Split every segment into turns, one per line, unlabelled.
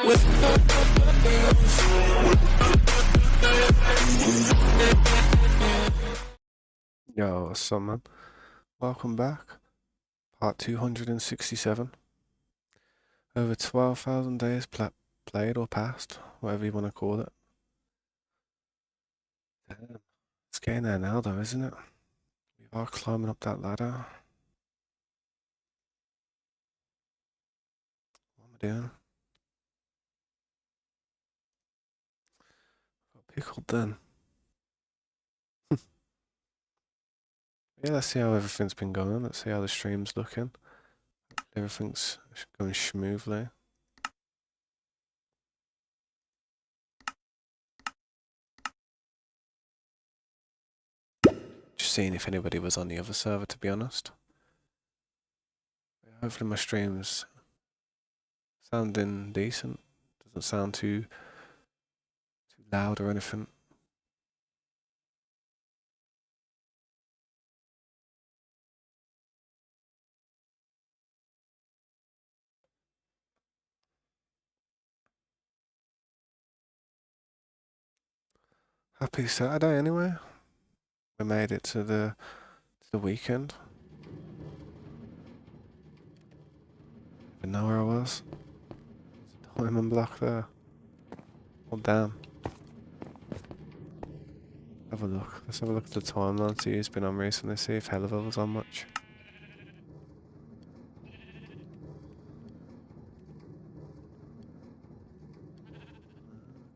Yo, what's up, man? Welcome back. Part 267. Over 12,000 days played or passed, whatever you want to call it. Damn. It's getting there now, though, isn't it? We are climbing up that ladder. What am I doing? Got pickled then. Yeah, let's see how everything's been going. Let's see how the stream's looking. Everything's going smoothly. Just seeing if anybody was on the other server, to be honest. Hopefully my stream's sounding decent. Doesn't sound too loud or anything. Happy Saturday anyway. We made it to the weekend. Didn't know where I was. There's a diamond block there. Oh damn. Have a look. Let's have a look at the timeline, see who's been on recently, see if Helliver was on much.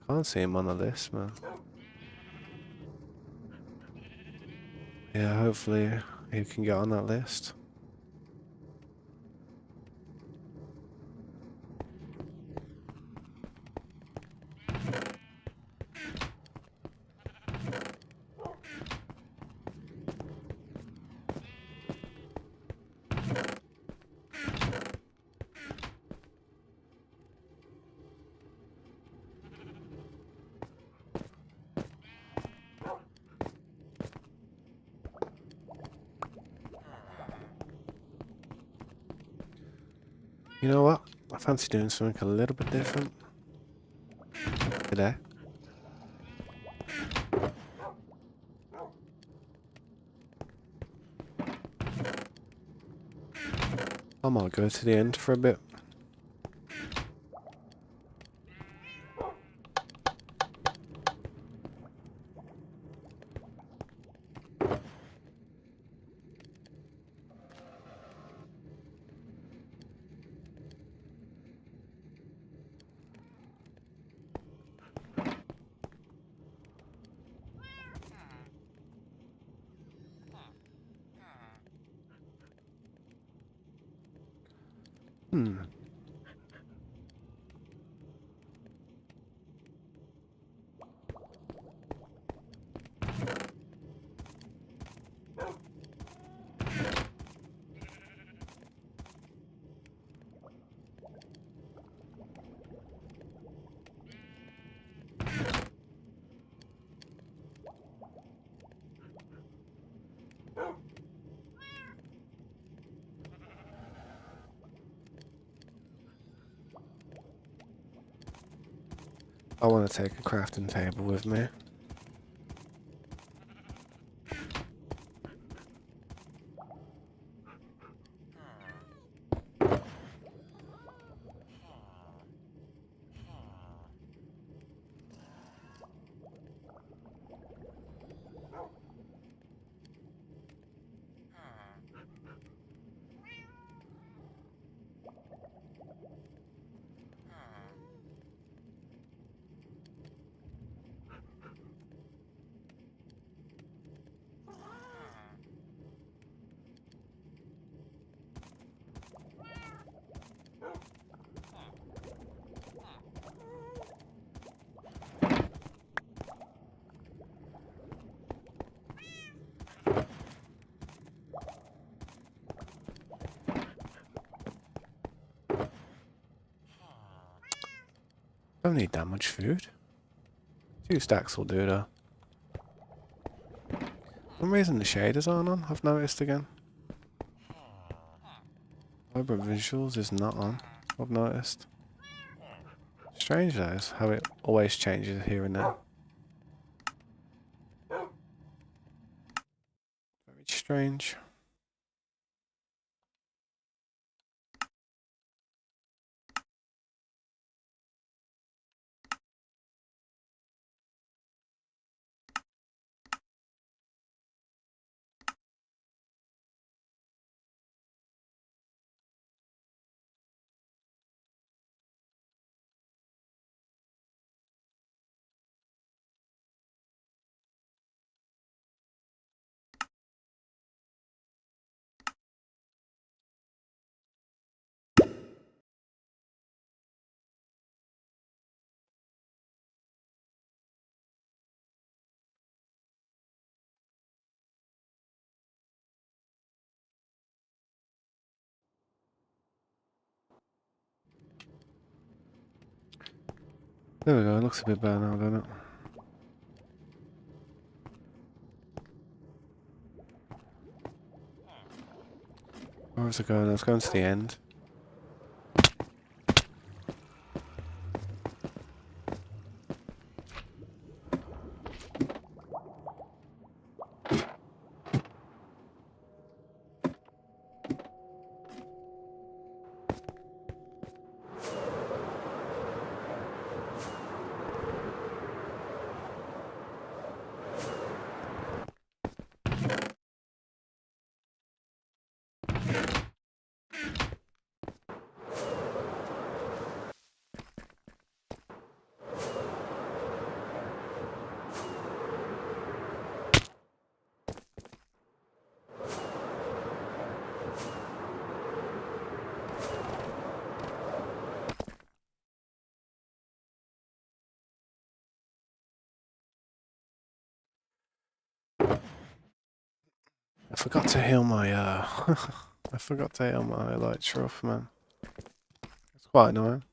Can't see him on the list, man. Yeah, hopefully he can get on that list. You know what? I fancy doing something a little bit different today. I might go to the end for a bit. I want to take a crafting table with me. Don't need that much food. 2 stacks will do though. For some reason the shaders aren't on, I've noticed again. Vibrant visuals is not on, I've noticed. Let's strange that is, how it always changes here and there. Very strange. There we go, it looks a bit better now, doesn't it? Where was it going? I was going to the end. I forgot to heal my, I forgot to heal my light trough, man. It's quite annoying.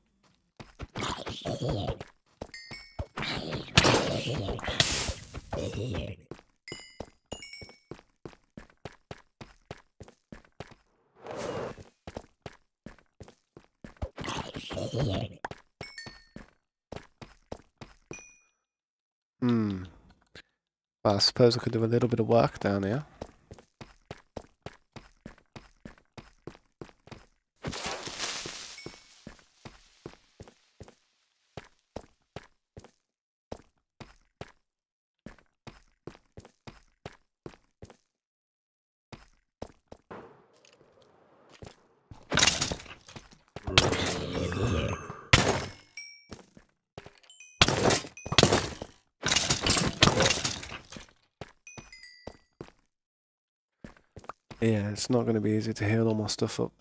Well, I suppose I could do a little bit of work down here. Yeah, it's not going to be easy to heal all my stuff up.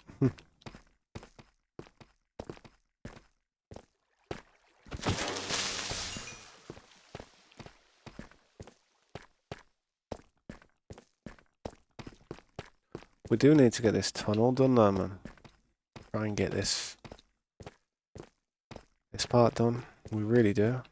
We do need to get this tunnel done though, man. Try and get this part done. We really do.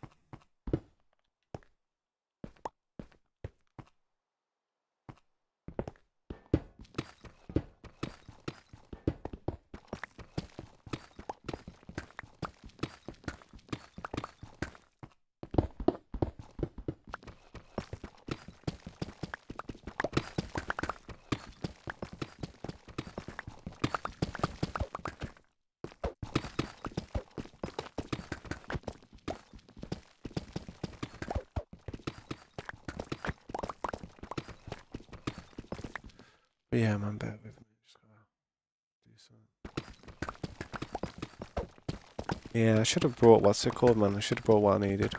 But yeah, man, bear with me. Just gotta do something. Yeah, I should have brought, what's it called, man? I should have brought what I needed.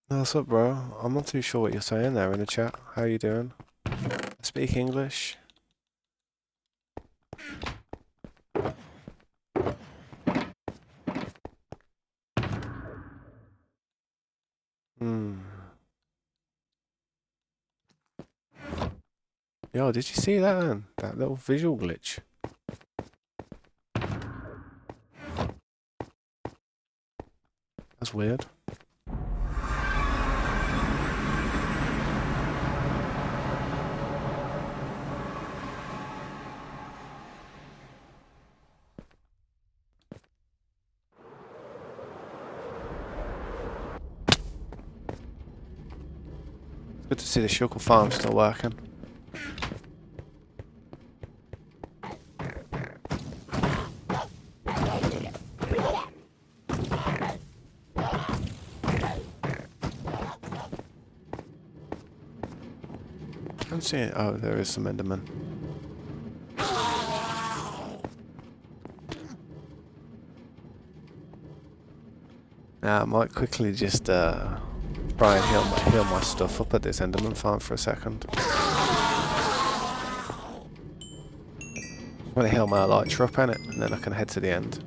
No, what's up, bro? I'm not too sure what you're saying there in the chat. How you doing? I speak English. Yo, did you see that, man? That little visual glitch. That's weird. Good to see the sugar farm still working. I'm seeing. Oh, there is some Enderman. Now I might quickly just try and heal my stuff up at this Enderman farm for a second. I want to heal my elytra up in it, and then I can head to the end.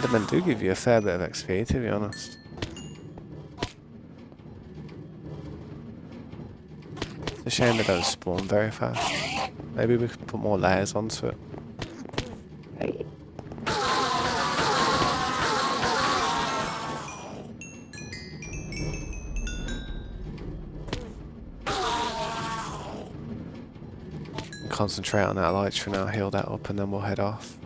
Endermen do give you a fair bit of XP, to be honest. It's a shame they don't spawn very fast. Maybe we could put more layers onto it. Concentrate on that light for now, heal that up, and then we'll head off.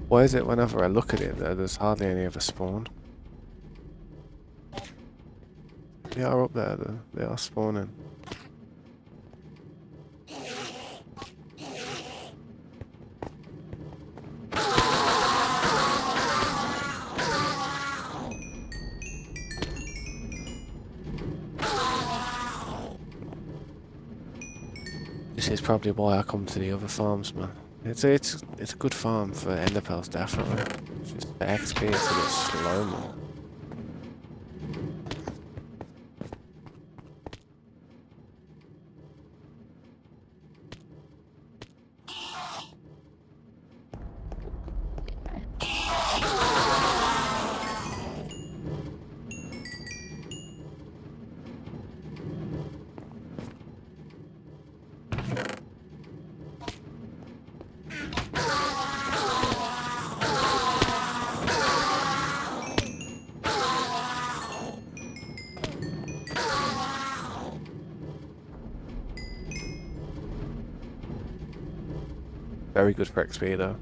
Why is it whenever I look at it there's hardly any of a spawn? They are up there though, they are spawning. This is probably why I come to the other farms, man. It's a good farm for ender pearls, definitely. It's just the XP is a bit slow, man. Very good for XP though.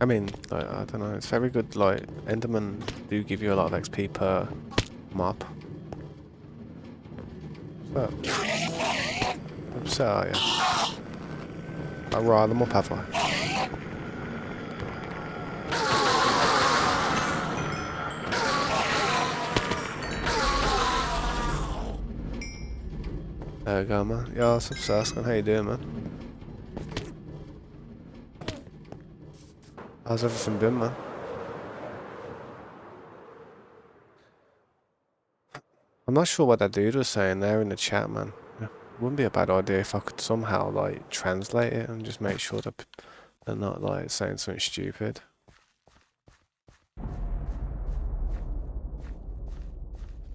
I mean, I don't know, it's very good, like, Endermen do give you a lot of XP per mob. What's that? How upset are you? I rile them up, have I? There we go, man. Yeah, what's up, Saskin? How you doing, man? How's everything been, man? I'm not sure what that dude was saying there in the chat, man. It wouldn't be a bad idea if I could somehow, like, translate it and just make sure that they're not, like, saying something stupid.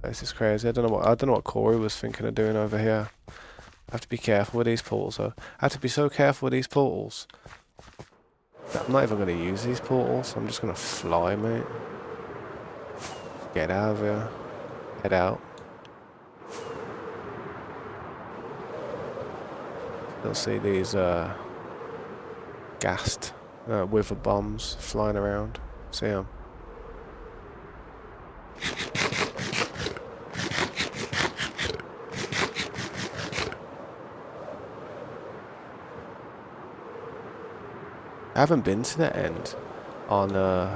This is crazy. I don't know what Corey was thinking of doing over here. I have to be careful with these portals, though. I have to be so careful with these portals. I'm not even going to use these portals. I'm just going to fly, mate. Get out of here. Head out. You'll see these gassed wither bombs flying around. See them? I haven't been to the end on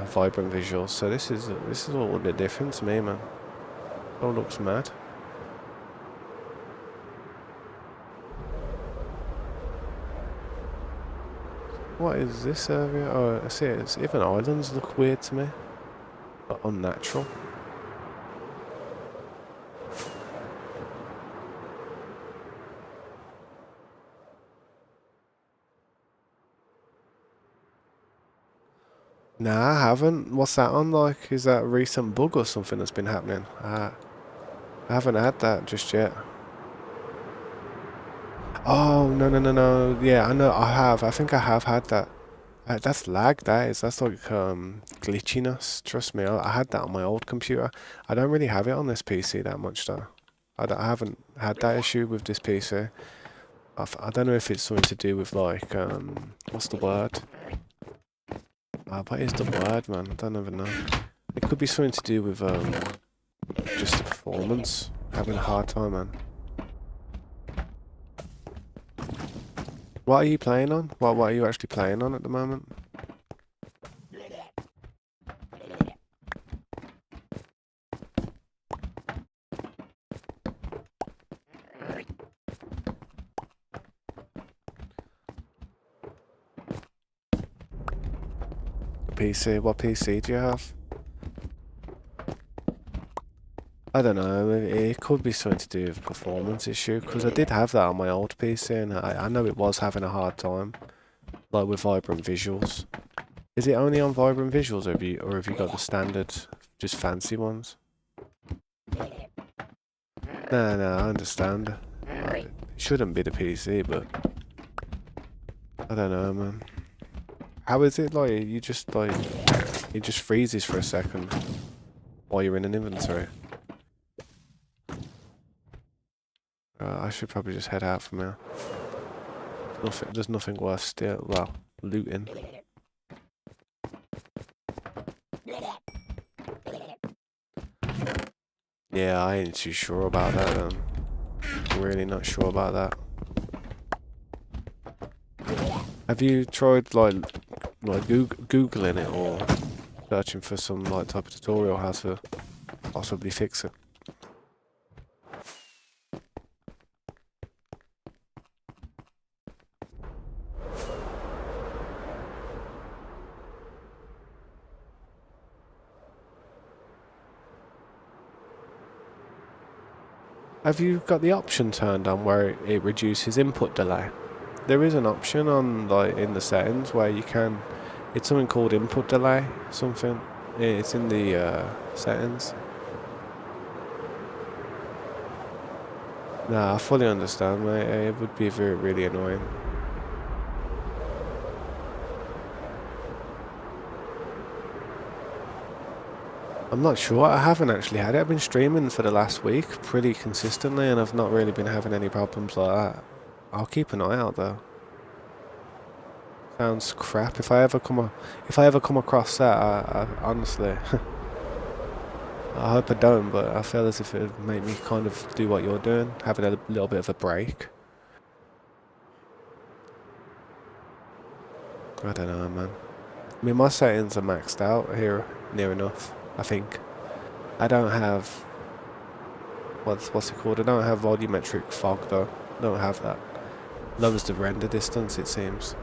Vibrant Visuals, so this is all a bit different to me, man. It all looks mad. What is this area? Oh, I see it. It's, even islands look weird to me. But unnatural. Nah, I haven't. What's that on like? Is that a recent bug or something that's been happening? I haven't had that just yet. Oh, no, no, no, no. Yeah, I know. I have. I think I have had that. That's lag, that is. That's like glitchiness. Trust me, I had that on my old computer. I don't really have it on this PC that much though. I haven't had that issue with this PC. I don't know if it's something to do with like what's the word? What is the word, man? I don't even know. It could be something to do with just the performance. Having a hard time, man. What are you playing on? What are you actually playing on at the moment? PC. What PC do you have? I don't know. It could be something to do with performance issue because I did have that on my old PC and I know it was having a hard time, like with Vibrant Visuals. Is it only on Vibrant Visuals, or have you got the standard, just fancy ones? No, no, I understand. It shouldn't be the PC, but I don't know, man. How is it like? You just like it just freezes for a second while you're in an inventory. I should probably just head out from here. There's nothing worth still. Well, looting. Yeah, I ain't too sure about that. Really not sure about that. Have you tried like googling it or searching for some like type of tutorial how to possibly fix it? Have you got the option turned on where it reduces input delay? There is an option on like in the settings where you can. It's something called input delay. Something. It's in the settings. Nah, I fully understand, mate. It would be really annoying. I'm not sure. I haven't actually had it. I've been streaming for the last week pretty consistently, and I've not really been having any problems like that. I'll keep an eye out though. Sounds crap. If I ever come across that, I honestly, I hope I don't. But I feel as if it would make me kind of do what you're doing, having a little bit of a break. I don't know, man. I mean, my settings are maxed out here, near enough. I think. I don't have what's it called? I don't have volumetric fog though. I don't have that. Lowers the render distance, it seems.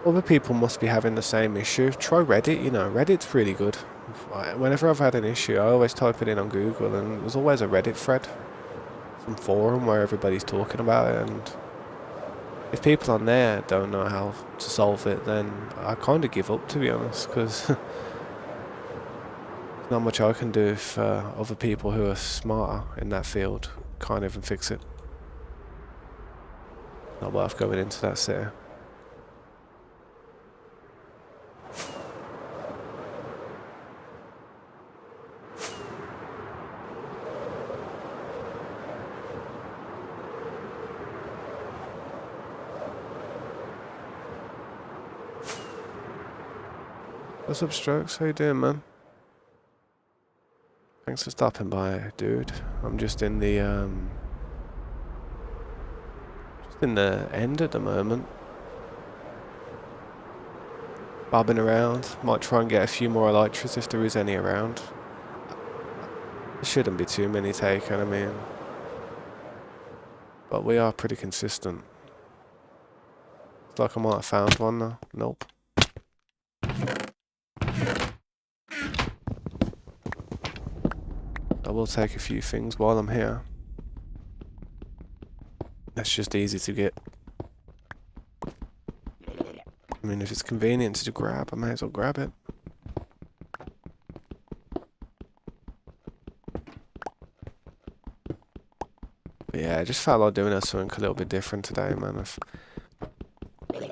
Other people must be having the same issue. Try Reddit, you know, Reddit's really good. Whenever I've had an issue, I always type it in on Google and there's always a Reddit thread, some forum where everybody's talking about it, and if people on there don't know how to solve it, then I kind of give up, to be honest, because there's not much I can do if other people who are smarter in that field can't even fix it. Not worth going into that city. What's up, Strokes? How you doing, man? Thanks for stopping by, dude. I'm just in the end at the moment. Bobbing around. Might try and get a few more elytras if there is any around. There shouldn't be too many taken, I mean. But we are pretty consistent. It's like I might have found one though. Nope. I will take a few things while I'm here. That's just easy to get. I mean, if it's convenient to grab, I may as well grab it. But yeah, I just felt like doing something a little bit different today, man. I've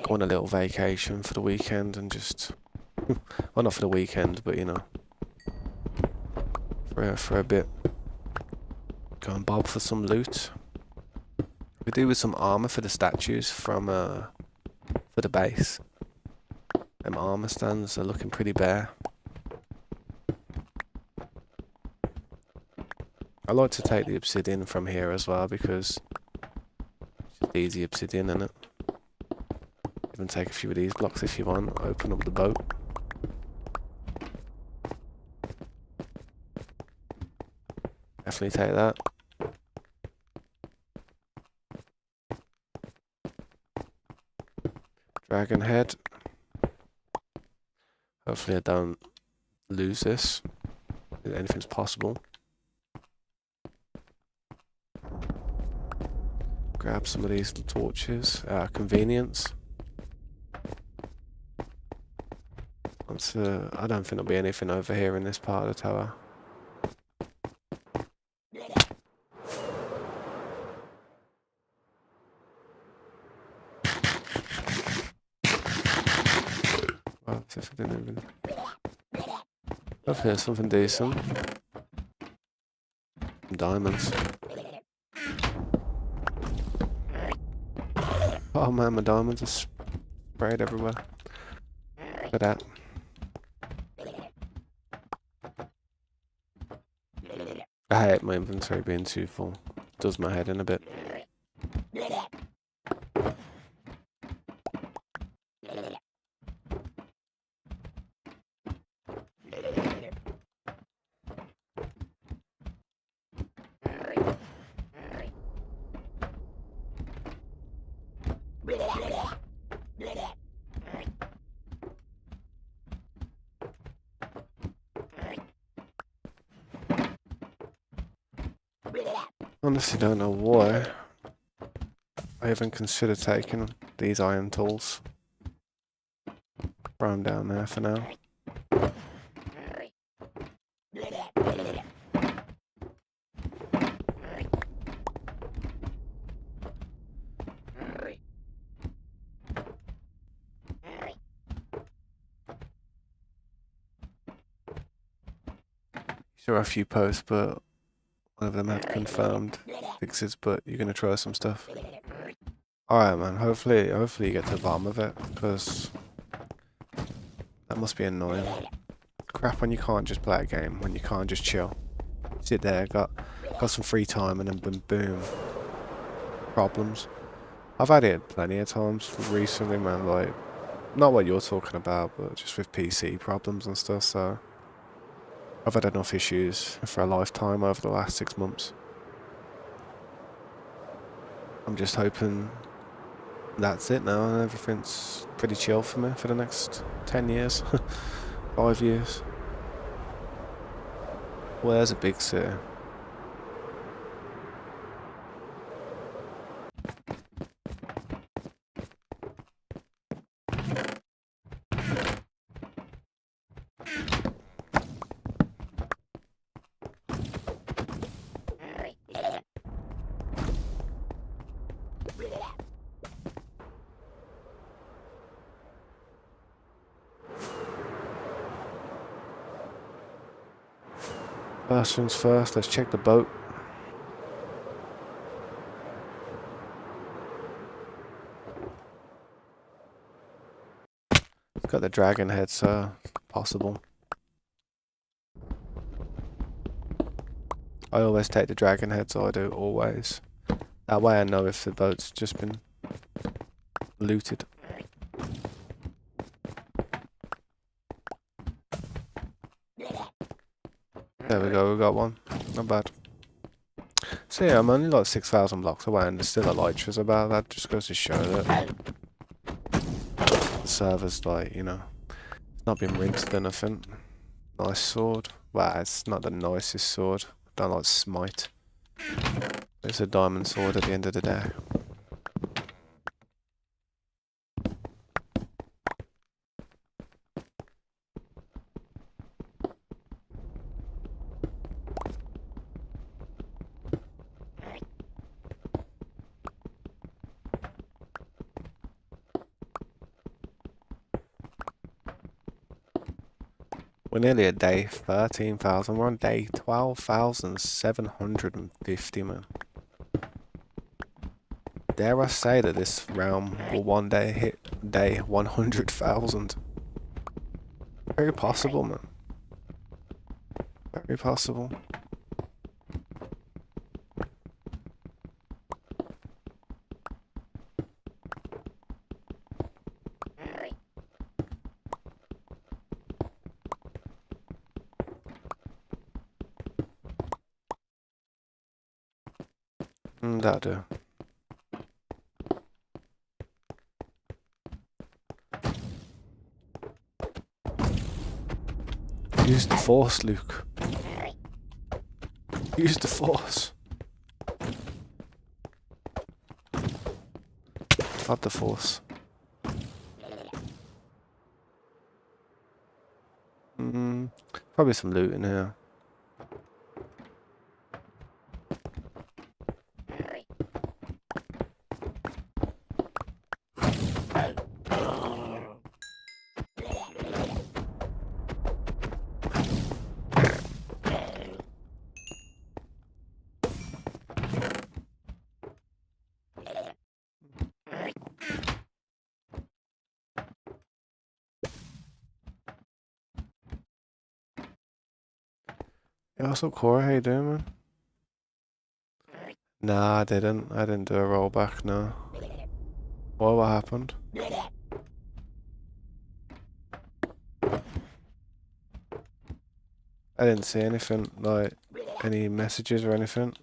gone on a little vacation for the weekend and just... well, not for the weekend, but you know, for a bit. Go and bob for some loot. We do with some armor for the statues from for the base. Them armor stands are looking pretty bare. I like to take the obsidian from here as well because it's just easy obsidian, isn't it? Even take a few of these blocks if you want. Open up the boat. Definitely take that. Dragon head. Hopefully I don't lose this. Anything's possible. Grab some of these torches. Convenience. I don't think there'll be anything over here in this part of the tower. Well, as if I didn't even... Hopefully there's something decent. Diamonds. Oh man, my diamonds are sprayed everywhere. Look at that. I hate my inventory being too full. Does my head in a bit. Honestly don't know why I even considered taking these iron tools. Throw them down there for now. Saw a few posts, but one of them had confirmed fixes, but you're gonna try some stuff. Alright man, hopefully you get to the bottom of it, because that must be annoying. Crap when you can't just play a game, when you can't just chill. Sit there, got some free time and then boom. Problems. I've had it plenty of times recently, man, like, not what you're talking about, but just with PC problems and stuff, so... I've had enough issues for a lifetime over the last 6 months. I'm just hoping that's it now and everything's pretty chill for me for the next 10 years. 5 years. Well, there's a big city. First things first, let's check the boat. It's got the dragon head, so possible. I always take the dragon heads, I do, always. That way I know if the boat's just been looted. There we go, we got one. Not bad. So yeah, I'm only like 6,000 blocks away and there's still elytras about. That just goes to show that the server's like, you know, it's not been rinsed or nothing. Nice sword. Well, it's not the nicest sword. Don't like smite. It's a diamond sword at the end of the day. We're nearly at day 13,000. We're on day 12,750, man. Dare I say that this realm will one day hit day 100,000? Very possible, man. Very possible. That'll do. Use the force, Luke. Use the force. Not the force. Probably some loot in here. Yeah, what's up, Corey? How you doing, man? Nah, I didn't. I didn't do a rollback, no. What happened? I didn't see anything, like, any messages or anything.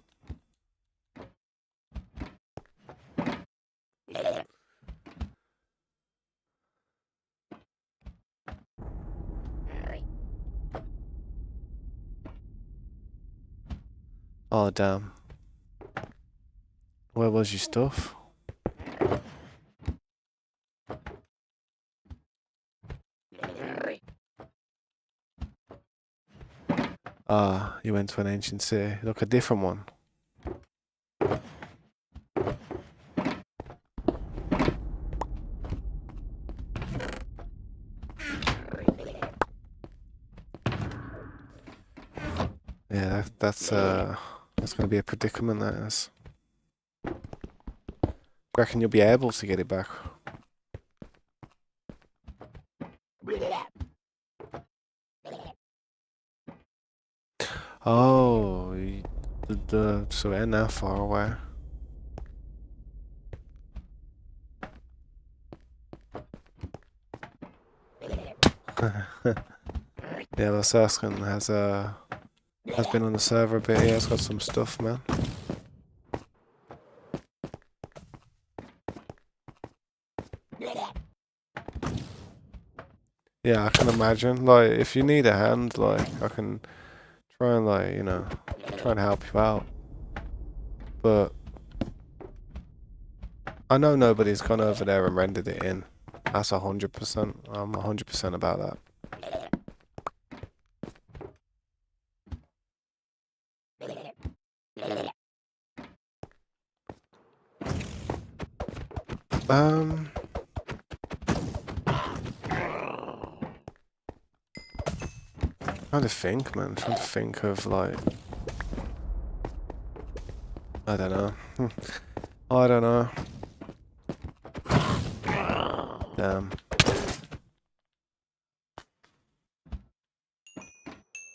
Oh, damn. Where was your stuff? Ah, you went to an ancient city. Look, a different one. Yeah, that's gonna be a predicament, that is. Reckon you'll be able to get it back? Oh, so we're now far away. Yeah, that's asking. Has been on the server a bit. He has got some stuff, man. Yeah, I can imagine. Like, if you need a hand, like, I can try and, like, you know, try and help you out. But I know nobody's gone over there and rendered it in. That's 100%. I'm 100% about that. Trying to think, man. Trying to think of, like, I don't know. I don't know. Damn.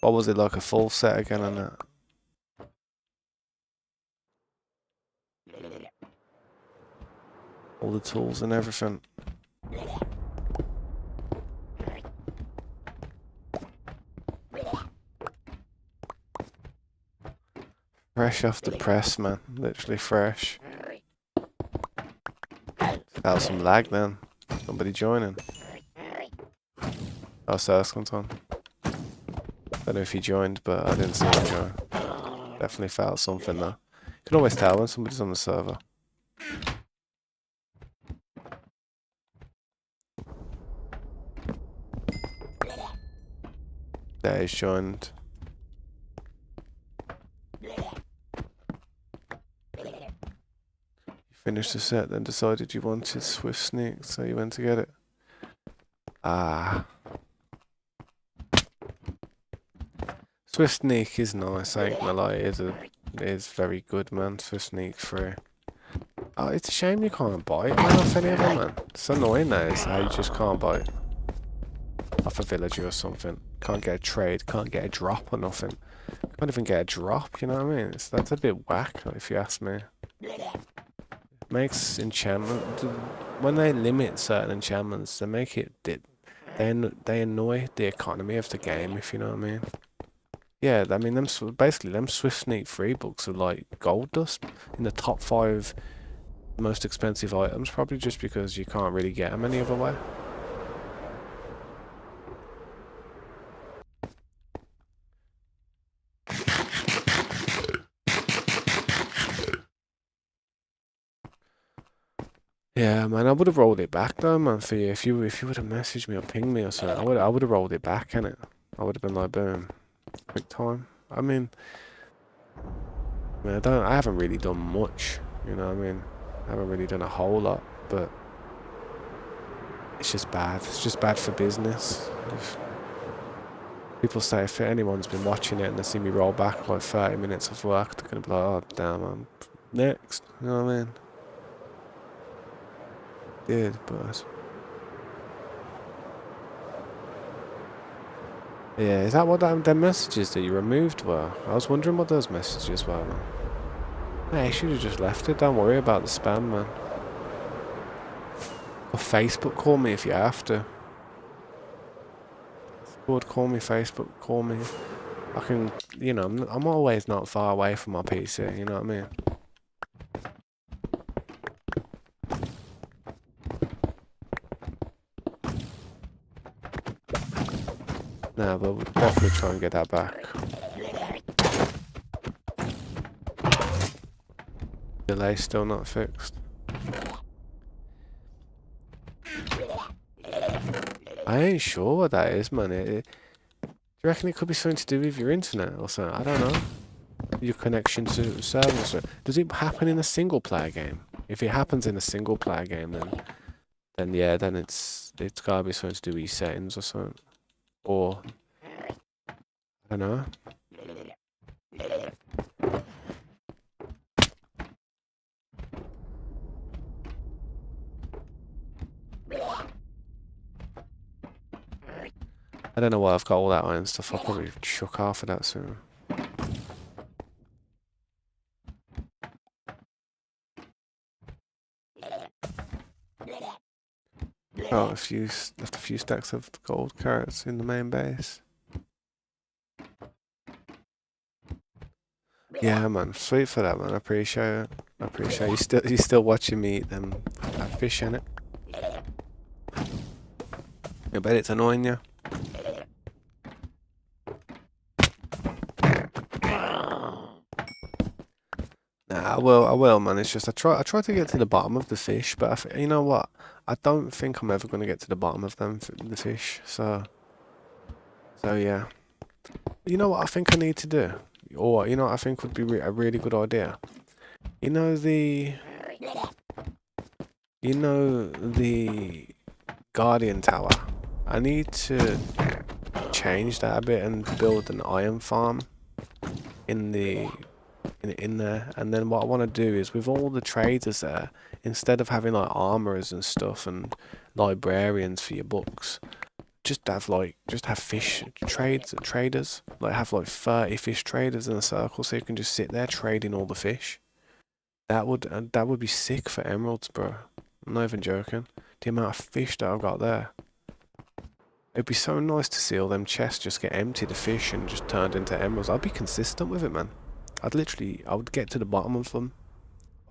What was it, like a full set again on that? all the tools and everything. Fresh off the press, man. Literally fresh. Felt some lag then. Somebody joining. Oh, Circle's on. Don't know if he joined, but I didn't see him join. Definitely felt something though. You can always tell when somebody's on the server. There, he's joined. Finished the set, then decided you wanted Swift Sneak, so you went to get it. Ah. Swift Sneak is nice, I ain't gonna lie, it is very good, man. Swift Sneak 3. Oh, it's a shame you can't buy it, man, off any of them, man. It's annoying now, is how you just can't buy it. Off a villager or something. Can't get a trade, can't get a drop or nothing. Can't even get a drop, you know what I mean? That's a bit whack, if you ask me. Makes enchantment, when they limit certain enchantments, they make it, they annoy the economy of the game, if you know what I mean. Yeah, I mean, basically them Swift Sneak 3 books are like gold dust in the top 5 most expensive items, probably just because you can't really get them any other way. Yeah, man, I would have rolled it back though, man, for you. If you would have messaged me or pinged me or something, I would have rolled it back, innit? I would have been like, boom, quick time. I mean, I haven't really done much, you know what I mean? I haven't really done a whole lot, but it's just bad. It's just bad for business. If people say if anyone's been watching it and they see me roll back like 30 minutes of work, they're gonna be like, oh damn, I'm next, you know what I mean? Did, but yeah, is that what them messages that you removed were? I was wondering what those messages were, man. Hey, you should have just left it. Don't worry about the spam, man. Or Facebook, call me if you have to. Discord, call me. Facebook, call me. I can, you know, I'm always not far away from my PC. You know what I mean? No, but we'll definitely try and get that back. Delay still not fixed. I ain't sure what that is, man. Do you reckon it could be something to do with your internet or something? I don't know. Your connection to the server. Does it happen in a single player game? If it happens in a single player game, then yeah, then it's gotta be something to do with your settings or something. Or I don't know. I don't know why I've got all that iron stuff. I'll probably chuck half of that soon. Oh, left a few stacks of gold carrots in the main base. Yeah, man. Sweet for that, man. I appreciate it. I appreciate you still watching me eat them fish in it. I bet it's annoying you. Nah, I will, man. It's just I try to get to the bottom of the fish, but you know what? I don't think I'm ever gonna get to the bottom of the fish. So yeah. You know what I think I need to do, or you know what I think would be a really good idea. You know the Guardian Tower. I need to change that a bit and build an iron farm in there. And then what I want to do is with all the traders there, instead of having like armorers and stuff and librarians for your books, just have fish traders. Like have like 30 fish traders in a circle, so you can just sit there trading all the fish. That would be sick for emeralds, bro. I'm not even joking. The amount of fish that I've got there. It'd be so nice to see all them chests just get emptied of fish and just turned into emeralds. I'd be consistent with it, man. I would get to the bottom of them.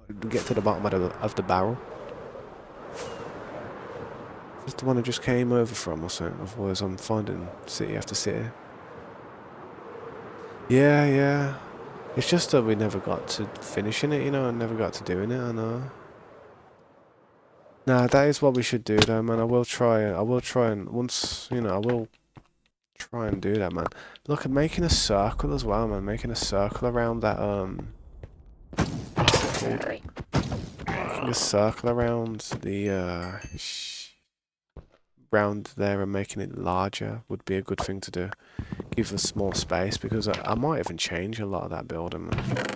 I'd get to the bottom of the barrel. Is the one I just came over from or something? Otherwise I'm finding city after city. Yeah, yeah. It's just that we never got to finishing it, you know, and never got to doing it, I know. Nah, that is what we should do though, man. I will try and once, you know, I will try and do that, man. Look at making a circle as well, man. Making a circle around that, what's it called? Making a circle around the, round there and making it larger would be a good thing to do. Give us more space because I might even change a lot of that building, man.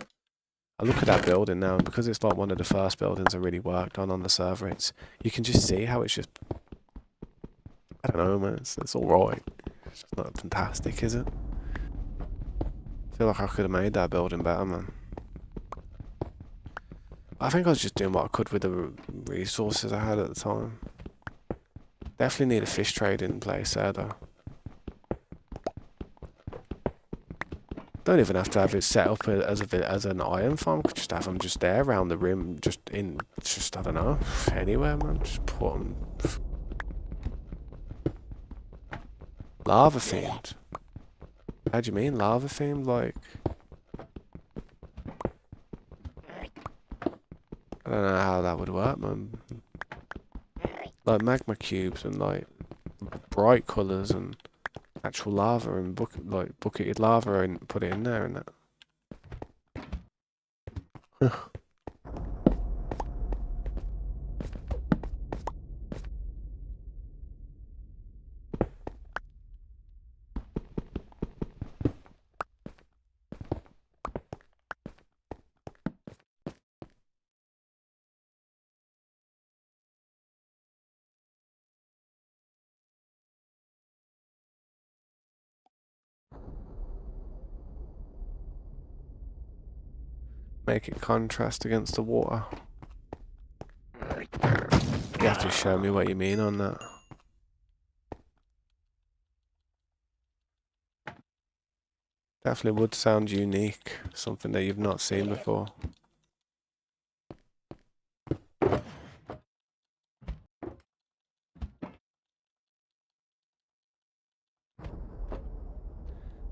I look at that building now, and because it's like one of the first buildings I really worked on the server, you can just see how it's just, I don't know, man, it's alright. It's just not fantastic, is it? I feel like I could have made that building better, man. I think I was just doing what I could with the resources I had at the time. Definitely need a fish trade in place there, though. Don't even have to have it set up as an iron farm. Could just have them just there around the rim, just I don't know, anywhere, man. Just put them. Lava themed. How do you mean lava themed? Like, I don't know how that would work, man. Like magma cubes and like bright colours and actual lava and bucketed lava and put it in there and that. Make it contrast against the water. You have to show me what you mean on that. Definitely would sound unique, something that you've not seen before.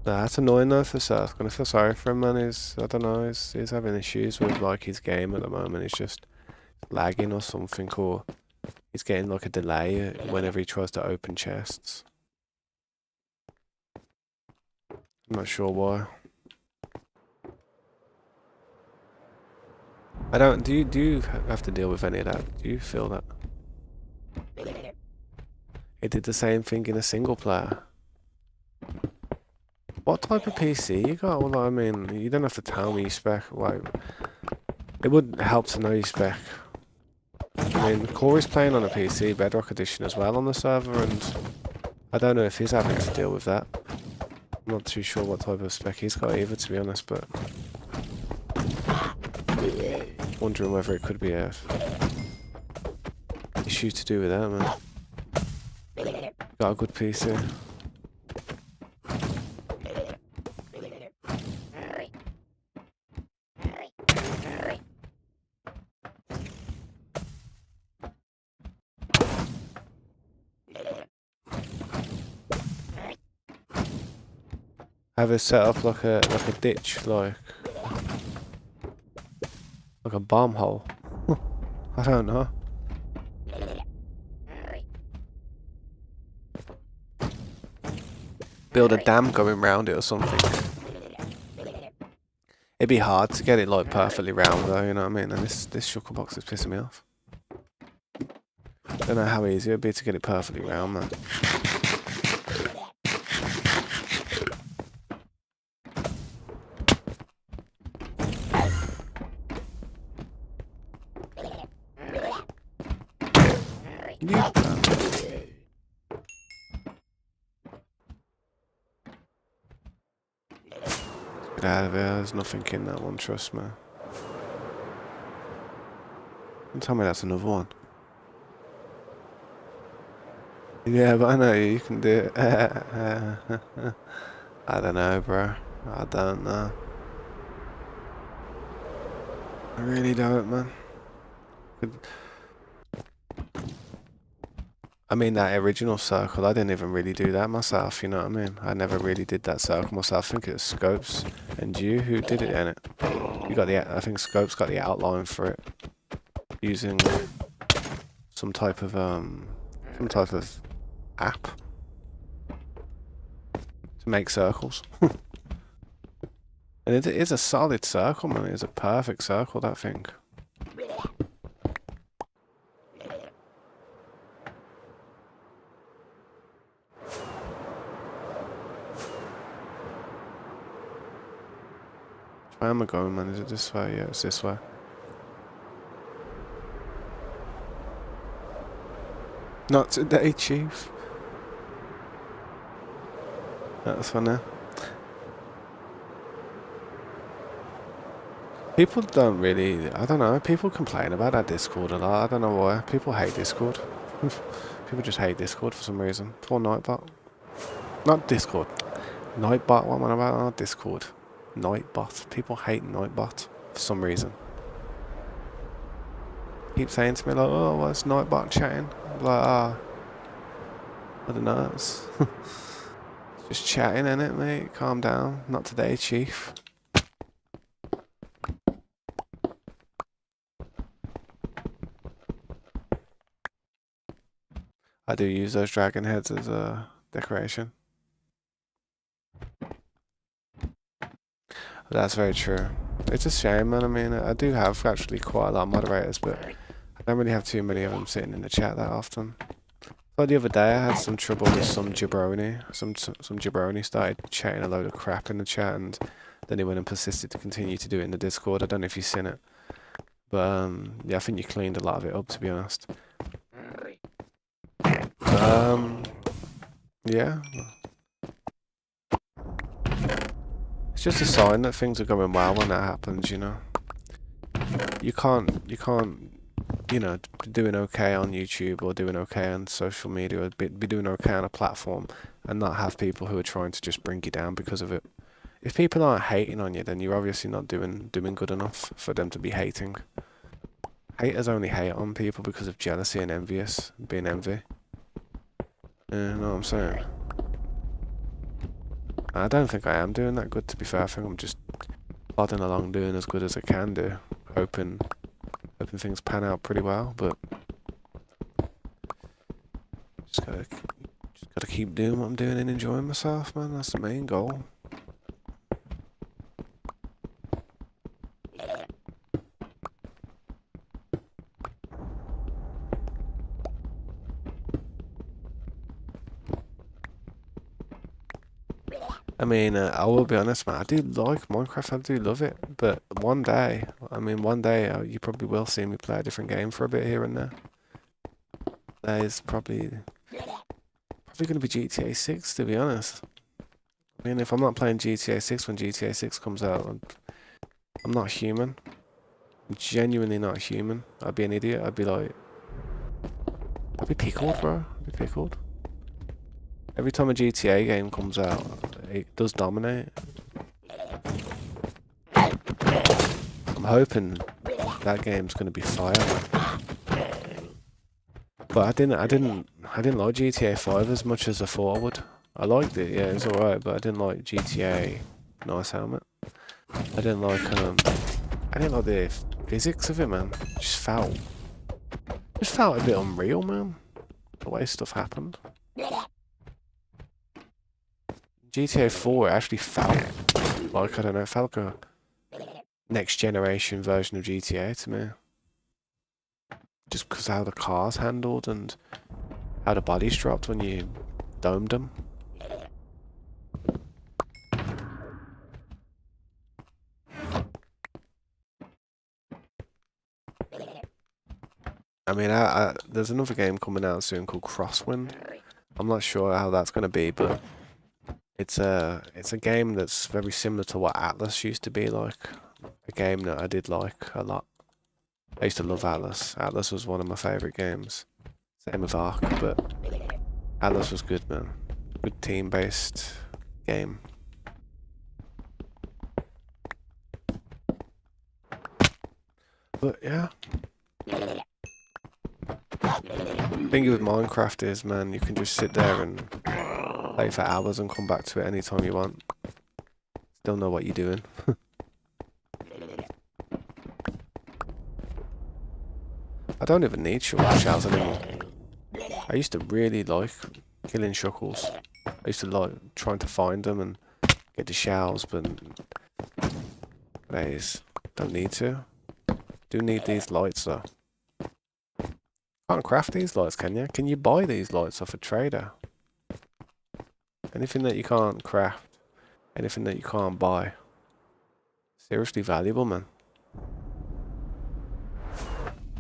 Nah, that's annoying though for Seth. Gonna feel sorry for him, man. I don't know, he's having issues with like his game at the moment. It's just lagging or something, or he's getting like a delay whenever he tries to open chests. I'm not sure why. I don't. Do you have to deal with any of that? Do you feel that? It did the same thing in a single player. What type of PC you got? Well, I mean, you don't have to tell me your spec. Like, it would help to know your spec. I mean, Corey's playing on a PC, Bedrock Edition as well on the server, and I don't know if he's having to deal with that. I'm not too sure what type of spec he's got either, to be honest, but wondering whether it could be a issue to do with that, man. Got a good PC. Have it set up like a ditch, like a bomb hole. I don't know. Build a dam going round it or something. It'd be hard to get it like perfectly round though, you know what I mean? And this shulker box is pissing me off. Don't know how easy it'd be to get it perfectly round, man. Get out of here, there's nothing in that one, trust me. Don't tell me that's another one. Yeah, but I know you can do it. I don't know, bro. I don't know. I really don't, man. I mean, that original circle, I didn't even really do that myself, you know what I mean? I never really did that circle myself. I think it was Scopes and you who did it in it. You got the, I think Scopes got the outline for it using some type of app to make circles. And it is a solid circle, man. It's a perfect circle, that thing. Where am I going, man? Is it this way? Yeah, it's this way. Not today, Chief. That's funny. People don't really, I don't know, people complain about our Discord a lot. I don't know why. People hate Discord. People just hate Discord for some reason. Poor Nightbot. Not Discord. Nightbot, what am I about? Not Discord. Nightbot. People hate Nightbot for some reason. Keep saying to me like, oh, what's Nightbot chatting? I'm like, ah, I don't know. It's just chatting, innit, mate? Calm down. Not today, Chief. I do use those dragon heads as a decoration. That's very true. It's a shame, man. I mean, I do have actually quite a lot of moderators, but I don't really have too many of them sitting in the chat that often. But the other day, I had some trouble with some jabroni. Some jabroni started chatting a load of crap in the chat, and then he went and persisted to continue to do it in the Discord. I don't know if you've seen it, but yeah, I think you cleaned a lot of it up, to be honest. Yeah. It's just a sign that things are going well when that happens, you know. You can't, you know, be doing okay on YouTube or doing okay on social media or be doing okay on a platform and not have people who are trying to just bring you down because of it. If people aren't hating on you, then you're obviously not doing good enough for them to be hating. Haters only hate on people because of jealousy and being envy. You know what I'm saying? I don't think I am doing that good, to be fair. I think I'm just plodding along doing as good as I can do, hoping things pan out pretty well, but just gotta keep doing what I'm doing and enjoying myself, man. That's the main goal. I mean, I will be honest, man. I do like Minecraft. I do love it. But one day, you probably will see me play a different game for a bit here and there. That is probably going to be GTA 6, to be honest. I mean, if I'm not playing GTA 6 when GTA 6 comes out, I'm not human. I'm genuinely not human. I'd be an idiot. I'd be like, I'd be pickled, bro. I'd be pickled. Every time a GTA game comes out, it does dominate. I'm hoping that game's gonna be fire. But I didn't like GTA 5 as much as I thought I would. I liked it, yeah, it's alright, but I didn't like GTA. Nice helmet. I didn't like the physics of it, man. Just felt a bit unreal, man. The way stuff happened. GTA 4 actually felt like, I don't know, it felt like a next generation version of GTA to me. Just because of how the cars handled and how the bodies dropped when you domed them. I mean, there's another game coming out soon called Crosswind. I'm not sure how that's going to be, but it's a game that's very similar to what Atlas used to be like. A game that I did like a lot. I used to love Atlas. Atlas was one of my favourite games. Same with Ark, but Atlas was good, man. Good team-based game. But yeah. The thing with Minecraft is, man, you can just sit there and play for hours and come back to it anytime you want. Still know what you're doing. I don't even need shulker shells anymore. I used to really like killing shuckles. I used to like trying to find them and get the shells, but nowadays don't need to. Do need these lights though. Can't craft these lights, can you? Can you buy these lights off a trader? Anything that you can't craft, anything that you can't buy. Seriously valuable, man.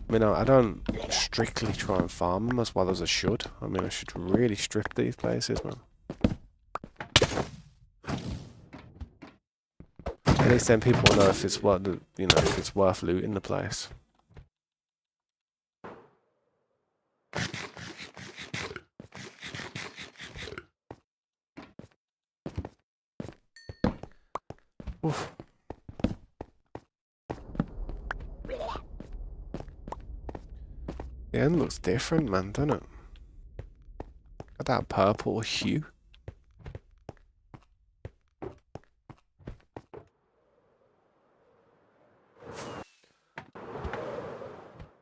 I mean, I don't strictly try and farm them as well as I should. I mean, I should really strip these places, man. At least then people will know if it's worth, if it's worth looting the place. Oof. The end looks different, man, doesn't it? Got that purple hue.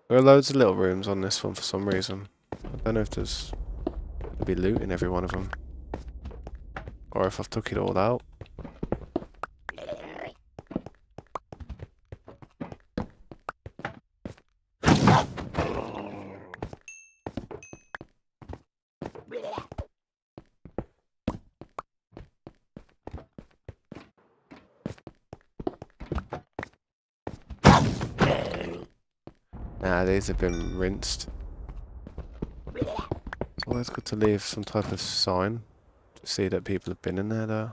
There are loads of little rooms on this one for some reason. I don't know if there's gonna be loot in every one of them, or if I've took it all out. Nah, these have been rinsed. It's always good to leave some type of sign to see that people have been in there, though.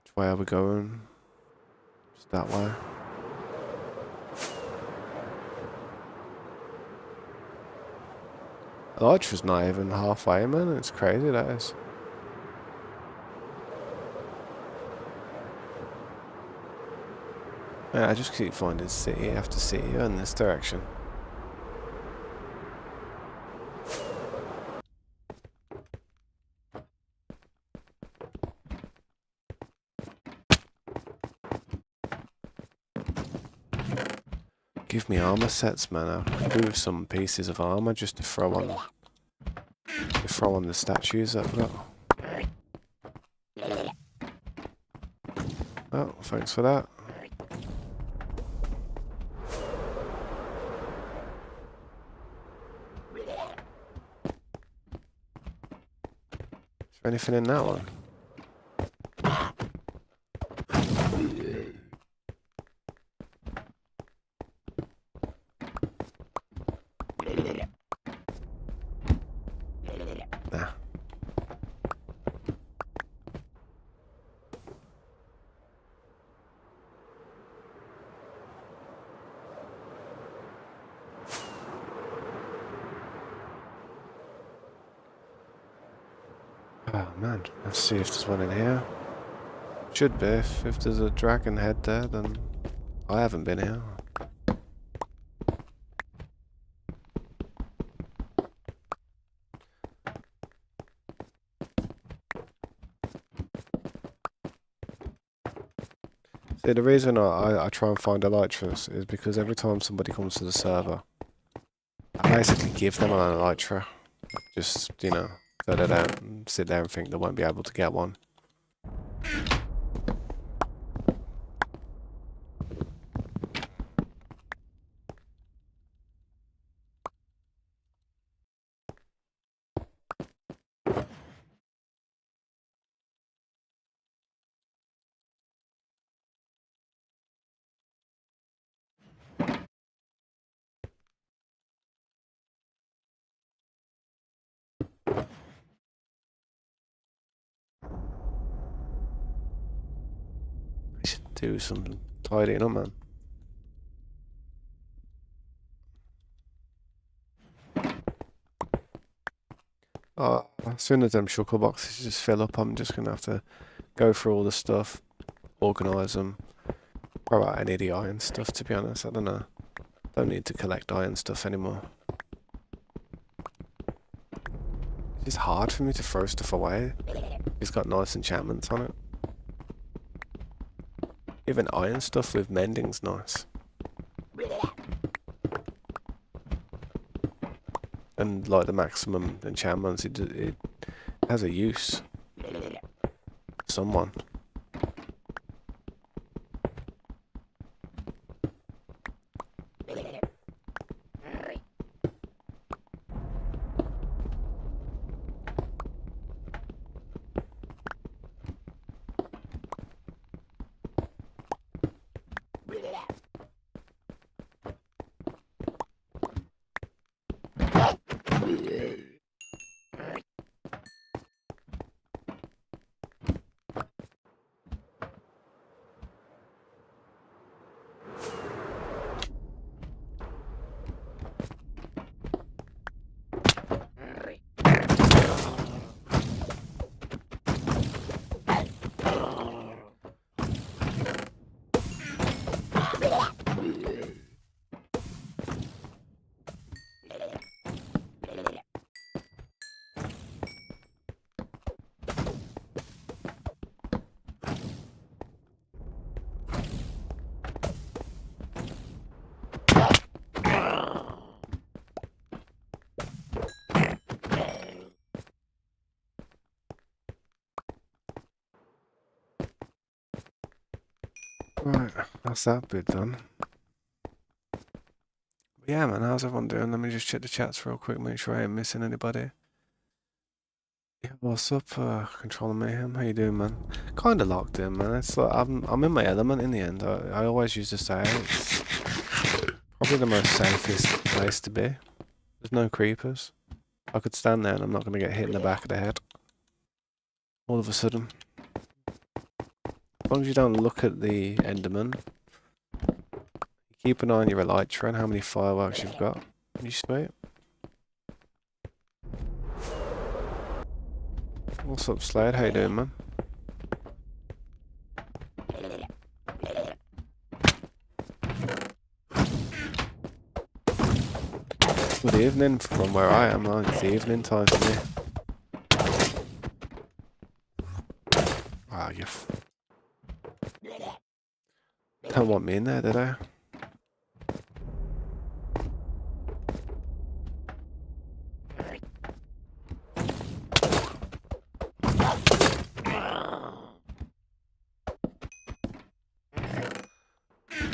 Which way are we going? Just that way. The lodge was not even halfway, man. It's crazy, that is. Yeah, I just keep finding city after city in this direction. Give me armor sets, man. I could do with some pieces of armor just to throw on the statues that I've got. Oh, thanks for that. Is there anything in that one? Nah. Oh man, let's see if there's one in here. Should be. If there's a dragon head there, then I haven't been here. See, the reason I try and find elytras is because every time somebody comes to the server, I basically give them an elytra. Just, so they don't sit there and think they won't be able to get one. I should do some tidying up, man. As soon as them shulker boxes just fill up, I'm just gonna have to go through all the stuff, organise them. Throw out any of the iron stuff, to be honest. I don't know. Don't need to collect iron stuff anymore. It's hard for me to throw stuff away. It's got nice enchantments on it. Even iron stuff with mending's nice. And like the maximum enchantments, it has a use. Someone. Right, that's that bit done. Yeah, man, how's everyone doing? Let me just check the chats real quick, make sure I ain't missing anybody. Yeah, what's up, Controller Mayhem? How you doing, man? Kinda locked in, man. It's like I'm in my element in the end. I always used to say it's probably the most safest place to be. There's no creepers. I could stand there and I'm not gonna get hit in the back of the head. All of a sudden. As long as you don't look at the Enderman, keep an eye on your elytra and how many fireworks you've got. You sweet. What's up, Slade? How you doing, man? Good evening from where I am. It's the evening time for me. Ah, you don't want me in there, did I?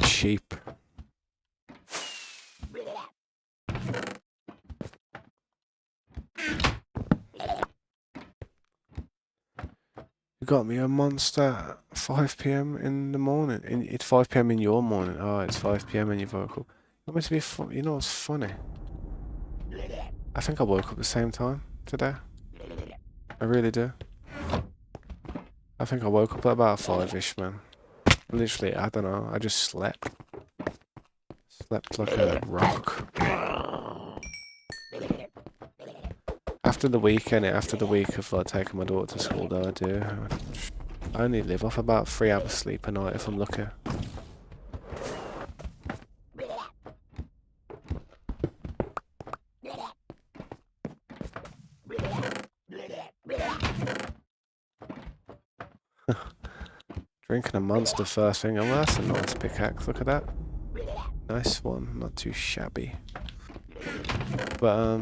Sheep. You got me a monster at 5 p.m. in the morning. It's 5 p.m. in your morning. Oh, it's 5 p.m. in your vocal. You want me to be fun? You know what's funny? I think I woke up at the same time today. I really do. I think I woke up at about 5-ish, man. Literally, I don't know. I just slept. Slept like a rock. After the weekend, after the week of like taking my daughter to school, though, I only live off about 3 hours sleep a night if I'm lucky. Drinking a monster first thing. Oh, that's a nice pickaxe. Look at that. Nice one. Not too shabby. But,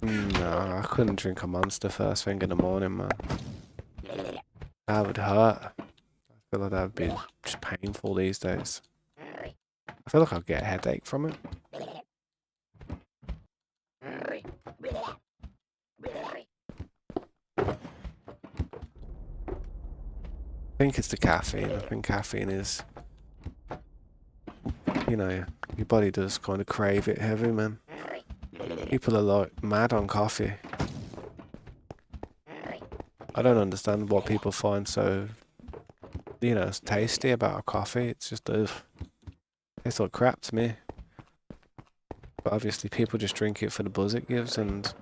no, I couldn't drink a monster first thing in the morning, man. That would hurt. I feel like that would be just painful these days. I feel like I'll get a headache from it. I think it's the caffeine. I think caffeine is, you know, your body does kind of crave it heavy, man. People are like mad on coffee. I don't understand what people find so, you know, tasty about a coffee. It's just, it's like crap to me. But obviously people just drink it for the buzz it gives, and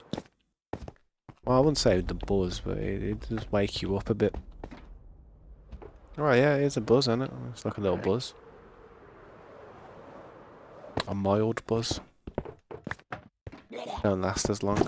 Well, I wouldn't say the buzz, but it does wake you up a bit. Alright, yeah, it's a buzz, isn't it? It's like a little buzz. A mild buzz. Don't last as long.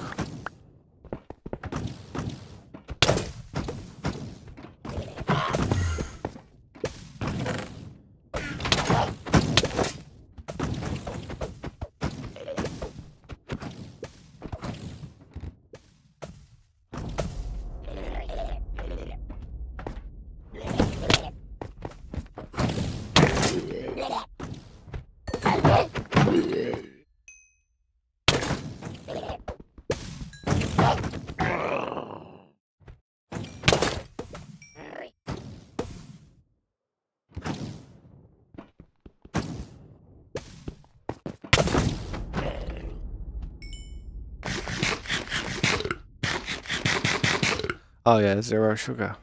Oh yeah, 0 sugar.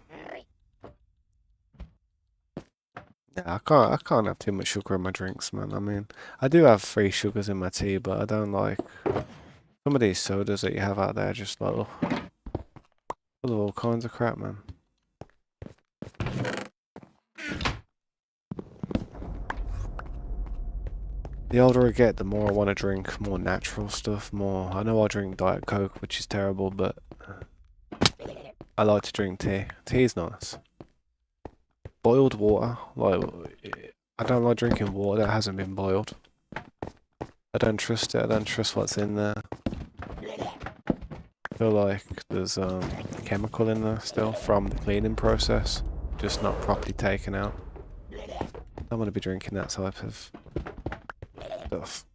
Yeah, I can't have too much sugar in my drinks, man. I mean, I do have 3 sugars in my tea, but I don't like some of these sodas that you have out there. Just like full of all kinds of crap, man. The older I get, the more I want to drink more natural stuff. More, I know I drink Diet Coke, which is terrible, but I like to drink tea. Tea is nice. Boiled water, like I don't like drinking water that hasn't been boiled. I don't trust it. I don't trust what's in there. I feel like there's chemical in there still from the cleaning process, just not properly taken out. I don't want to be drinking that type of stuff.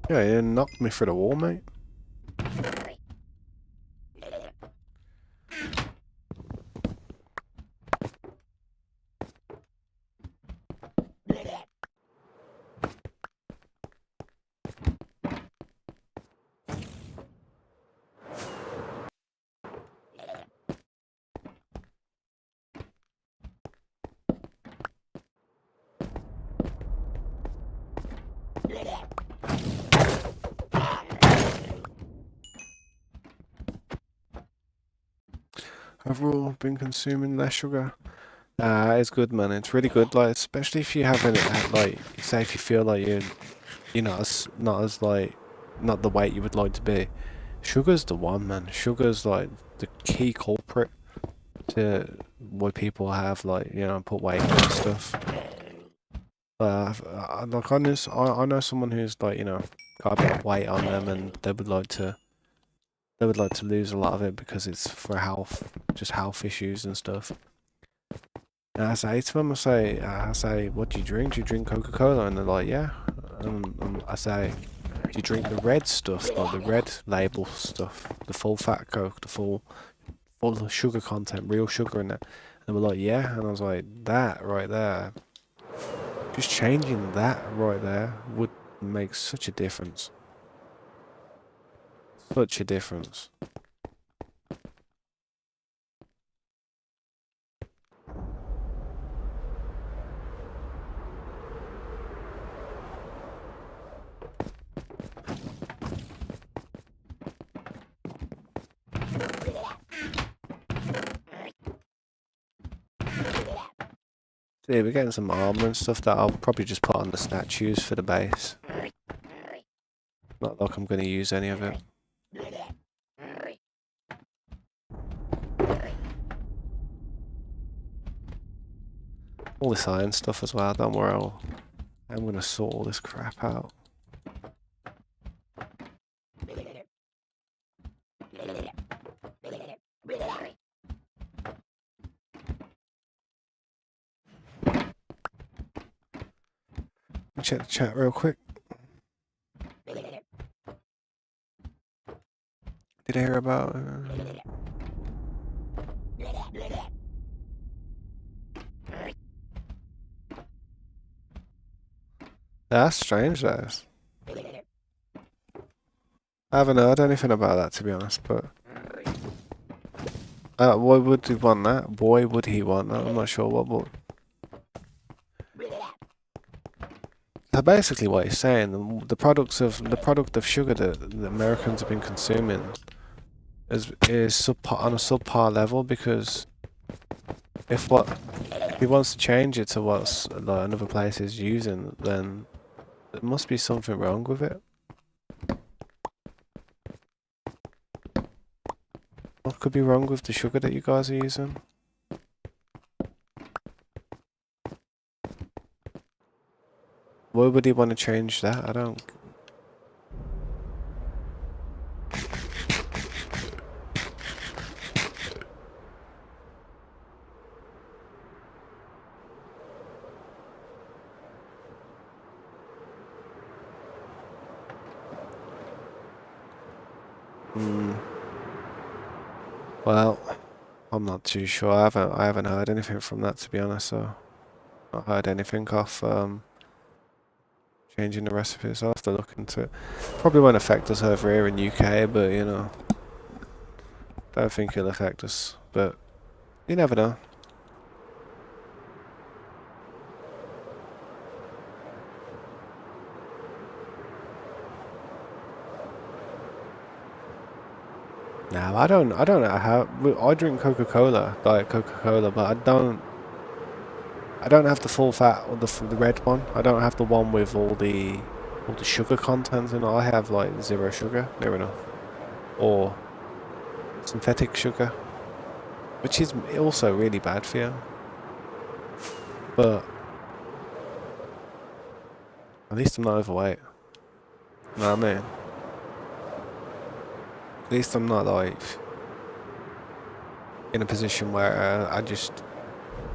Yeah, you knocked me through the wall, mate. Overall, been consuming less sugar. It's good, man. It's really good. Like, especially if you haven't, like, say if you feel like you're not as like, not the weight you would like to be. Sugar's the one, man. Sugar's like the key culprit to why people have like, put weight on and stuff. Like I know someone who's like, got a bit of weight on them, and they would like to lose a lot of it because it's for health, just health issues and stuff. And I say to them, I say, what do you drink? Do you drink Coca-Cola? And they're like, yeah. And I say, do you drink the red stuff, like the red label stuff, the full fat Coke, the full sugar content, real sugar in it? And they were like, yeah. And I was like, that right there, just changing that right there would make such a difference. Such a difference. So yeah, we're getting some armor and stuff that I'll probably just put on the statues for the base. Not like I'm going to use any of it. All this iron stuff as well, don't worry, I'm going to sort all this crap out. Check the chat real quick. Did I hear about... That's strange, that is. I haven't heard anything about that, to be honest, but why would he want that? Why would he want that? I'm not sure what would. So basically, what he's saying, the product of sugar that the Americans have been consuming is on a subpar level, because if he wants to change it to what's like another place is using, then there must be something wrong with it. What could be wrong with the sugar that you guys are using? Why would he want to change that? I don't. Hmm. Well, I'm not too sure. I haven't heard anything from that, to be honest. So, not heard anything off changing the recipes. I'll have to look into it. Probably won't affect us over here in UK, but you know, don't think it'll affect us. But you never know. No, I don't. I don't know how. I drink Coca-Cola, Diet Coca-Cola, but I don't have the full fat or the red one. I don't have the one with all the sugar content in it. I have like zero sugar, near enough, or synthetic sugar, which is also really bad for you. But at least I'm not overweight. You know what I mean? At least I'm not like in a position where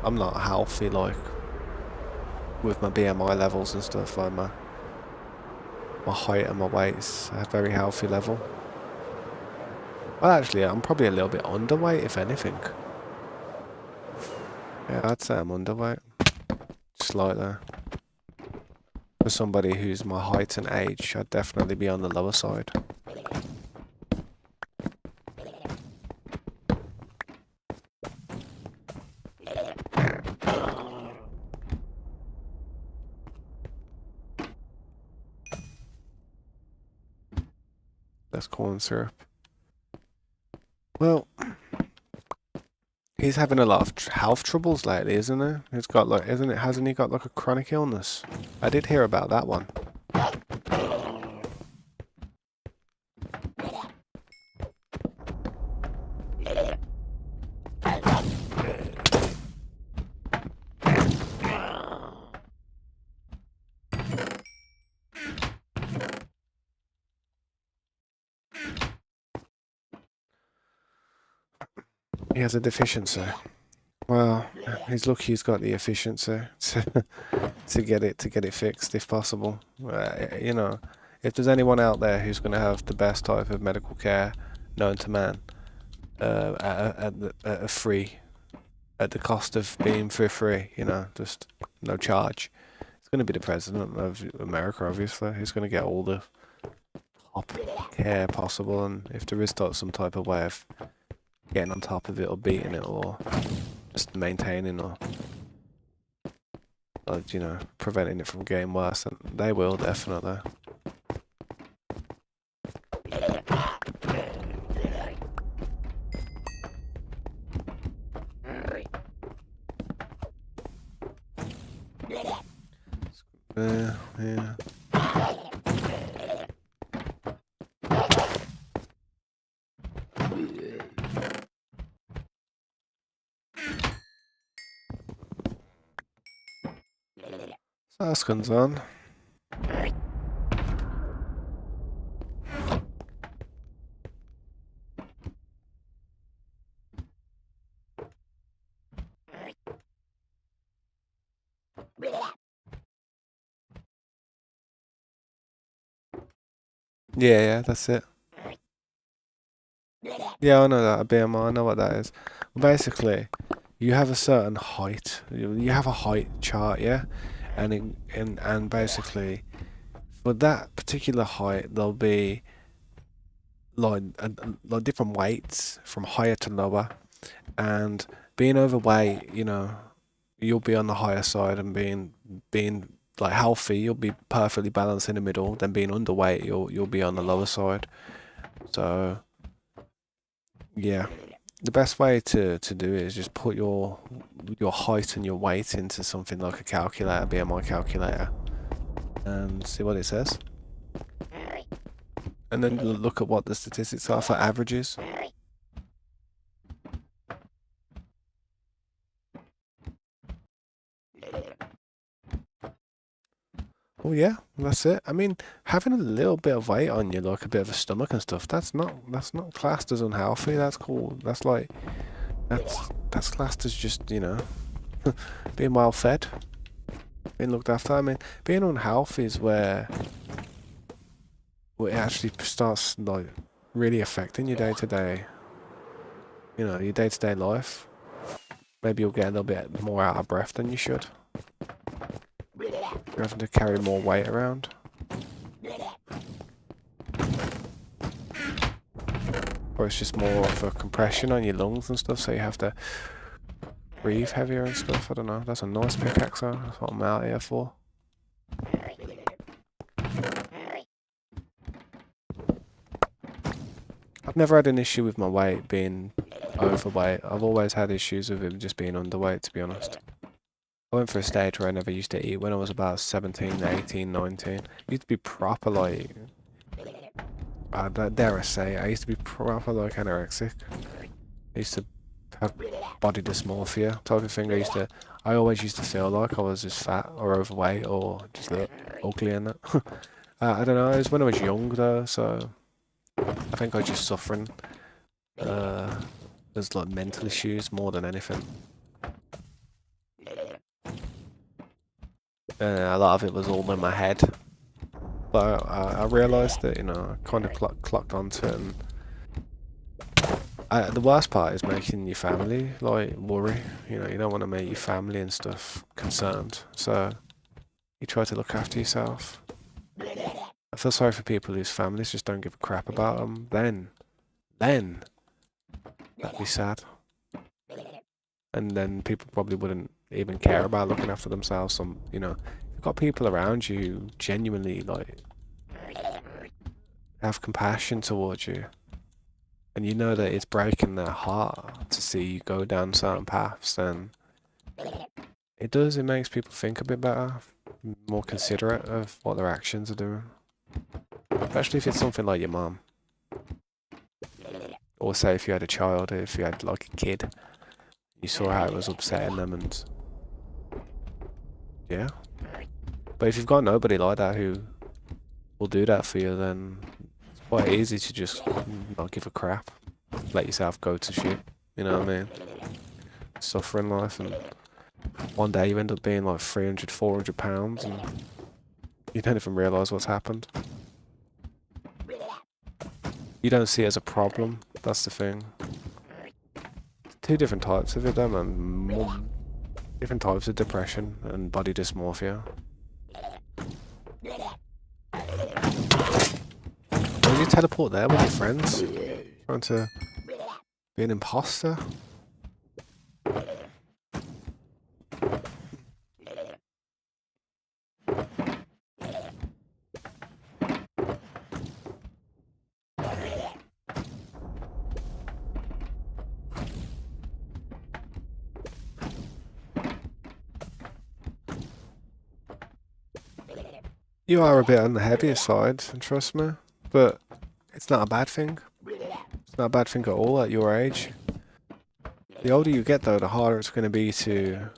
I'm not healthy, like with my BMI levels and stuff. Like my height and my weight is a very healthy level. Well, actually, I'm probably a little bit underweight, if anything. Yeah, I'd say I'm underweight. Slightly. For somebody who's my height and age, I'd definitely be on the lower side. That's corn syrup. Well, he's having a lot of health troubles lately, isn't he? He's got like, isn't it? Hasn't he got like a chronic illness? I did hear about that one. He has a deficiency. Well, he's lucky he's got the efficiency to get it fixed if possible. You know, if there's anyone out there who's going to have the best type of medical care known to man, at a free, at the cost of being for free, you know, just no charge, it's going to be the president of America. Obviously, he's going to get all the top care possible, and if there is some type of way of getting on top of it or beating it or just maintaining or you know, preventing it from getting worse, and they will definitely. Yeah. So that's concern. Yeah, that's it. Yeah, I know that, a BMI, I know what that is. Well, basically, you have a certain height. You have a height chart, yeah? And basically, for that particular height, there'll be like different weights from higher to lower, and being overweight, you'll be on the higher side, and being like healthy, you'll be perfectly balanced in the middle. Then being underweight, you'll be on the lower side. So yeah, the best way to do it is just put your height and your weight into something like a calculator, BMI calculator, and see what it says. And then look at what the statistics are for averages. Well, yeah, that's it. I mean, having a little bit of weight on you, like a bit of a stomach and stuff, that's not classed as unhealthy. That's cool. That's classed as just, being well fed, being looked after. I mean, being unhealthy is where it actually starts like really affecting your day to day, your day to day life. Maybe you'll get a little bit more out of breath than you should. You're having to carry more weight around. Or it's just more of a compression on your lungs and stuff, so you have to breathe heavier and stuff. I don't know. That's a nice pickaxe, though. That's what I'm out here for. I've never had an issue with my weight being overweight. I've always had issues with it just being underweight, to be honest. I went for a stage where I never used to eat when I was about 17, 18, 19. I used to be proper like, dare I say, I used to be proper like anorexic. I used to have body dysmorphia type of thing. I always used to feel like I was just fat or overweight or just ugly and that. I don't know, it was when I was young though, so I think I was just suffering. There's like mental issues more than anything. A lot of it was all in my head. But I realised that, I kind of clocked onto it, and the worst part is making your family, like, worry. You don't want to make your family and stuff concerned. So you try to look after yourself. I feel sorry for people whose families just don't give a crap about them. Then, that'd be sad. And then people probably wouldn't even care about looking after themselves. You've got people around you who genuinely, like, have compassion towards you. And you know that it's breaking their heart to see you go down certain paths, and it makes people think a bit better, more considerate of what their actions are doing. Especially if it's something like your mum. Or say if you had a child, if you had like a kid, you saw how it was upsetting them, and yeah. But if you've got nobody like that who will do that for you, then it's quite easy to just not give a crap. Let yourself go to shit, you know what I mean? Suffer in life, and one day you end up being like 300, 400 pounds, and you don't even realise what's happened. You don't see it as a problem, that's the thing. Two different types of it, and different types of depression and body dysmorphia. When you teleport there with your friends, trying to be an imposter. You are a bit on the heavier side, trust me, but it's not a bad thing. It's not a bad thing at all at your age. The older you get though, the harder it's going to be to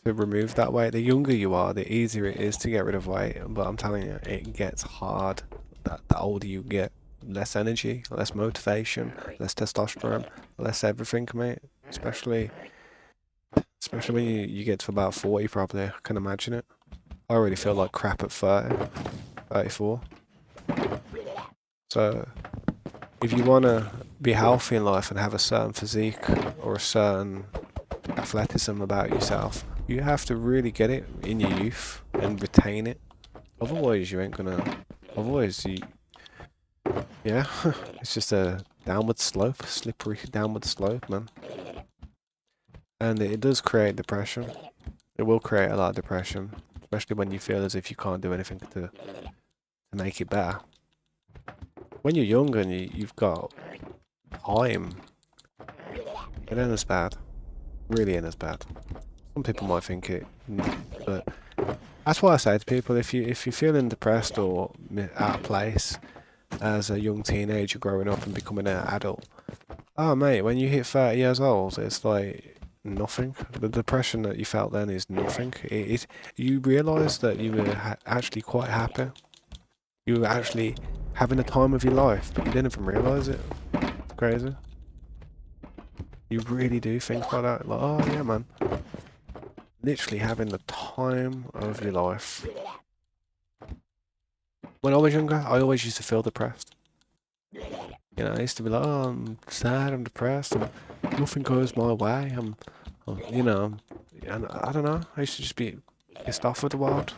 remove that weight. The younger you are, the easier it is to get rid of weight, but I'm telling you, it gets hard. The older you get, less energy, less motivation, less testosterone, less everything, mate. Especially when you get to about 40 probably, I can imagine it. I already feel like crap at 30, 34. So, if you want to be healthy in life and have a certain physique or a certain athleticism about yourself, you have to really get it in your youth and retain it. Otherwise, you ain't gonna. Otherwise, Yeah, it's just a downward slope, slippery downward slope, man. And it does create depression. It will create a lot of depression, especially when you feel as if you can't do anything to make it better. When you're young and you've got time, it ain't as bad. Really ain't as bad. Some people might think it, but that's why I say to people: if you're feeling depressed or out of place as a young teenager growing up and becoming an adult, oh mate, when you hit 30 years old, it's like nothing. The depression that you felt then is nothing. You realise that you were actually quite happy. You were actually having the time of your life, but you didn't even realise it. It's crazy. You really do think like that. Like, oh yeah, man. Literally having the time of your life. When I was younger, I always used to feel depressed. You know, I used to be like, oh, I'm sad, I'm depressed, and nothing goes my way. You know, and I don't know. I used to just be pissed off with the world.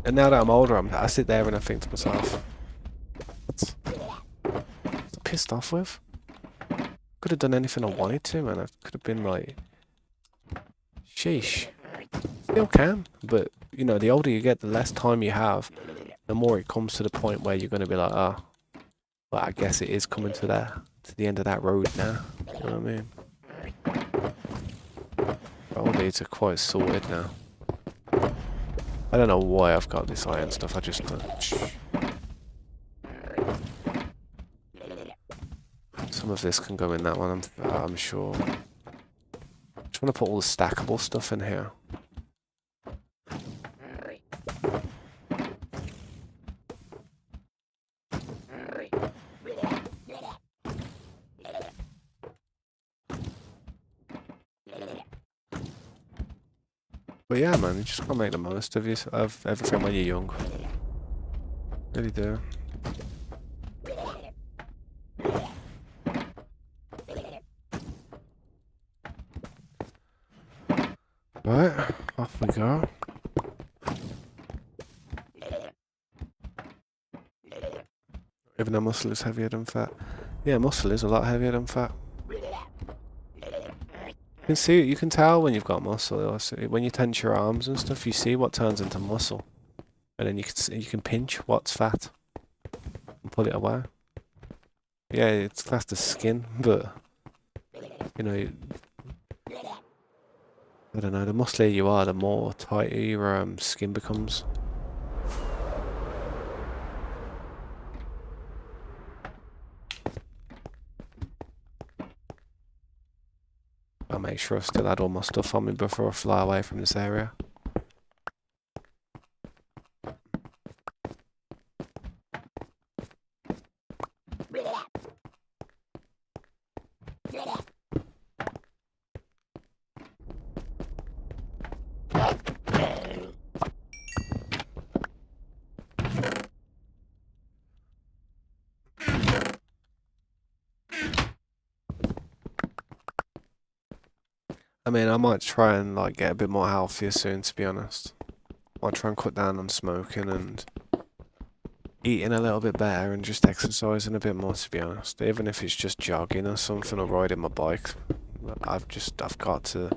And now that I'm older, I sit there and I think to myself, what's pissed off with? Could have done anything I wanted to, man. I could have been like, sheesh. Still can, but you know, the older you get, the less time you have, the more it comes to the point where you're gonna be like, oh, well, I guess it is coming to the end of that road now. You know what I mean? All these are quite sorted now. I don't know why I've got this iron stuff. I just some of this can go in that one. I'm sure. I'm trying to put all the stackable stuff in here. But yeah, man, you just gotta make the most of everything when you're young. Really do. Right, off we go. Even though muscle is heavier than fat. Yeah, muscle is a lot heavier than fat. You can see, you can tell when you've got muscle. When you tense your arms and stuff, you see what turns into muscle, and then you can pinch what's fat and pull it away. Yeah, it's classed as skin, but you know, I don't know. The musclier you are, the more tighter your skin becomes. I'll make sure I still add all my stuff on me before I fly away from this area. I mean, I might try and like get a bit more healthier soon, to be honest. I might try and cut down on smoking and eating a little bit better and just exercising a bit more, to be honest. Even if it's just jogging or something or riding my bike, I've got to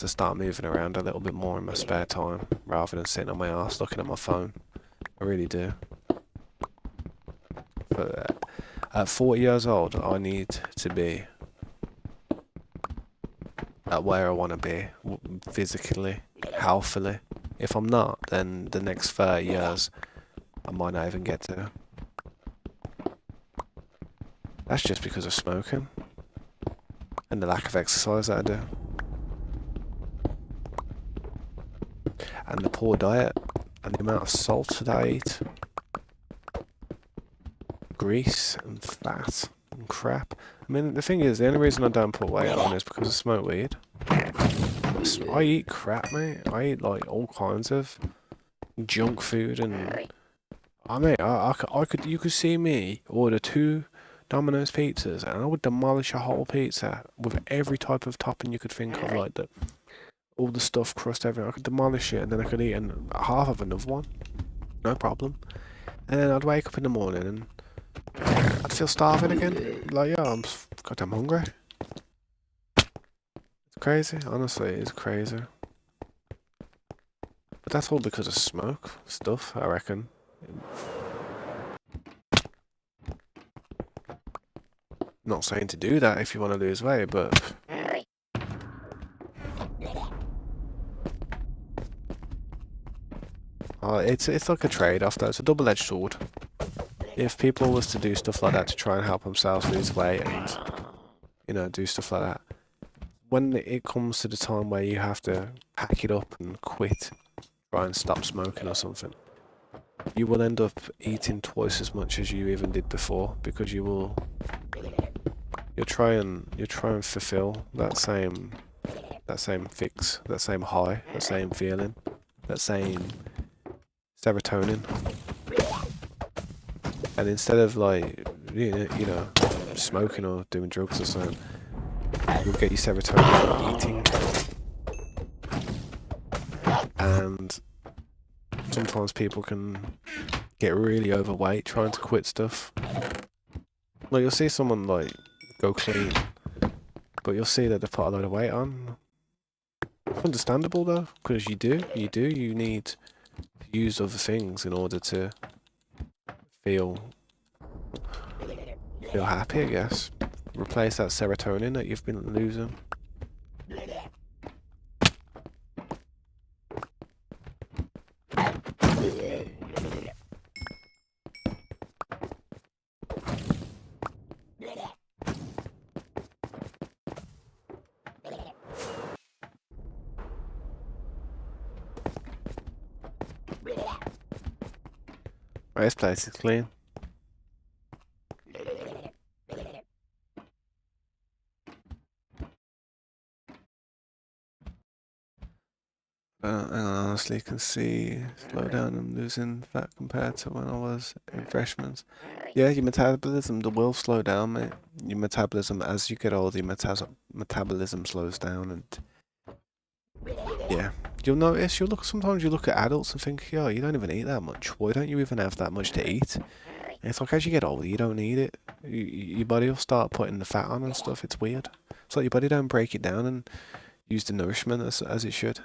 start moving around a little bit more in my spare time rather than sitting on my ass looking at my phone. I really do. But at 40 years old, I need to be at where I want to be, physically, healthily. If I'm not, then the next 30 years, I might not even get to. That's just because of smoking and the lack of exercise that I do. And the poor diet and the amount of salt that I eat. Grease and fat and crap. I mean, the thing is, the only reason I don't put weight on is because I smoke weed. I eat crap, mate. I eat like all kinds of junk food and I mean, you could see me order 2 Domino's pizzas and I would demolish a whole pizza with every type of topping you could think of, like all the stuff, crust, everything. I could demolish it and then I could eat half of another one. No problem. And then I'd wake up in the morning and I'd feel starving again. Like, yeah, I'm goddamn hungry. It's crazy. Honestly, it's crazy. But that's all because of smoke stuff, I reckon. Not saying to do that if you want to lose weight, but it's like a trade-off though. It's a double-edged sword. If people was to do stuff like that to try and help themselves lose weight and, you know, do stuff like that, when it comes to the time where you have to pack it up and quit, try and stop smoking or something, you will end up eating twice as much as you even did before, because you'll try and fulfill that same fix, that same high, that same feeling, that same serotonin. And instead of like you know smoking or doing drugs or something, you'll get your serotonin from eating. And sometimes people can get really overweight trying to quit stuff. Like, you'll see someone like go clean, but you'll see that they've put a load of weight on. It's understandable though, because you need to use other things in order to feel happy, I guess. Replace that serotonin that you've been losing. Right, this place is clean. Hang on, honestly, can see slow down. I'm losing fat compared to when I was in freshmen. Yeah, your metabolism will slow down, mate. Your metabolism, as you get older, your metabolism slows down, and yeah, you'll notice. Sometimes you look at adults and think, yo, you don't even eat that much. Why don't you even have that much to eat? And it's like, as you get older, you don't need it. Your body will start putting the fat on and stuff. It's weird. It's like your body don't break it down and use the nourishment as it should.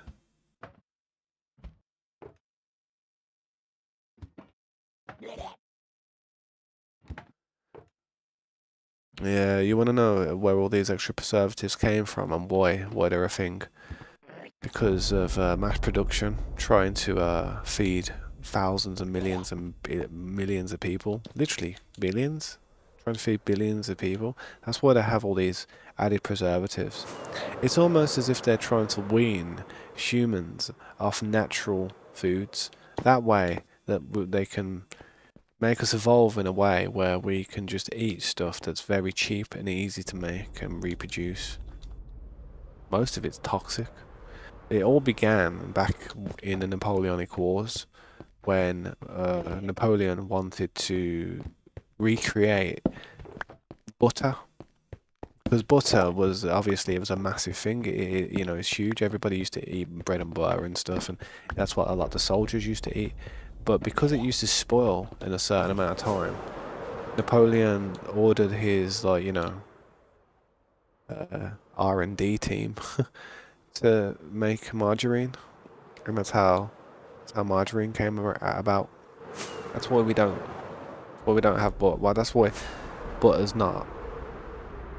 Yeah, you want to know where all these extra preservatives came from and why they're a thing. Because of mass production, trying to feed thousands and millions and millions of people, literally billions, trying to feed billions of people. That's why they have all these added preservatives. It's almost as if they're trying to wean humans off natural foods. That way, that they can make us evolve in a way where we can just eat stuff that's very cheap and easy to make and reproduce. Most of it's toxic. It all began back in the Napoleonic Wars when Napoleon wanted to recreate butter. Because butter was obviously it was a massive thing. It's huge. Everybody used to eat bread and butter and stuff, and that's what a lot of the soldiers used to eat. But because it used to spoil in a certain amount of time, Napoleon ordered his R&D team to make margarine, and that's how margarine came about. That's why we don't have butter. Well, that's why butter's not.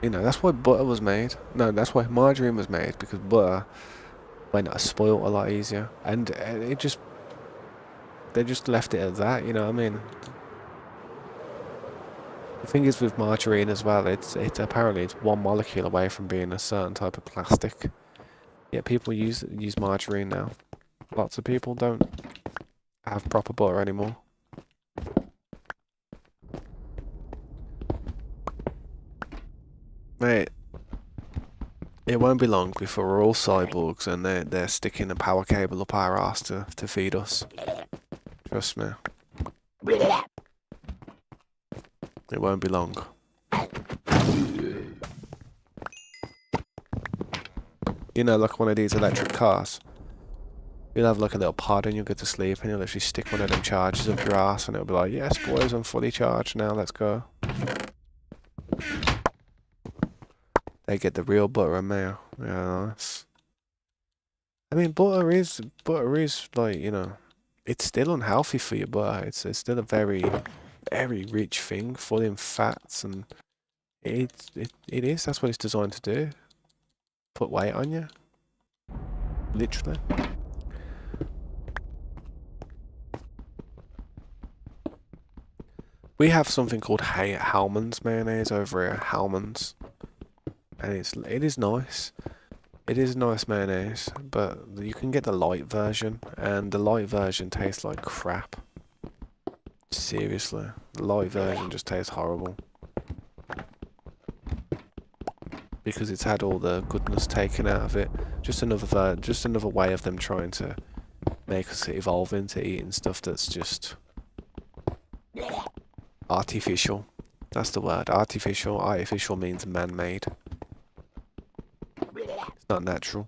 That's why butter was made. No, that's why margarine was made, because butter went spoiled a lot easier, and they just left it at that. You know what I mean? The thing is with margarine as well, it's apparently it's one molecule away from being a certain type of plastic. Yeah, people use margarine now. Lots of people don't have proper butter anymore. Mate, it won't be long before we're all cyborgs and they're sticking a power cable up our ass to feed us. Trust me. It won't be long. Like one of these electric cars. You'll have like a little pod and you'll get to sleep and you'll literally stick one of them charges up your ass and it'll be like, yes boys, I'm fully charged now, let's go. They get the real butter and mayo. Yeah, nice. I mean, butter is like, you know, it's still unhealthy for your butter. It's still a very, very rich thing, full in fats, and it is. That's what it's designed to do. Put weight on you, literally. We have something called Hellmann's mayonnaise over here, Hellmann's, and it is nice. It is nice mayonnaise, but you can get the light version, and the light version tastes like crap. Seriously, the light version just tastes horrible. Because it's had all the goodness taken out of it. Just another way of them trying to make us evolve into eating stuff that's just artificial. That's the word. Artificial. Artificial means man-made. It's not natural.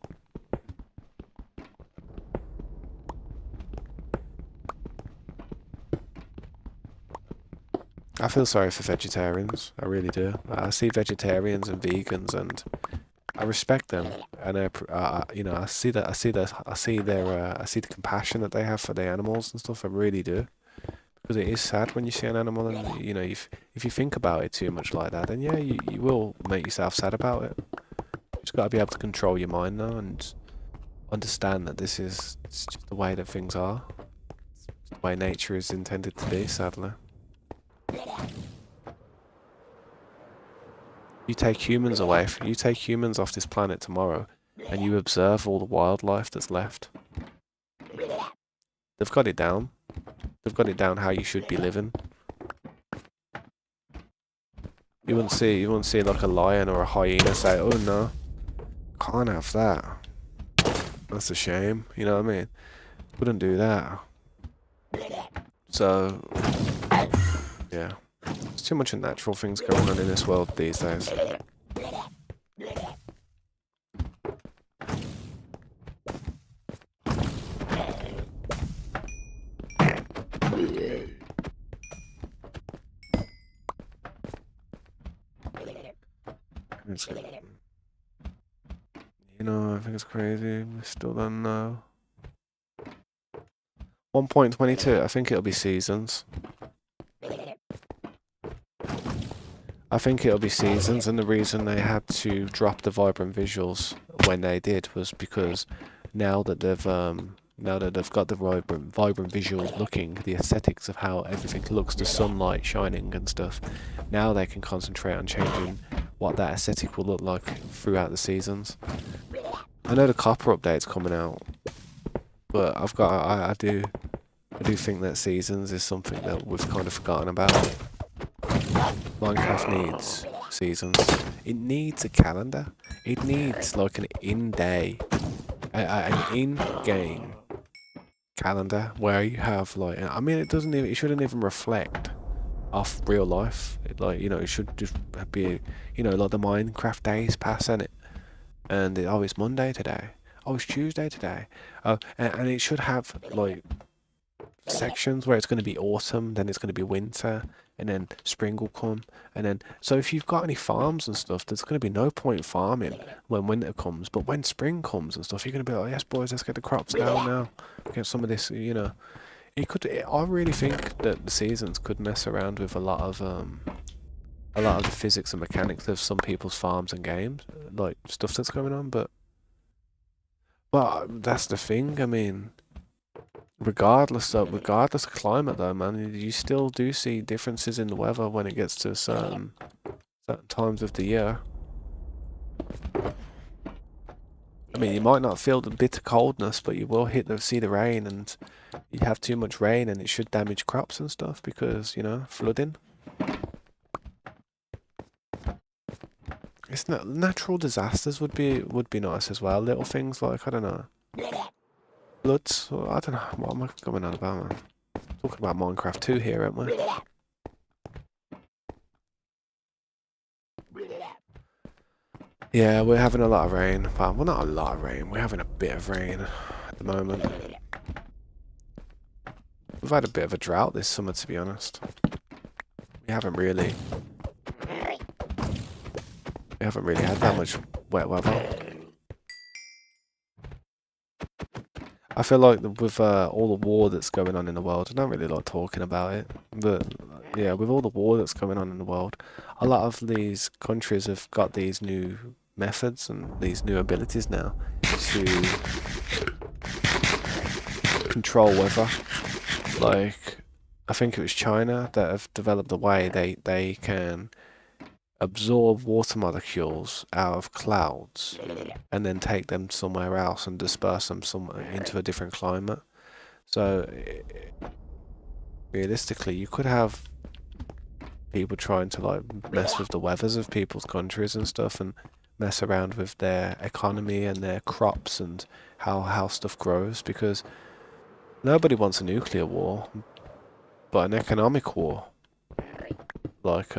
I feel sorry for vegetarians. I really do. I see vegetarians and vegans, and I respect them. And you know, I see the compassion that they have for the animals and stuff. I really do, because it is sad when you see an animal, and you know, if you think about it too much like that, then yeah, you will make yourself sad about it. You just got to be able to control your mind now and understand that it's just the way that things are. It's the way nature is intended to be, sadly. You take humans off this planet tomorrow, and you observe all the wildlife that's left. They've got it down. They've got it down how you should be living. You wouldn't see like a lion or a hyena say, "Oh no, can't have that. That's a shame." You know what I mean? Wouldn't do that. So, yeah. There's too much unnatural things going on in this world these days. You know, I think it's crazy. We still don't know. 1.22, I think it'll be seasons. I think it'll be seasons, and the reason they had to drop the vibrant visuals when they did was because now that they've got the vibrant visuals looking, the aesthetics of how everything looks, the sunlight shining and stuff, now they can concentrate on changing what that aesthetic will look like throughout the seasons. I know the copper update's coming out, but I do think that seasons is something that we've kind of forgotten about. Minecraft needs seasons. It needs a calendar. It needs like an in-day, an in-game calendar where you have like, I mean, it shouldn't even reflect off real life. It should just be, like the Minecraft days pass in it, and it's Monday today. Oh, it's Tuesday today. Oh, and it should have like sections where it's going to be autumn, then it's going to be winter, and then spring will come, and then so if you've got any farms and stuff, there's going to be no point farming when winter comes, but when spring comes and stuff, you're going to be like, yes boys, let's get the crops down now, get some of this, I really think that the seasons could mess around with a lot of the physics and mechanics of some people's farms and games, like stuff that's going on, but that's the thing, I mean, regardless of climate though, man, you still do see differences in the weather when it gets to certain times of the year. I mean, you might not feel the bitter coldness, but you will see the rain, and you have too much rain and it should damage crops and stuff because, flooding. It's not, natural disasters would be nice as well. Little things like, I don't know, floods, or I don't know, what am I going on about, man? Talking about Minecraft 2 here, aren't we? Yeah, we're having a lot of rain. Well, not a lot of rain, we're having a bit of rain. the moment. We've had a bit of a drought this summer, to be honest. We haven't really had that much wet weather. I feel like with all the war that's going on in the world, I don't really like talking about it, but yeah, with all the war that's going on in the world, a lot of these countries have got these new methods and these new abilities now to control weather. Like, I think it was China that have developed a way they can absorb water molecules out of clouds and then take them somewhere else and disperse them somewhere into a different climate. So realistically, you could have people trying to like mess with the weathers of people's countries and stuff and mess around with their economy and their crops and how stuff grows, because nobody wants a nuclear war, but an economic war, like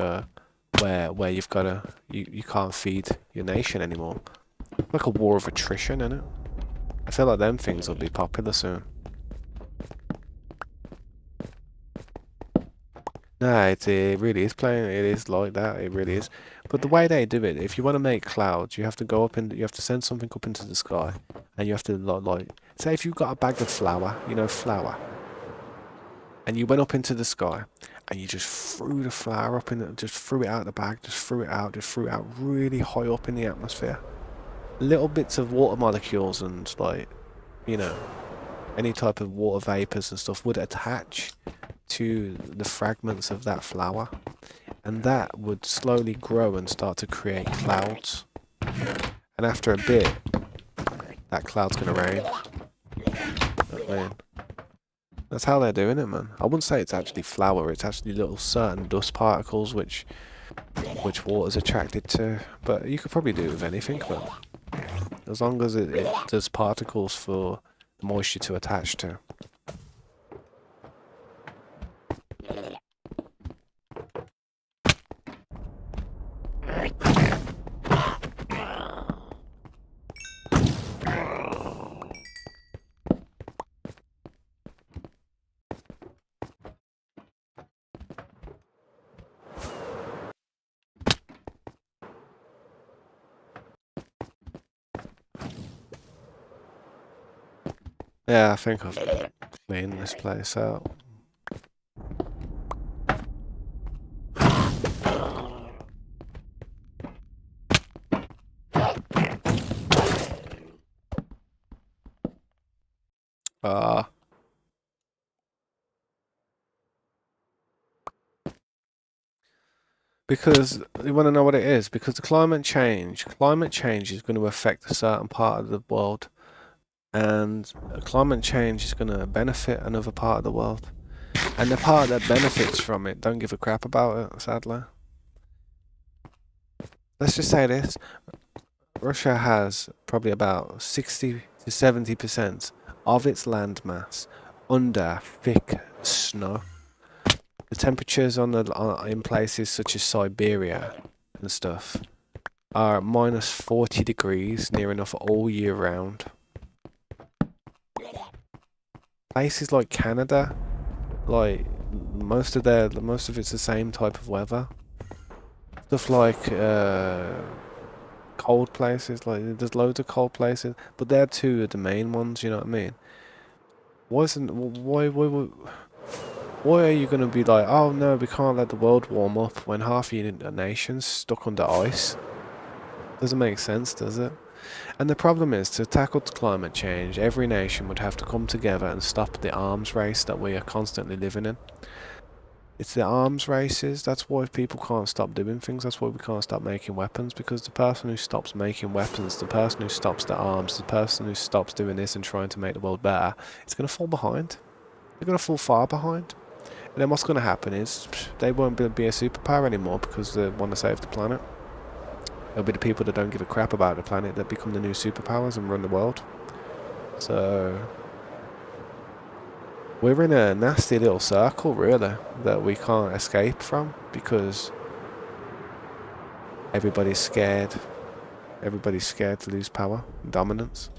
where you've got to you can't feed your nation anymore. Like a war of attrition, innit? I feel like them things will be popular soon. Nah, it really is playing. It is like that. It really is. But the way they do it, if you want to make clouds, you have to go up in. You have to send something up into the sky, and you have to like say if you've got a bag of flour, you know, flour, and you went up into the sky, and you just threw the flour up in, just threw it out of the bag, just threw it out really high up in the atmosphere. Little bits of water molecules and like, you know, any type of water vapors and stuff would attach to the fragments of that flour, and that would slowly grow and start to create clouds. And after a bit, that cloud's gonna rain. Oh, man. That's how they're doing it, man. I wouldn't say it's actually flour, it's actually little certain dust particles which water's attracted to. But you could probably do it with anything, but as long as it does particles for the moisture to attach to. Yeah, I think I've cleaned this place out. Because you want to know what it is? Because the climate change is going to affect a certain part of the world, and climate change is going to benefit another part of the world, and the part that benefits from it don't give a crap about it, sadly. Let's just say this: Russia has probably about 60 to 70% of its landmass under thick snow. The temperatures in places such as Siberia and stuff are minus 40 degrees near enough all year round. Places like Canada, like most of it's the same type of weather. Stuff like cold places, like there's loads of cold places, but they're two of the main ones. You know what I mean? Why are you going to be like, oh no, we can't let the world warm up when half your nation's stuck under ice? Doesn't make sense, does it? And the problem is, to tackle climate change, every nation would have to come together and stop the arms race that we are constantly living in. It's the arms races, that's why people can't stop doing things, that's why we can't stop making weapons, because the person who stops making weapons, the person who stops the arms, the person who stops doing this and trying to make the world better, it's going to fall behind. They're going to fall far behind. And then what's going to happen is they won't be a superpower anymore because they want to save the planet. It'll be the people that don't give a crap about the planet that become the new superpowers and run the world. So we're in a nasty little circle, really, that we can't escape from because everybody's scared. Everybody's scared to lose power and dominance.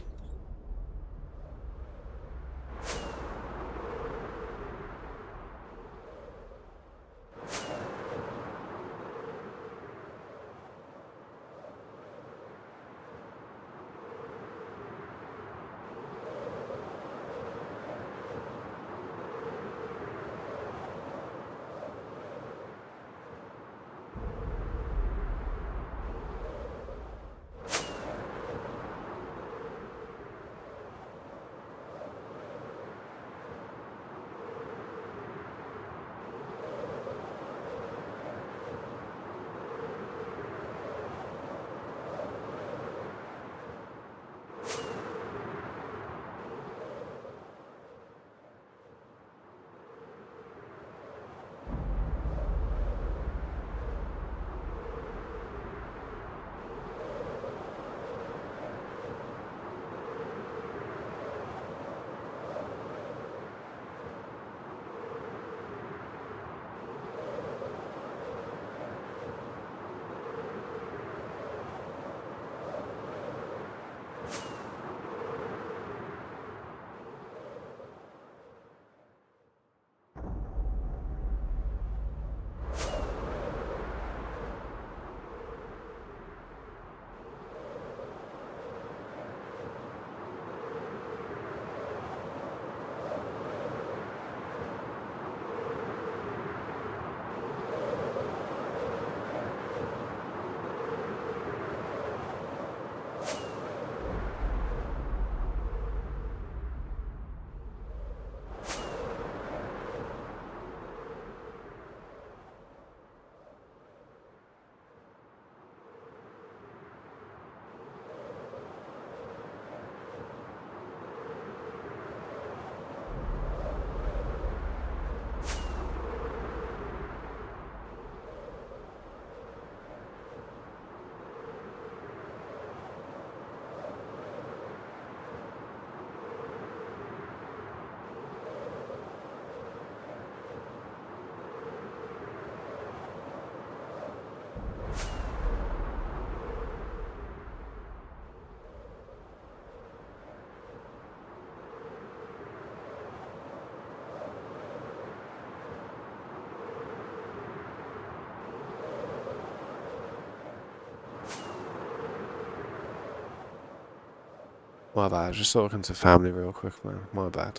My bad. Just talking to family real quick, man. My bad.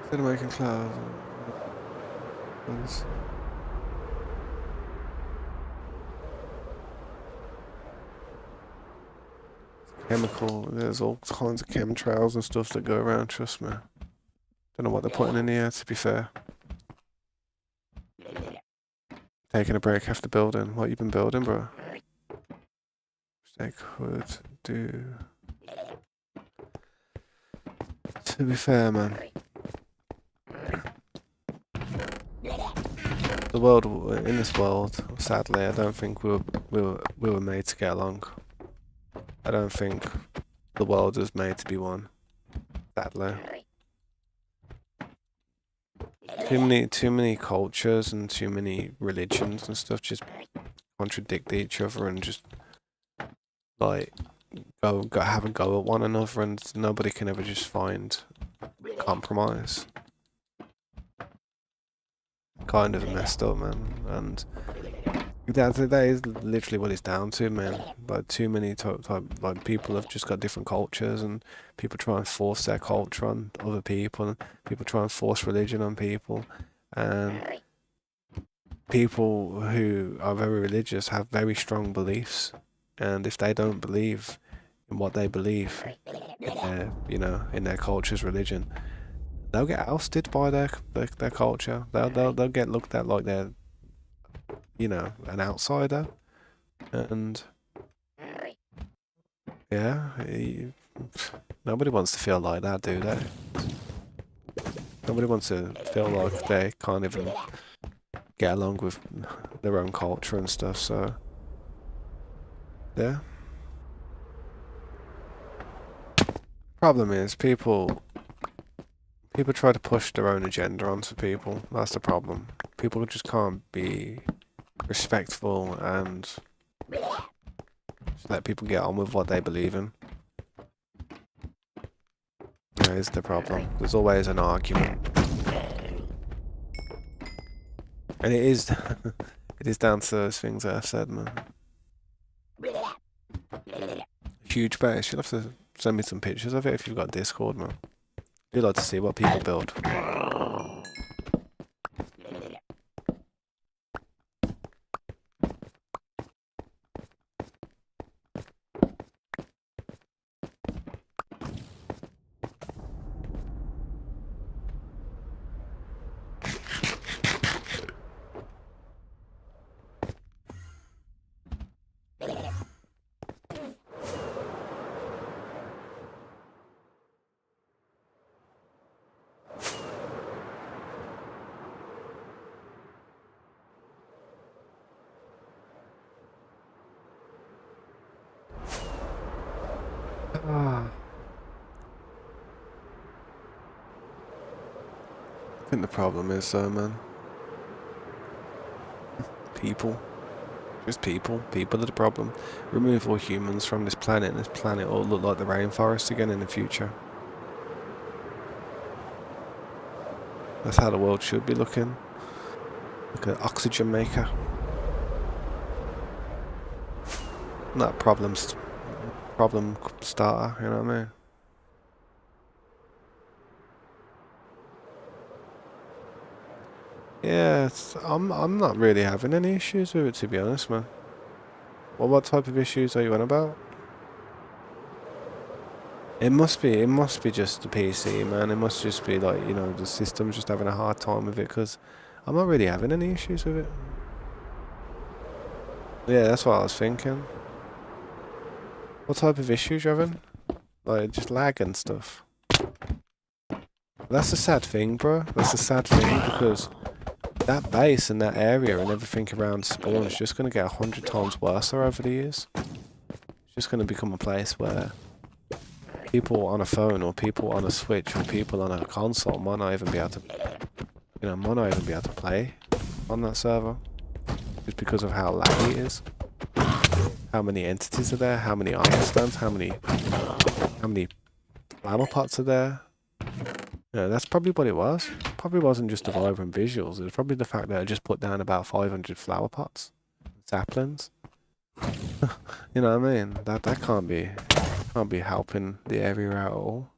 Instead of making clouds. Chemical. There's all kinds of chemtrails and stuff that go around. Trust me. Don't know what they're putting in here. To be fair, taking a break after building. What you been building, bro? They could do. To be fair, man. The world in this world, sadly, I don't think we were made to get along. I don't think the world was made to be one. Sadly, too many cultures and too many religions and stuff just contradict each other and just like go have a go at one another, and nobody can ever just find compromise. Kind of messed up, man, and that is literally what it's down to, man. Like too many like people have just got different cultures, and people try and force their culture on other people, and people try and force religion on people, and people who are very religious have very strong beliefs, and if they don't believe in what they believe, in their culture's religion, they'll get ousted by their culture. They'll get looked at like they're an outsider, and yeah, nobody wants to feel like that, do they? Nobody wants to feel like they can't even get along with their own culture and stuff. So yeah, problem is people try to push their own agenda onto people. That's the problem. People just can't be respectful and just let people get on with what they believe in. That is the problem. There's always an argument. And it is it is down to those things that I've said, man. Huge base. You'll have to send me some pictures of it if you've got Discord, man. I'd like to see what people build. I think the problem is, man, people. Just people. People are the problem. Remove all humans from this planet, and this planet will look like the rainforest again in the future. That's how the world should be looking. Like an oxygen maker. Not a problem starter, you know what I mean? Yeah, I'm not really having any issues with it, to be honest, man. Well, what type of issues are you on about? It must be just the PC, man. It must just be like, the system's just having a hard time with it, because I'm not really having any issues with it. Yeah, that's what I was thinking. What type of issues you having? Like, just lag and stuff. That's the sad thing, bro. That's the sad thing, because that base and that area and everything around spawn is just going to get 100 times worse over the years. It's just going to become a place where people on a phone or people on a Switch or people on a console might not even be able to, play on that server. Just because of how laggy it is. How many entities are there? How many armor stands? How many flower pots are there? Yeah, that's probably what it was. Probably wasn't just the vibrant visuals. It was probably the fact that I just put down about 500 flower pots, saplings. You know what I mean? That can't be helping the area at all.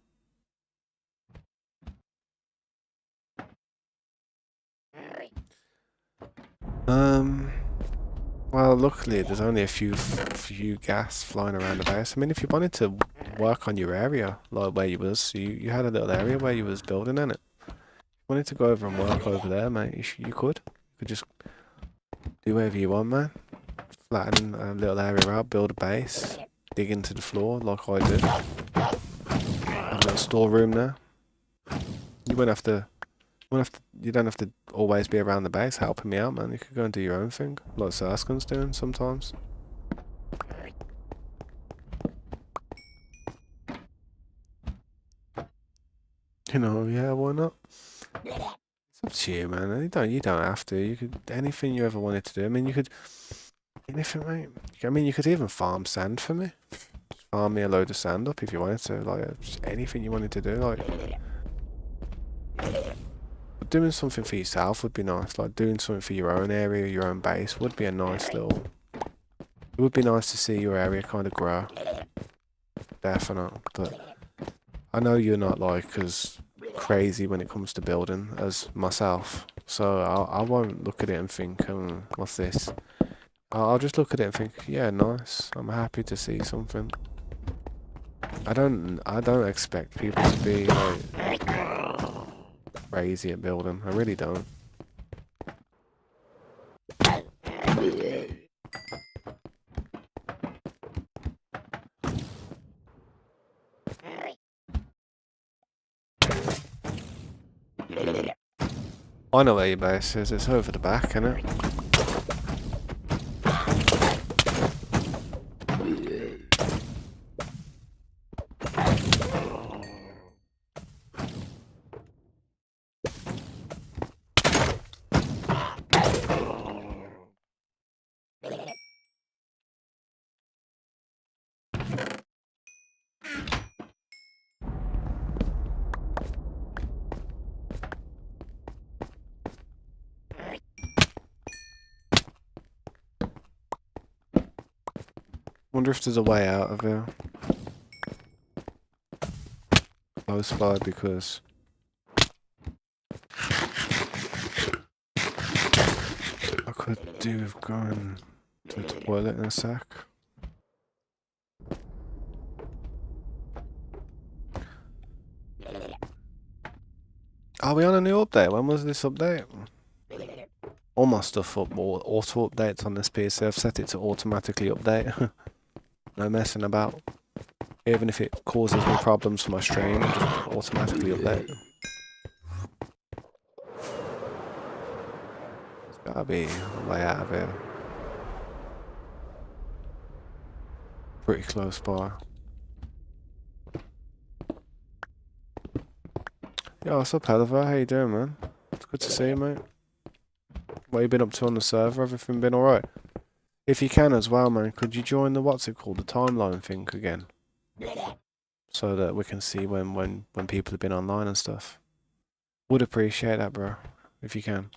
Um. Well, luckily there's only a few gas flying around the base. I mean, if you wanted to work on your area, like where you was, you had a little area where you was building in it. If you wanted to go over and work over there, mate, you could. You could just do whatever you want, man. Flatten a little area out, build a base, dig into the floor like I did. Have a little storeroom there. You wouldn't have to. You don't have to always be around the base helping me out, man. You could go and do your own thing, like Sarskin's doing sometimes. You know, yeah, why not? It's up to you, man. You don't have to. You could anything you ever wanted to do. I mean, you could anything, mate. I mean, you could even farm sand for me. Just farm me a load of sand up if you wanted to. Like, just anything you wanted to do. Like, but doing something for yourself would be nice. Like doing something for your own area, your own base would be a nice little. It would be nice to see your area kind of grow. Definitely, but I know you're not like as crazy when it comes to building as myself, so I won't look at it and think, what's this? I'll just look at it and think, yeah, nice. I'm happy to see something. I don't expect people to be like crazy at building. I really don't. I know where your base is. It's over the back, isn't it? Wonder if there's a way out of here. Close by, because I could do with going to the toilet in a sec. Are we on a new update? When was this update? All my stuff up, all auto updates on this PC. I've set it to automatically update. No messing about. Even if it causes me problems for my stream, I'll just automatically update. There's gotta be a way out of here. Pretty close by. Yo, what's up, Heliver? How you doing, man? It's good to see you, mate. What you been up to on the server? Everything been alright? If you can as well, man, could you join the, what's it called, the timeline thing again? So that we can see when people have been online and stuff. Would appreciate that, bro, if you can.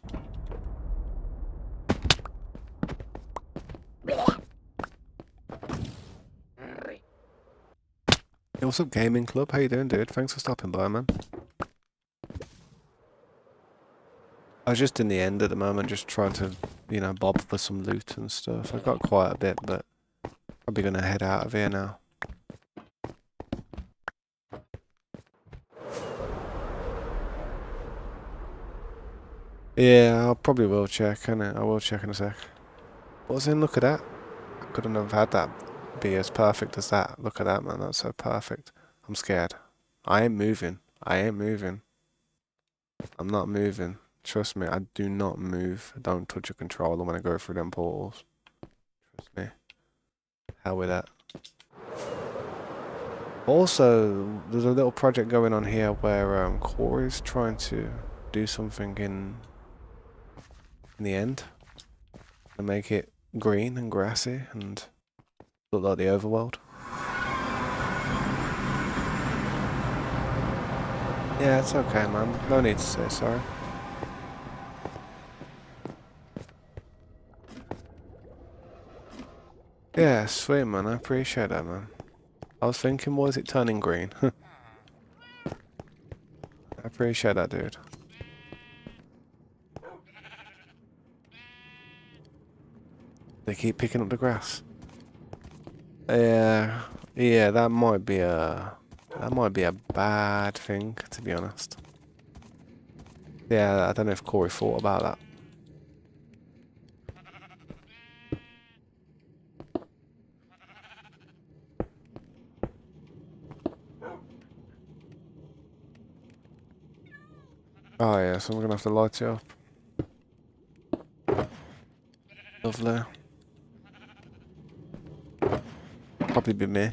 Hey, what's up, Gaming Club? How you doing, dude? Thanks for stopping by, man. I was just in the end at the moment, just trying to, you know, bob for some loot and stuff. I got quite a bit, but probably gonna head out of here now. Yeah, I probably will check, innit? I will check in a sec. What's in? Look at that. I couldn't have had that be as perfect as that. Look at that, man. That's so perfect. I'm scared. I ain't moving. I ain't moving. I'm not moving. Trust me, I do not move. I don't touch a controller when I go through them portals. Trust me. Hell with that. Also, there's a little project going on here where Corey's trying to do something in the end and make it green and grassy and look like the overworld. Yeah, it's okay, man. No need to say sorry. Yeah, sweet man, I appreciate that, man. I was thinking, why is it turning green? I appreciate that, dude. They keep picking up the grass. Yeah, yeah, that might be a bad thing, to be honest. Yeah, I don't know if Corey thought about that. Oh yeah, so I'm gonna have to light it up. Lovely. Probably be me.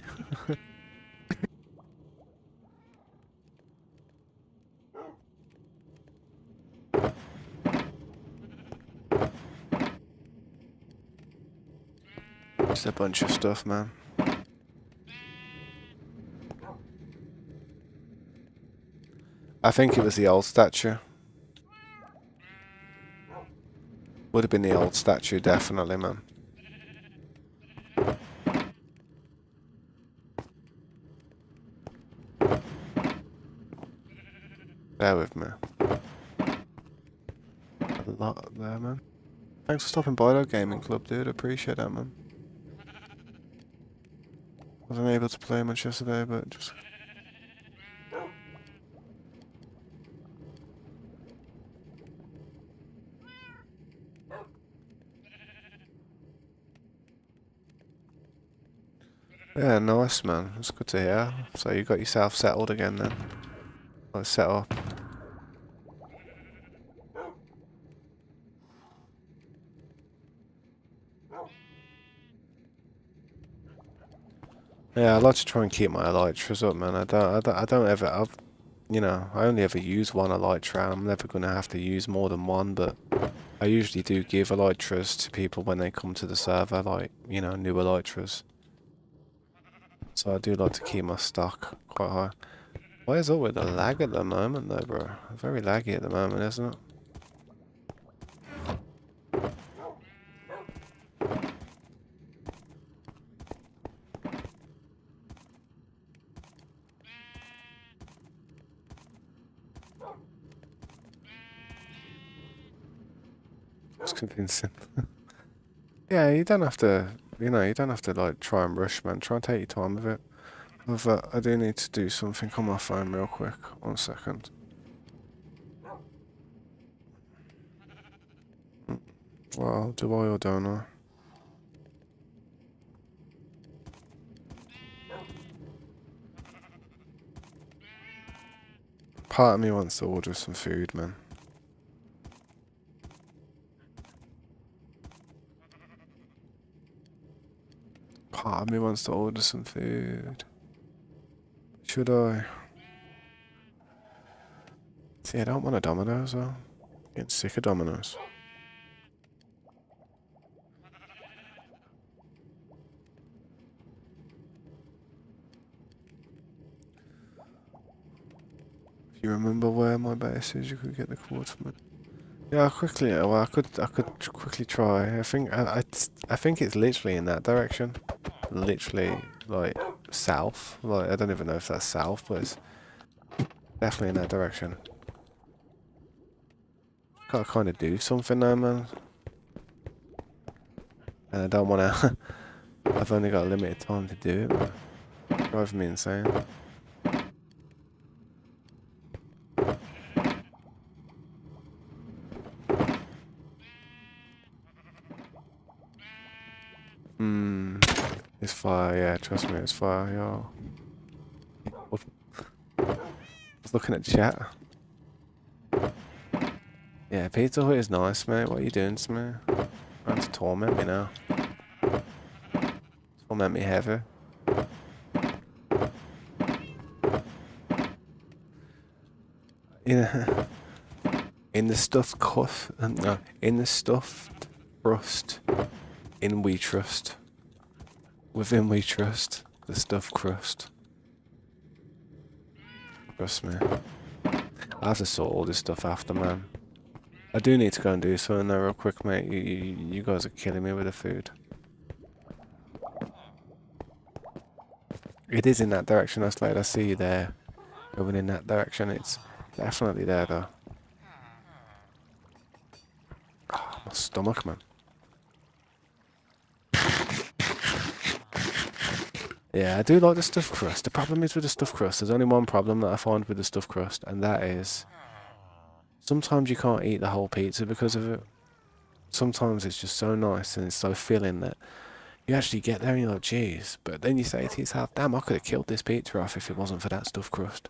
Just a bunch of stuff, man. I think it was the old statue. Would have been the old statue, definitely, man. Bear with me. A lot there, man. Thanks for stopping by, though, Gaming Club, dude. Appreciate that, man. Wasn't able to play much yesterday, but just... Yeah, nice, man. It's good to hear. So you got yourself settled again, then? Like, set up. Yeah, I like to try and keep my elytras up, man. I don't ever, I only ever use one elytra. I'm never gonna have to use more than one, but I usually do give elytras to people when they come to the server, like, new elytras. So I do like to keep my stock quite high. Why is all with the lag at the moment, though, bro? Very laggy at the moment, isn't it? It's convincing. Yeah, you don't have to, you don't have to, like, try and rush, man. Try and take your time with it. I do need to do something on my phone real quick. 1 second. Well, do I or don't I? Part of me wants to order some food, man. Part of me wants to order some food. Should I? See, I don't want a Domino's, though. Getting sick of Domino's. If you remember where my base is, you could get the coordinates. Yeah, I could quickly try. I think it's literally in that direction. Literally, like, south. Like, I don't even know if that's south, but it's definitely in that direction. Gotta kind of do something now, man. And I don't want to... I've only got a limited time to do it, man. It drives me insane. It's fire, yeah, trust me, it's fire, yo. I was looking at chat. Yeah, Pizza Hut is nice, mate. What are you doing to me? Trying to torment me now. Torment me heavy. In the stuffed cuff, no, in the stuffed crust, in we trust. Within we trust, the stuffed crust. Trust me. I have to sort all this stuff after, man. I do need to go and do something though real quick, mate. You guys are killing me with the food. It is in that direction, I Slade. I see you there. Going in that direction. It's definitely there, though. Oh, my stomach, man. Yeah, I do like the stuffed crust. The problem is with the stuffed crust, there's only one problem that I find with the stuffed crust, and that is sometimes you can't eat the whole pizza because of it. Sometimes it's just so nice and it's so filling that you actually get there and you're like, geez. But then you say to yourself, damn, I could have killed this pizza off if it wasn't for that stuffed crust.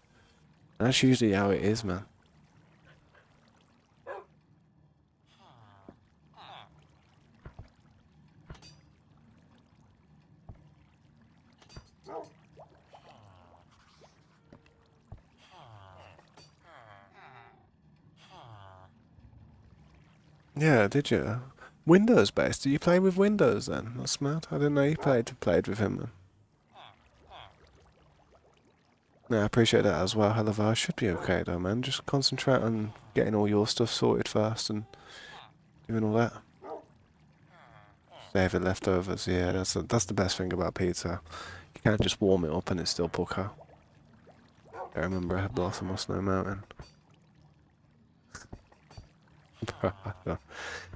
And that's usually how it is, man. Yeah, did you? Windows based. Do you play with Windows then? That's smart. I didn't know you played with him, man. Yeah, I appreciate that as well. However, I should be okay though, man. Just concentrate on getting all your stuff sorted first and doing all that. Save the leftovers. Yeah, that's the best thing about pizza. You can't just warm it up and it's still pucker. I remember I had Blossom on Snow Mountain.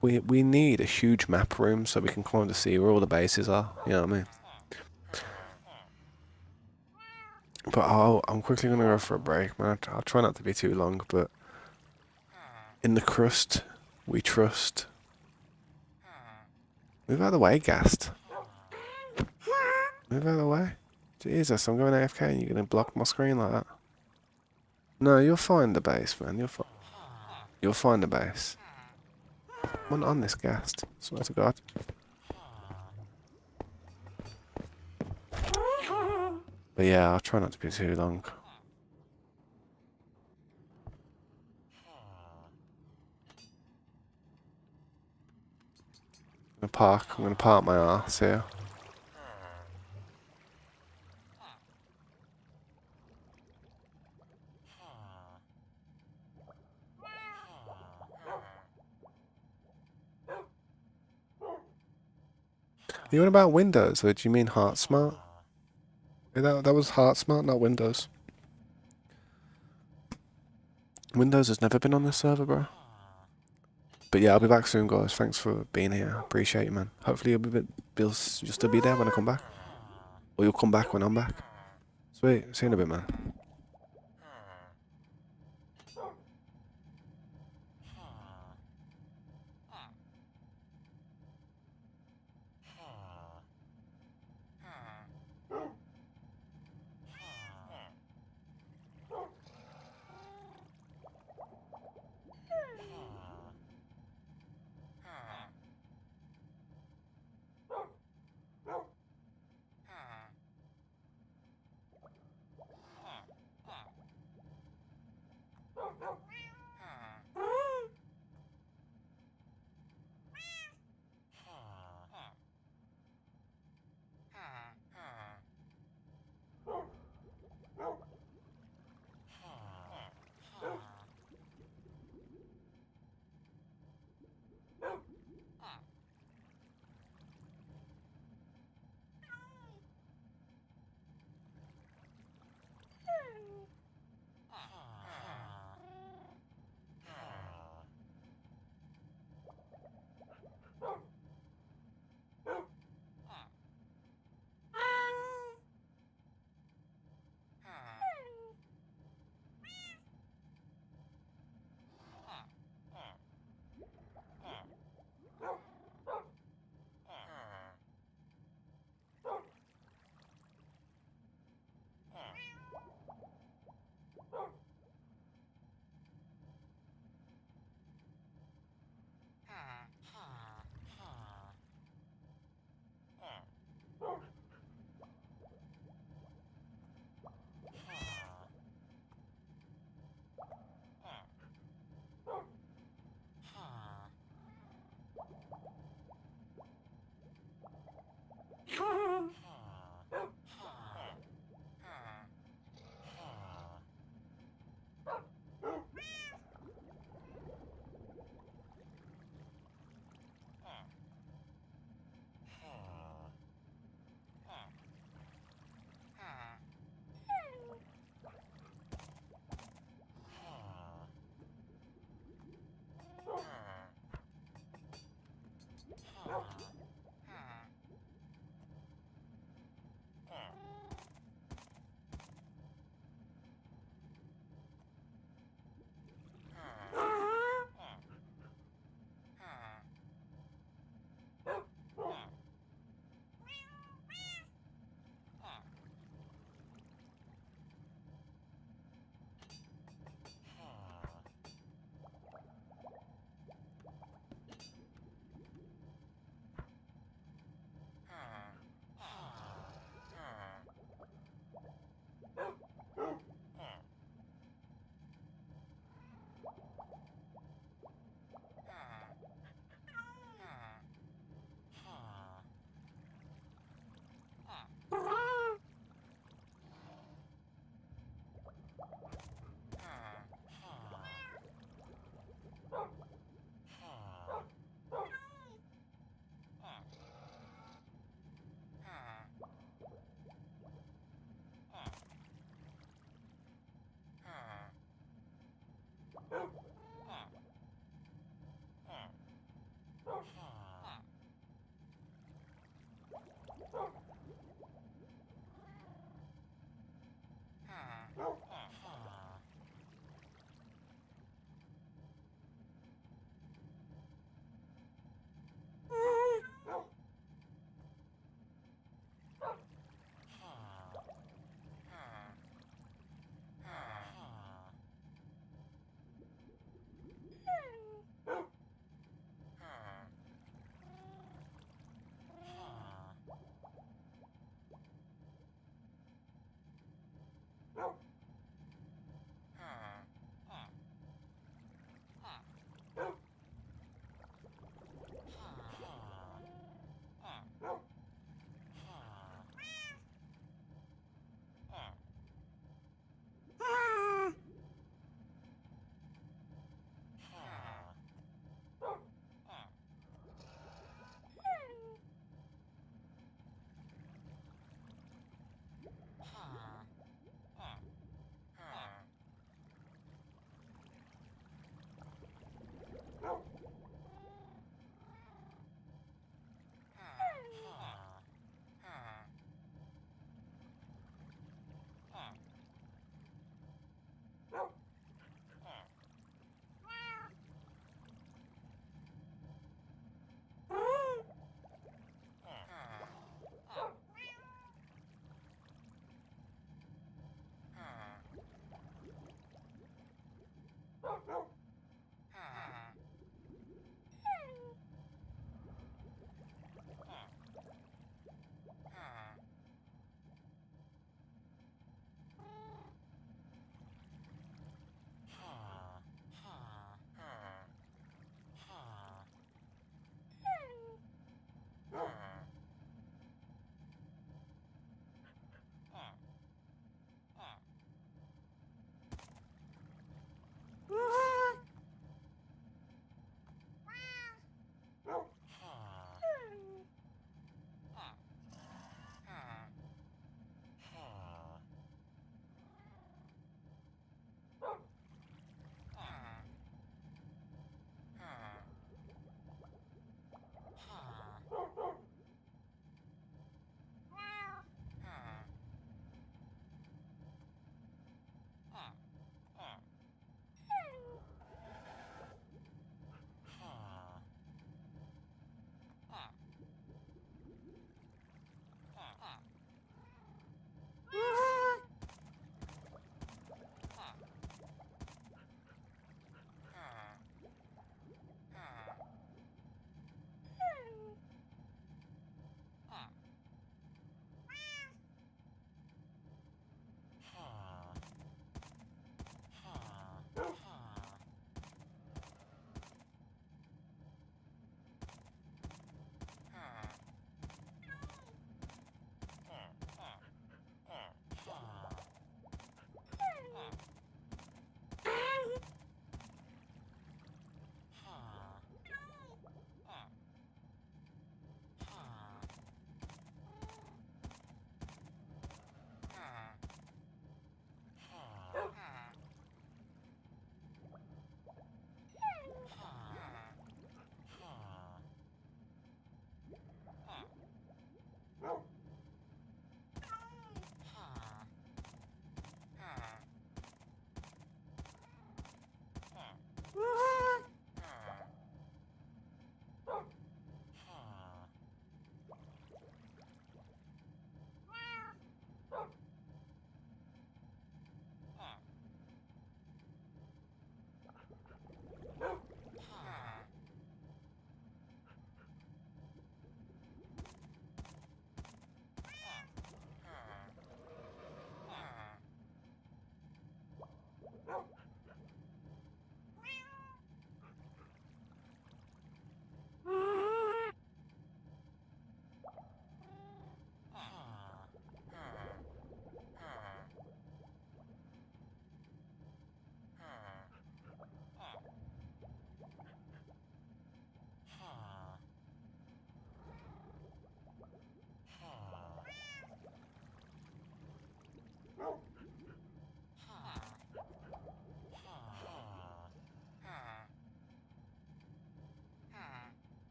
We need a huge map room so we can kind of see where all the bases are. You know what I mean? But I'm quickly gonna go for a break, man. I'll try not to be too long, but in the crust, we trust. Move out of the way, Gast. Move out of the way. Jesus, I'm going AFK and you're gonna block my screen like that. No, you'll find the base, man. You'll find the base. I'm on this Gast. Swear to God. But yeah, I'll try not to be too long. I'm gonna park my ass here. You on about Windows, or do you mean Heart Smart? Yeah, that was Heart Smart, not Windows. Windows has never been on this server, bro. But yeah, I'll be back soon, guys. Thanks for being here. Appreciate you, man. Hopefully you'll still be there when I come back. Or you'll come back when I'm back. Sweet. See you in a bit, man.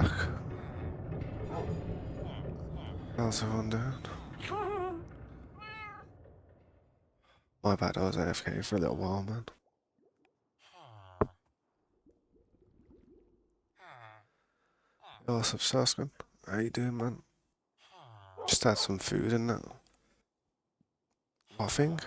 back. How's everyone doing? My bad, I was AFK for a little while, man. Yo, what's up, Saskin? How you doing, man? Just had some food and that. I think.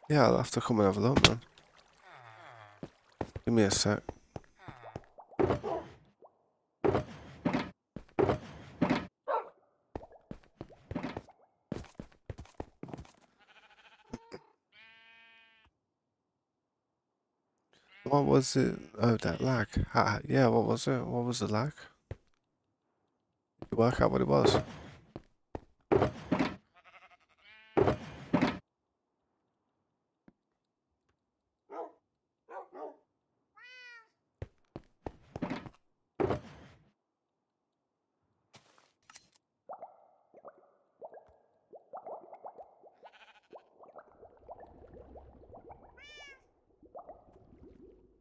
Yeah, I'll have to come and have a look, man. Give me a sec. What was it? Oh, that lag. Yeah, what was it? What was the lag? You work out what it was?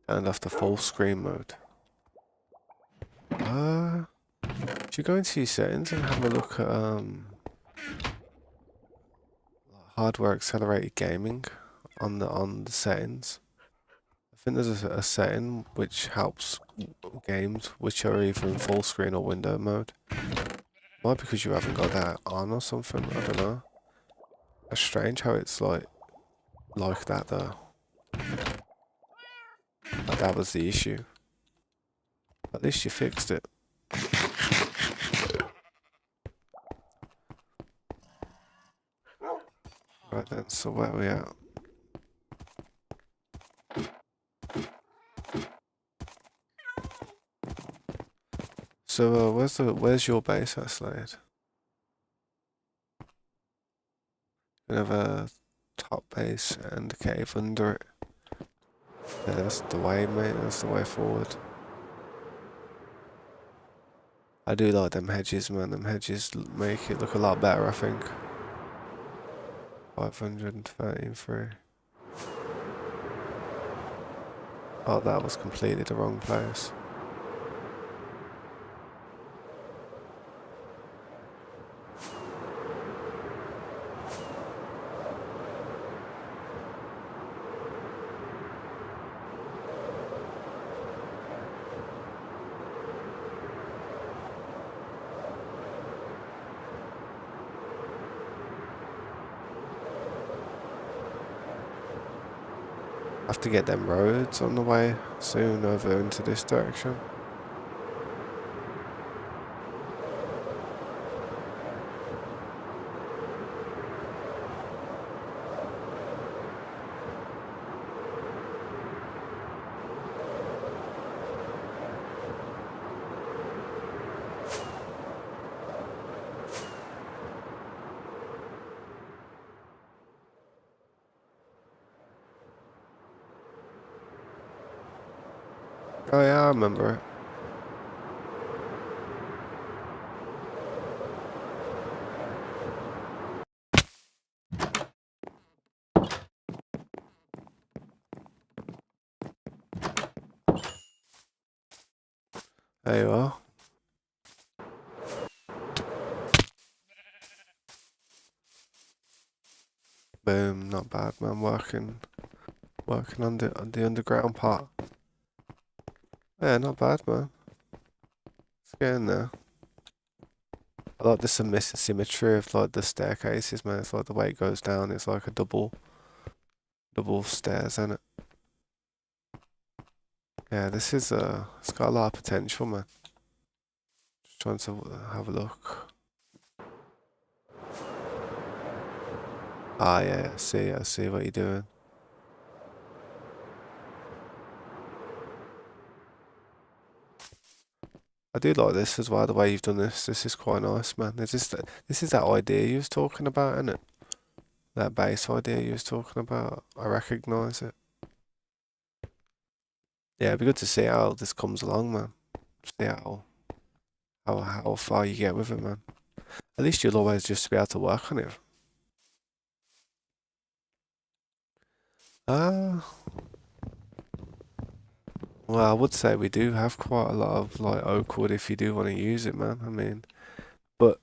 Turned off the full screen mode. If you go into your settings and have a look at hardware accelerated gaming on the settings. I think there's a setting which helps games which are either in full screen or window mode. Might because you haven't got that on or something, I don't know. It's strange how it's like that though. Like that was the issue. At least you fixed it. Right then, so where are we at? So where's your base at, Slade? You have a top base and a cave under it. Yeah, that's the way, mate. That's the way forward. I do like them hedges, man. Them hedges make it look a lot better, I think. 533. Oh, that was completely the wrong place. Have to get them roads on the way soon over into this direction. Oh yeah, I remember it. There you are. Boom, not bad, man. Working on the underground part. Yeah, not bad, man. It's getting there. I like the symmetry of like the staircases, man. It's like the way it goes down. It's like a double stairs, isn't it? Yeah, this is it's got a lot of potential, man. Just trying to have a look. Ah, yeah, I see what you're doing. I do like this as well, the way you've done this. This is quite nice, man. This is that idea you was talking about, isn't it? That base idea you was talking about. I recognise it. Yeah, it'd be good to see how this comes along, man. See how far you get with it, man. At least you'll always just be able to work on it. Uh, well, I would say we do have quite a lot of like oak wood if you do want to use it, man. I mean, but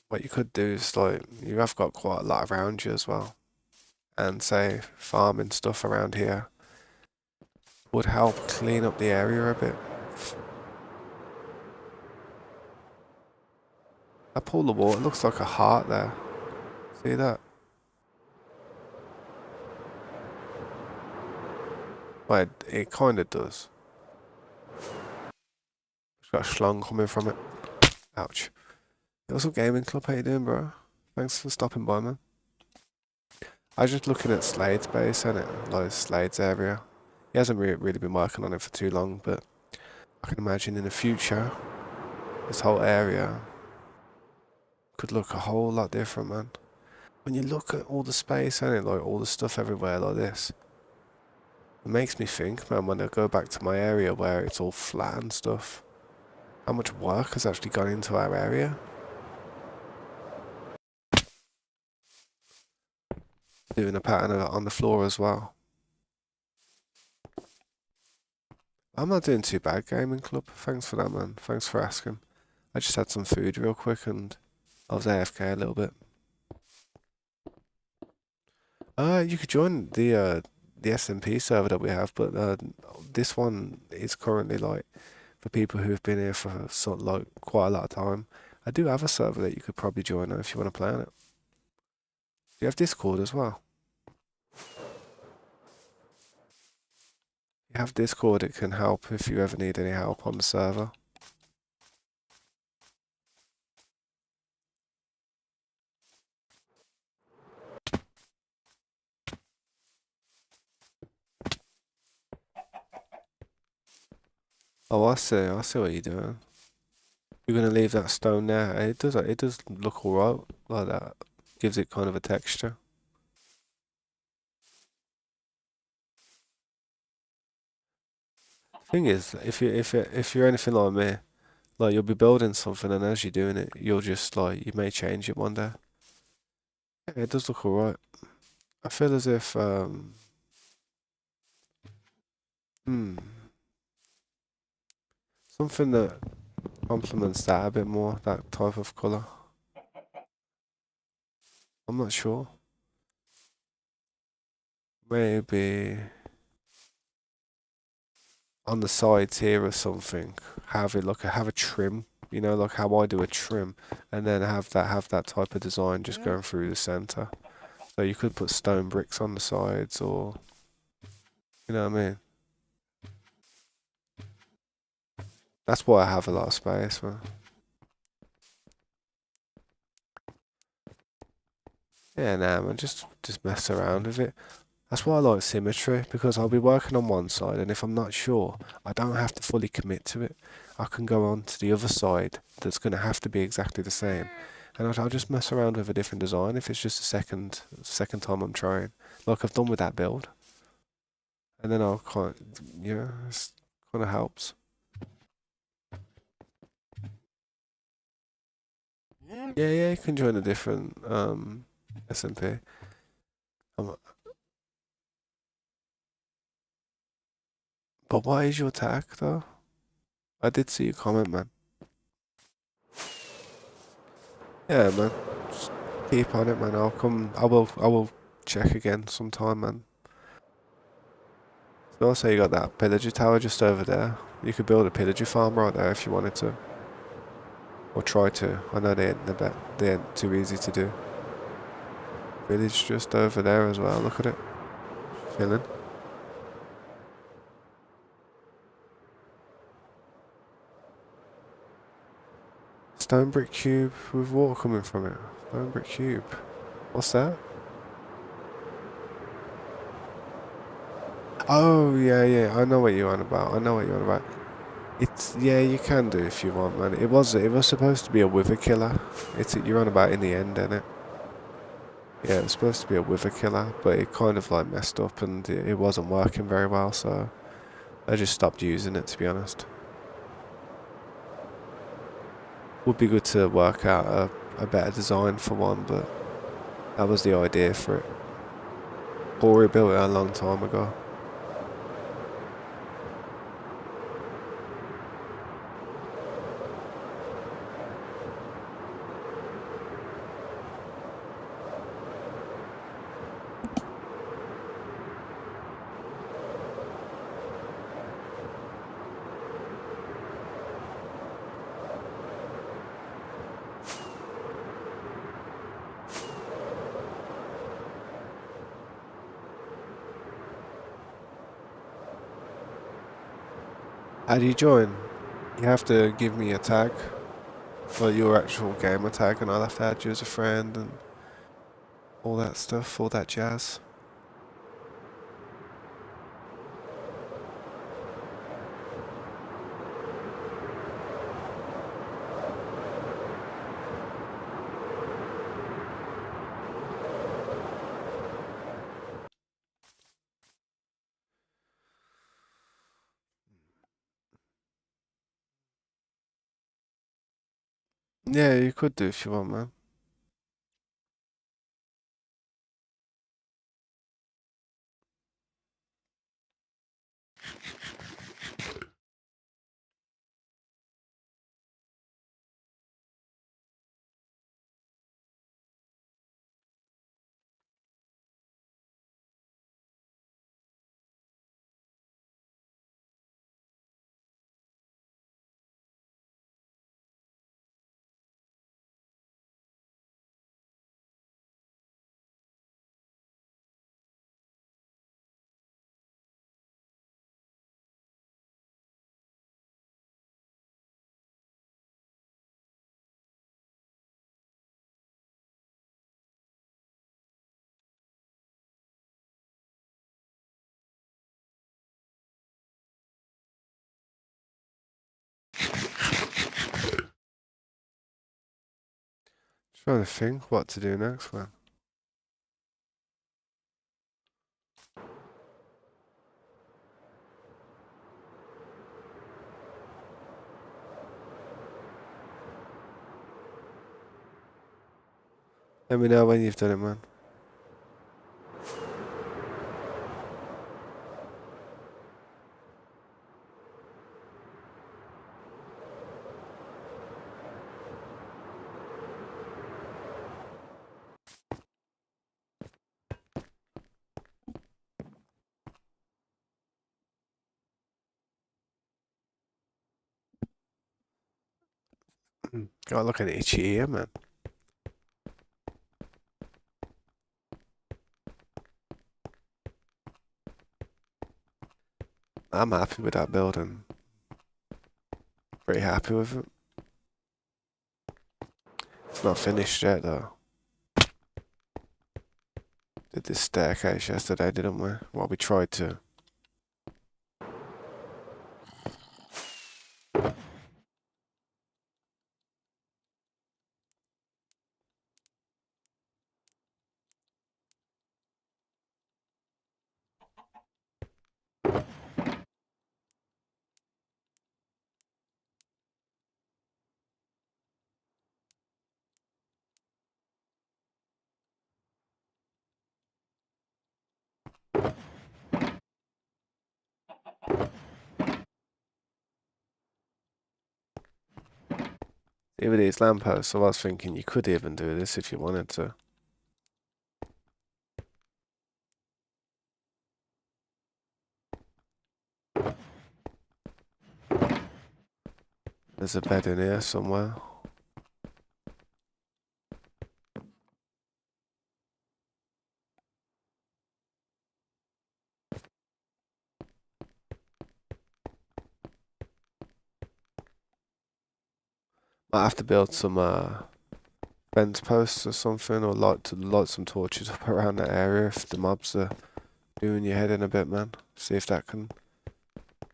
what you could do is like you have got quite a lot around you as well, and say farming stuff around here would help clean up the area a bit. That pool of water looks like a heart there. See that? Well, it kind of does. It's got a schlong coming from it. Ouch. What's up, Gaming Club? How you doing, bro? Thanks for stopping by, man. I was just looking at Slade's base, and it like Slade's area. He hasn't really been working on it for too long, but I can imagine in the future, this whole area could look a whole lot different, man. When you look at all the space and it, like all the stuff everywhere like this, it makes me think, man, when I go back to my area where it's all flat and stuff, how much work has actually gone into our area. Doing a pattern on the floor as well. I'm not doing too bad, Gaming Club. Thanks for that, man. Thanks for asking. I just had some food real quick and I was AFK a little bit. You could join the SMP server that we have, but this one is currently like for people who've been here for like quite a lot of time. I do have a server that you could probably join if you want to play on it. You have Discord as well. You have Discord, it can help if you ever need any help on the server. Oh, I see what you're doing. You're gonna leave that stone there. It does look alright like that. Gives it kind of a texture. Thing is, if you're anything like me, like you'll be building something and as you're doing it, you'll just like you may change it one day. Yeah, it does look alright. I feel as if hmm, something that complements that a bit more, that type of colour. I'm not sure. Maybe on the sides here or something, have it like have a trim, you know, like how I do a trim, and then have that type of design just going through the center. So you could put stone bricks on the sides, or you know what I mean. That's why I have a lot of space, man. Yeah, nah, man, just mess around with it. That's why I like symmetry, because I'll be working on one side, and if I'm not sure, I don't have to fully commit to it. I can go on to the other side that's going to have to be exactly the same. And I'll just mess around with a different design if it's just a second time I'm trying. Like I've done with that build. And then I'll kind of, yeah, it kind of helps. Yeah, you can join a different SMP. Um, but what is your tag though? I did see your comment, man. Yeah, man. Just keep on it, man. I will check again sometime, man. So also you got that pillager tower just over there. You could build a pillager farm right there if you wanted to. Or try to. I know they ain't too easy to do. Village just over there as well, look at it. Chilling. Stone brick cube with water coming from it. Stone brick cube. What's that? Oh, yeah, I know what you're on about. It's, yeah, you can do if you want, man. It was supposed to be a wither killer. You're on about in the end, isn't it? Yeah, it was supposed to be a wither killer, but it kind of like messed up and it wasn't working very well, so I just stopped using it, to be honest. Would be good to work out a better design for one, but that was the idea for it. Corey built it a long time ago. How do you join? You have to give me a tag, well, your actual gamer tag, and I'll have to add you as a friend and all that stuff, all that jazz. Yeah, you could do if you want, man. Trying to think what to do next, man. Let me know when you've done it, man. Got look at itchy ear, man. I'm happy with that building. Pretty happy with it. It's not finished yet, though. Did this staircase yesterday, didn't we? Well, we tried to. Even these lampposts, so I was thinking you could even do this if you wanted to. There's a bed in here somewhere. Might have to build some fence posts or something, or light some torches up around that area if the mobs are doing your head in a bit, man. See if that can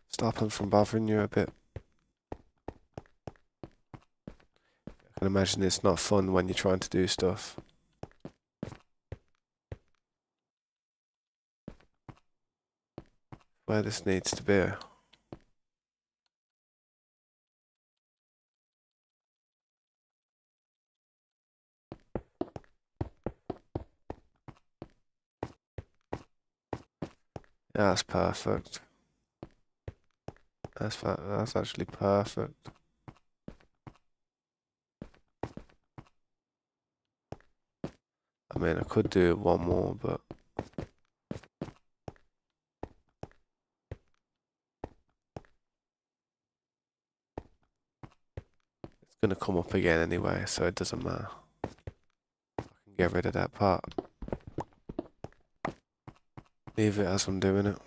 stop them from bothering you a bit. I can imagine it's not fun when you're trying to do stuff. Where this needs to be. Yeah, that's perfect. That's actually perfect. I mean, I could do one more, but it's gonna come up again anyway, so it doesn't matter. I can get rid of that part. Leave it as I'm doing it.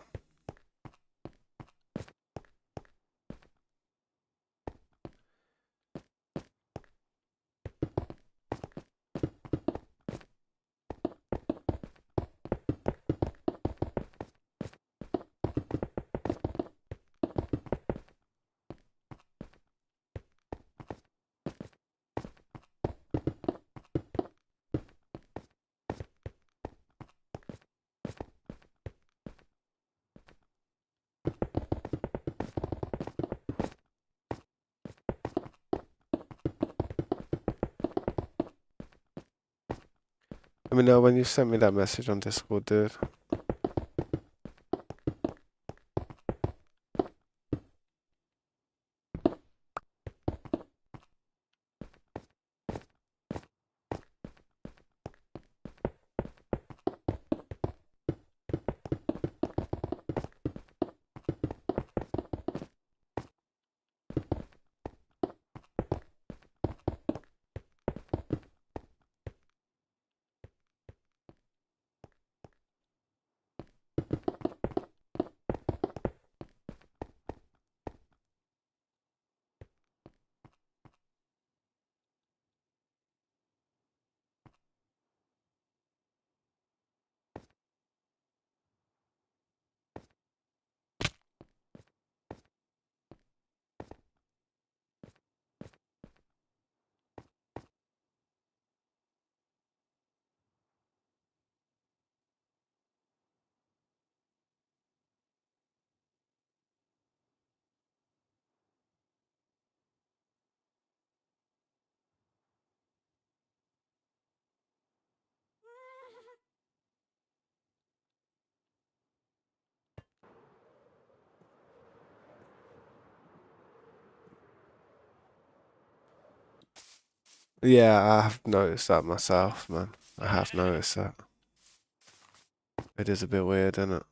Let me know when you sent me that message on Discord, dude. Yeah, I have noticed that myself, man. I have noticed that. It is a bit weird, isn't it?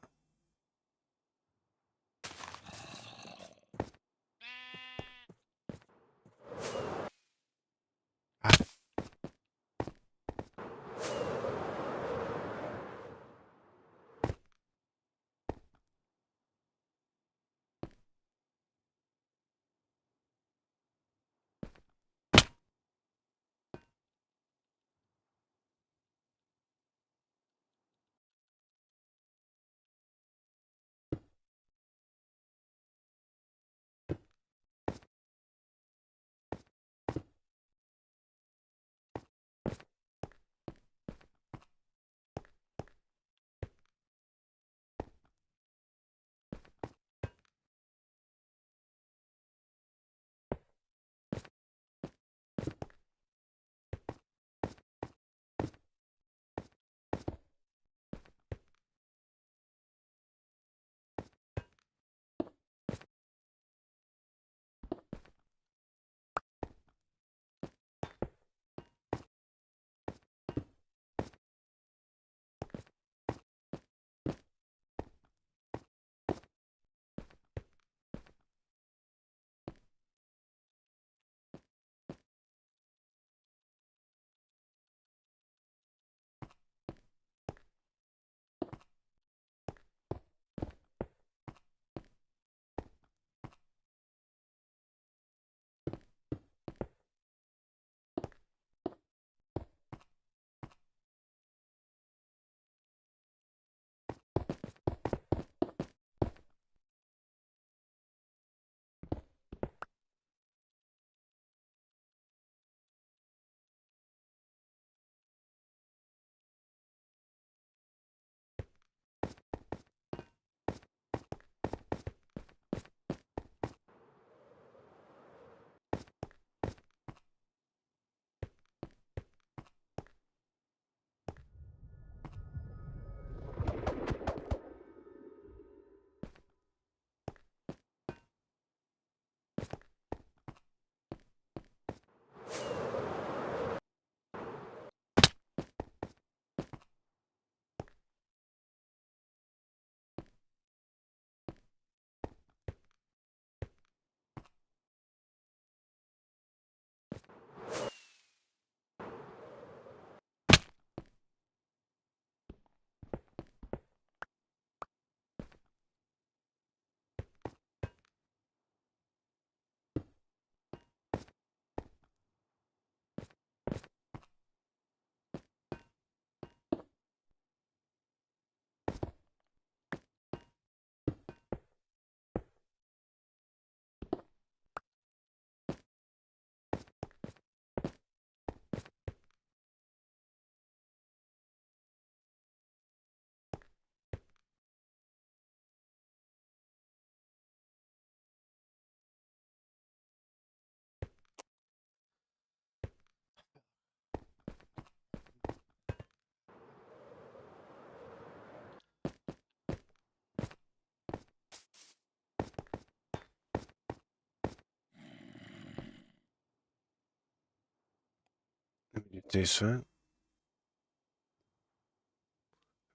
Decent.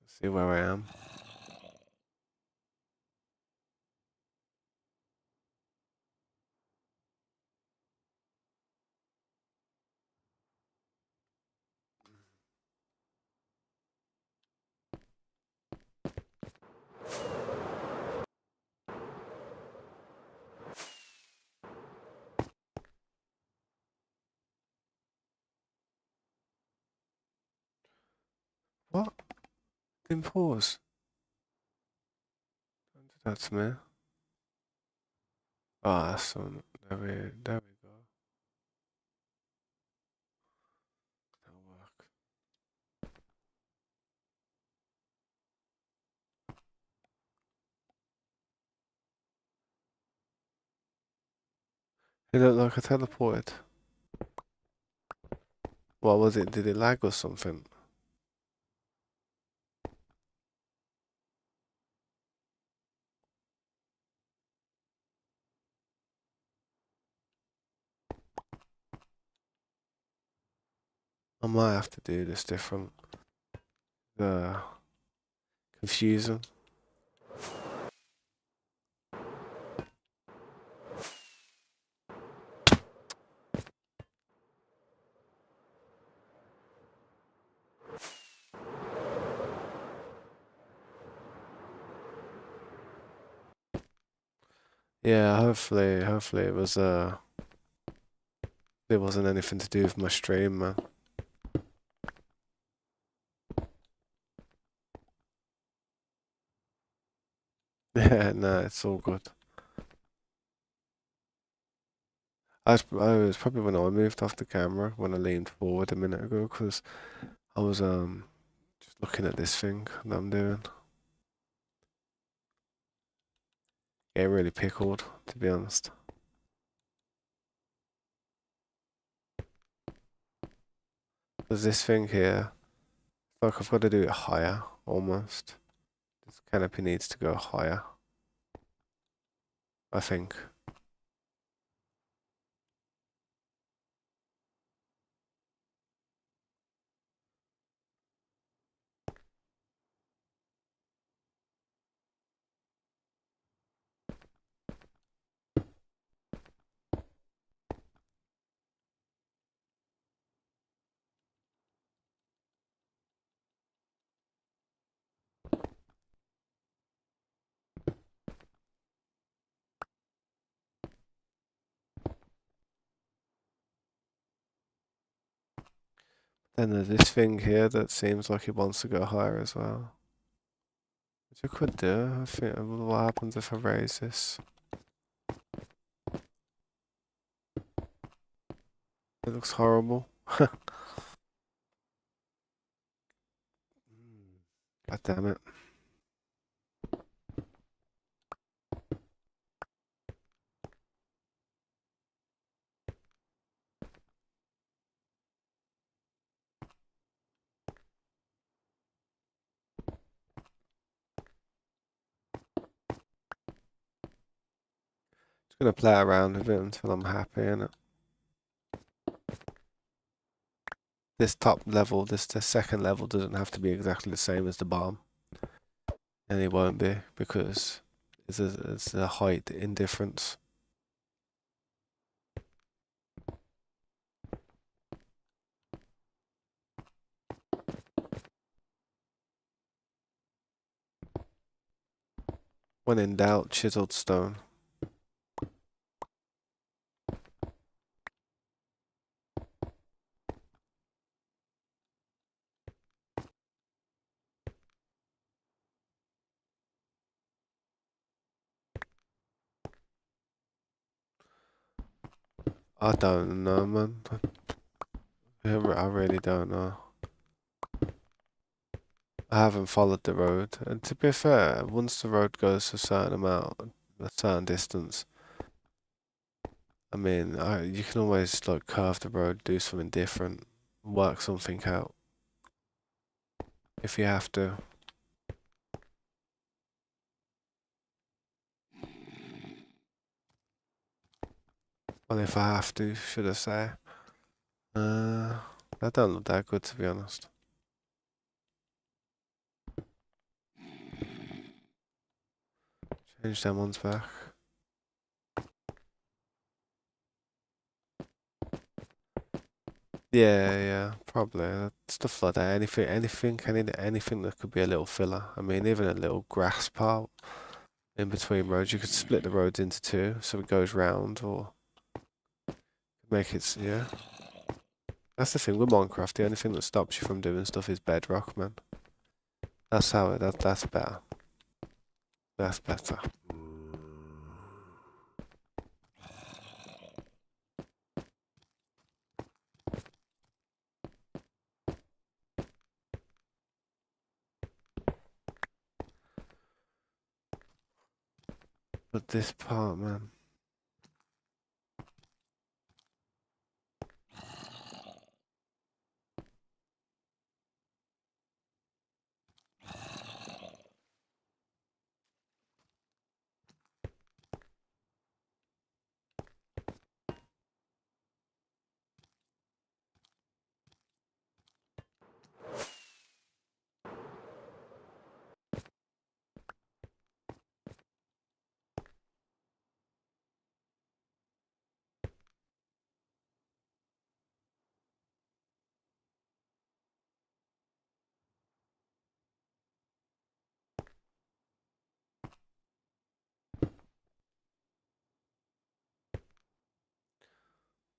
See where I am. What? Didn't pause. That's me. Oh, that's on. There we go. That'll work. It looked like I teleported. What was it? Did it lag or something? I might have to do this different. Confusing. Yeah, hopefully it wasn't anything to do with my stream, man. Yeah, no, it's all good. I was probably when I moved off the camera when I leaned forward a minute ago because I was just looking at this thing that I'm doing. Getting really pickled, to be honest. There's this thing here. Like I've got to do it higher, almost. This canopy needs to go higher, I think. Then there's this thing here that seems like it wants to go higher as well. Which I could do. I think what happens if I raise this? It looks horrible. God damn it. Just gonna play around with it until I'm happy in it. This top level, the second level doesn't have to be exactly the same as the bottom. And it won't be because it's a height indifference. When in doubt, chiseled stone. I don't know, man. I really don't know. I haven't followed the road. And to be fair, once the road goes a certain amount, a certain distance, I mean, you can always like curve the road, do something different, work something out if you have to. Well, if I have to, should I say? Uh, That don't look that good, to be honest. Change them ones back. Yeah, yeah, probably. Stuff like that. Anything that could be a little filler. I mean, even a little grass part in between roads. You could split the roads into two, so it goes round, or make it. Yeah, that's the thing with Minecraft. The only thing that stops you from doing stuff is Bedrock, man. That's how it. That's better. That's better. But this part, man.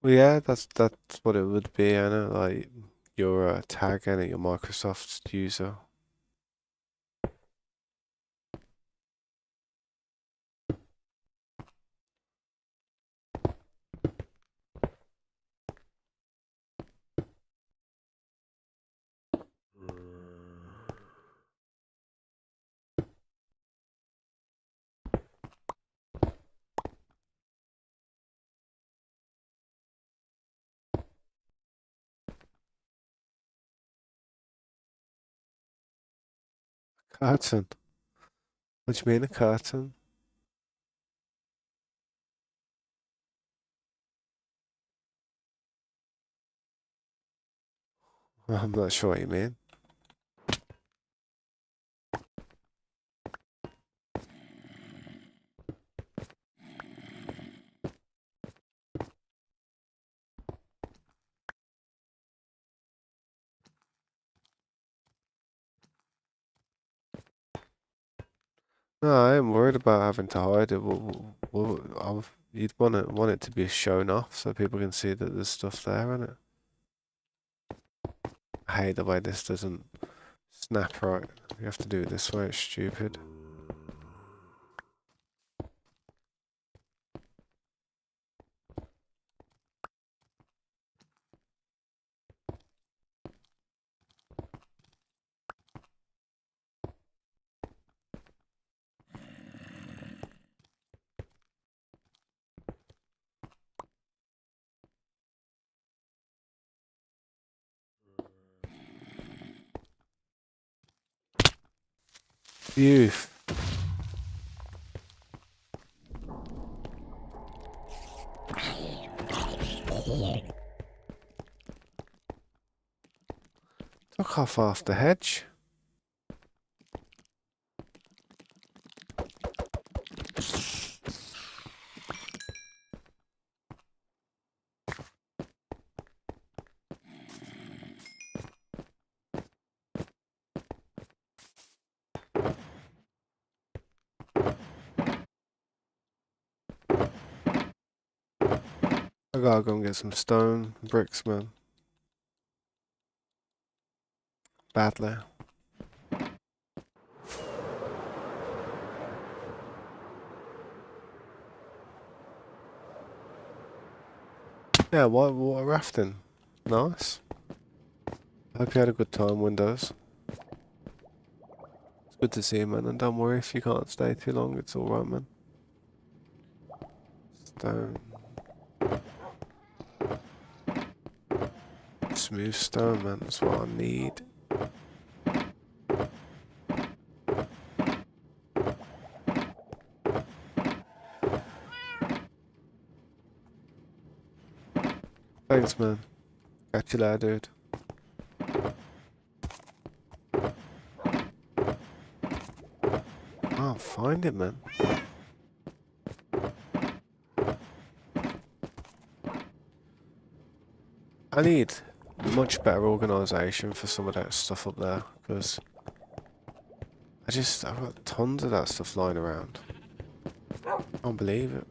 Well, yeah, that's what it would be, I know. Like your tag and your Microsoft user. Curtain. What do you mean a curtain? I'm not sure what you mean. No, I am worried about having to hide it. You'd want it to be shown off so people can see that there's stuff there, isn't it? I hate the way this doesn't snap right. You have to do it this way. It's stupid. Youth. Took off the hedge. I gotta go and get some stone bricks, man. Badly. Yeah, water rafting. Nice. Hope you had a good time, Windows. It's good to see you, man. And don't worry if you can't stay too long. It's alright, man. Stone. Smooth stone, man. That's what I need. Thanks, man. Catch you later, dude. find it, man. I need much better organisation for some of that stuff up there, because I've got tons of that stuff lying around. Can't believe it.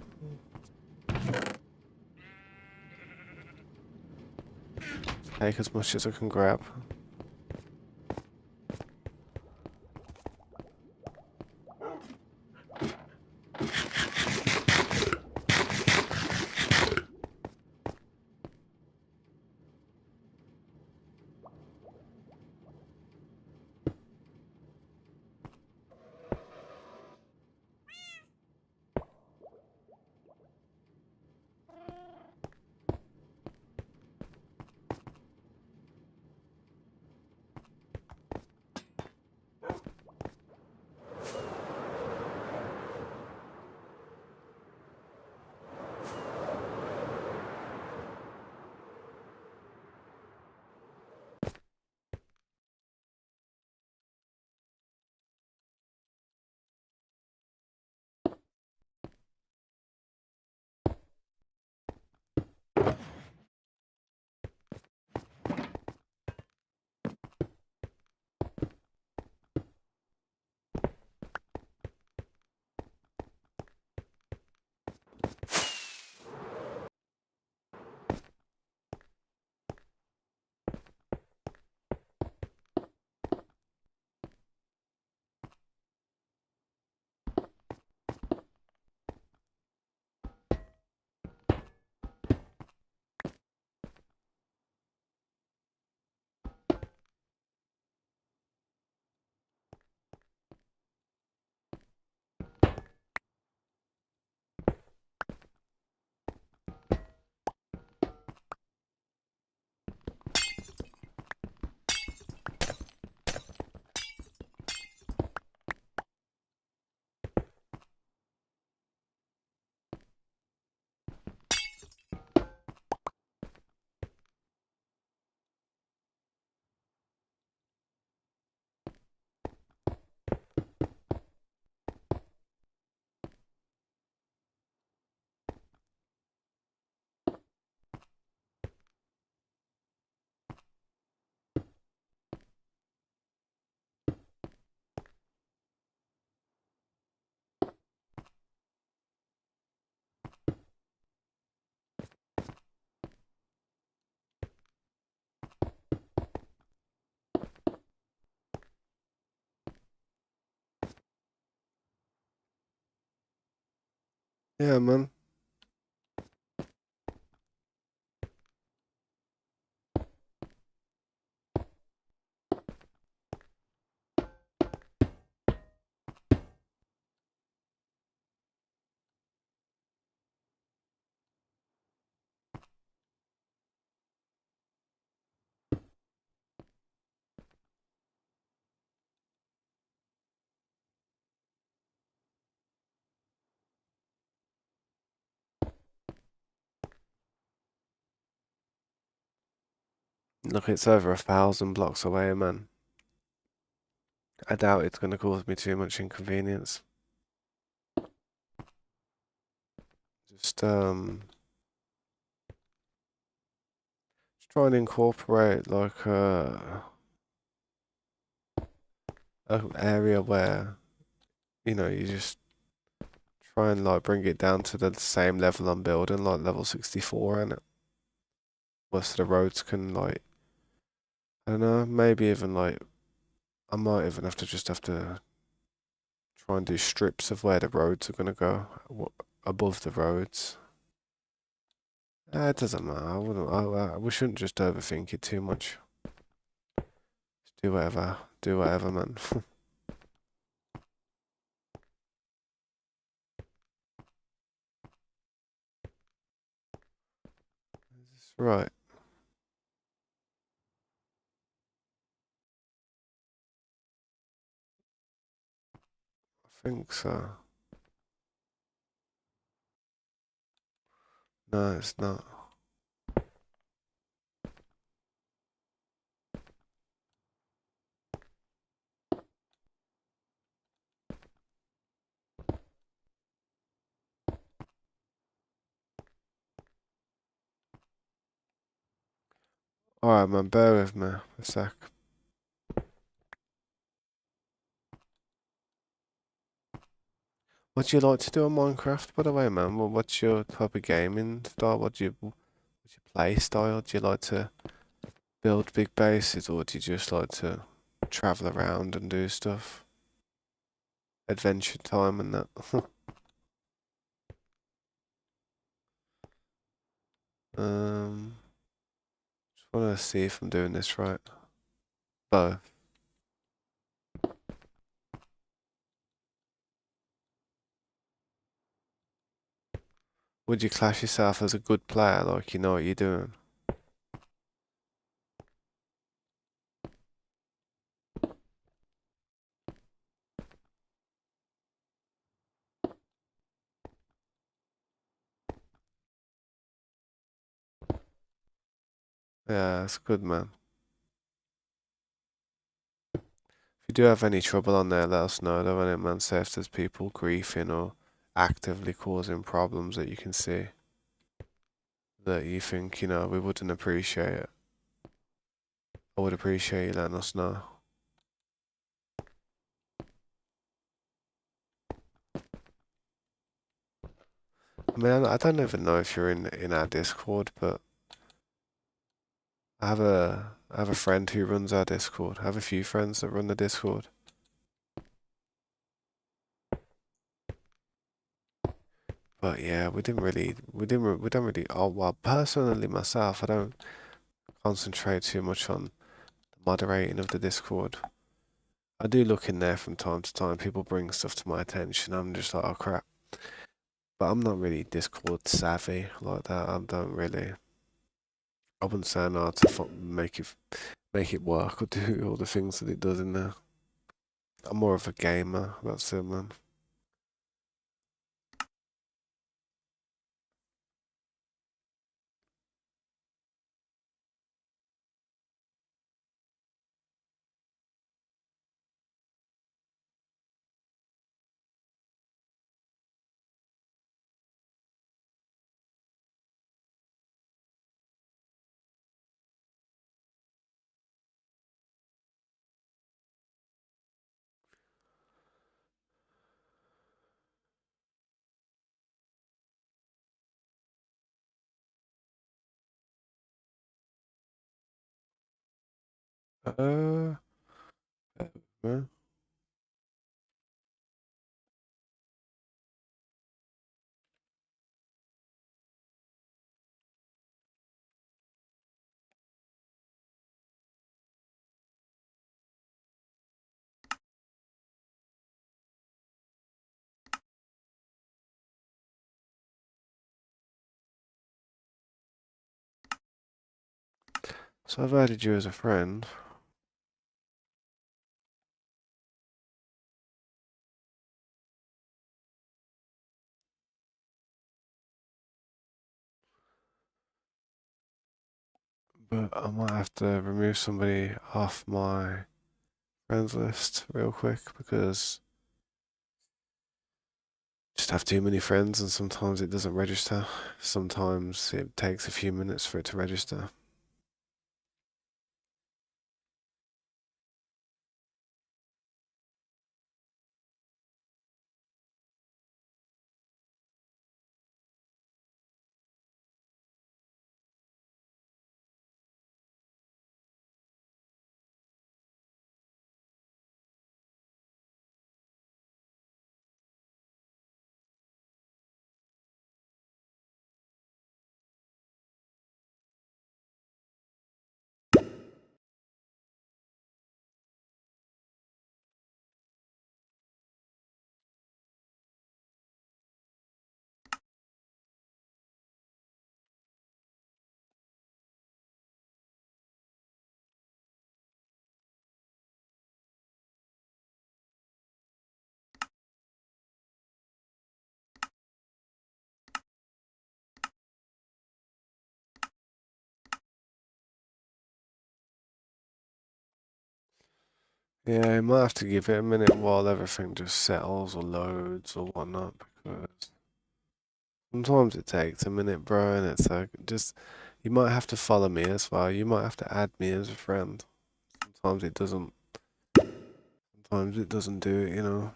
Take as much as I can grab. Yeah, man. Look, it's over 1,000 blocks away, man. I doubt it's going to cause me too much inconvenience. Just try and incorporate like a area where you just try and like bring it down to the same level I'm building, like level 64, and most of the roads can like I don't know, maybe even like I might even have to try and do strips of where the roads are gonna go above the roads. It doesn't matter. I wouldn't. We shouldn't just overthink it too much. Just do whatever. Do whatever, man. Right. I think so. No, it's not. Alright, man, bear with me a sec. What do you like to do on Minecraft, by the way, man? What's your type of gaming style? What's your play style? Do you like to build big bases, or do you just like to travel around and do stuff? Adventure time and that. Um, just want to see if I'm doing this right. Both. Would you class yourself as a good player, like you know what you're doing? Yeah, that's good, man. If you do have any trouble on there, let us know, though, innit, man? Say if there's people griefing or actively causing problems that you can see that you think, we wouldn't appreciate it. I would appreciate you letting us know. I mean, I don't even know if you're in our Discord, but I have a friend who runs our Discord. I have a few friends that run the Discord. But yeah, we don't really. Oh well, personally myself, I don't concentrate too much on the moderating of the Discord. I do look in there from time to time. People bring stuff to my attention. I'm just like, oh crap. But I'm not really Discord savvy like that. I don't really. I wouldn't say I know how to make it work or do all the things that it does in there. I'm more of a gamer. That's it, man. Uh, man. So I've added you as a friend, but I might have to remove somebody off my friends list real quick because I just have too many friends and sometimes it doesn't register. Sometimes it takes a few minutes for it to register. Yeah, I might have to give it a minute while everything just settles or loads or whatnot because sometimes it takes a minute, bro, and it's like just You might have to follow me as well. You might have to add me as a friend. Sometimes it doesn't. Sometimes it doesn't do it, you know.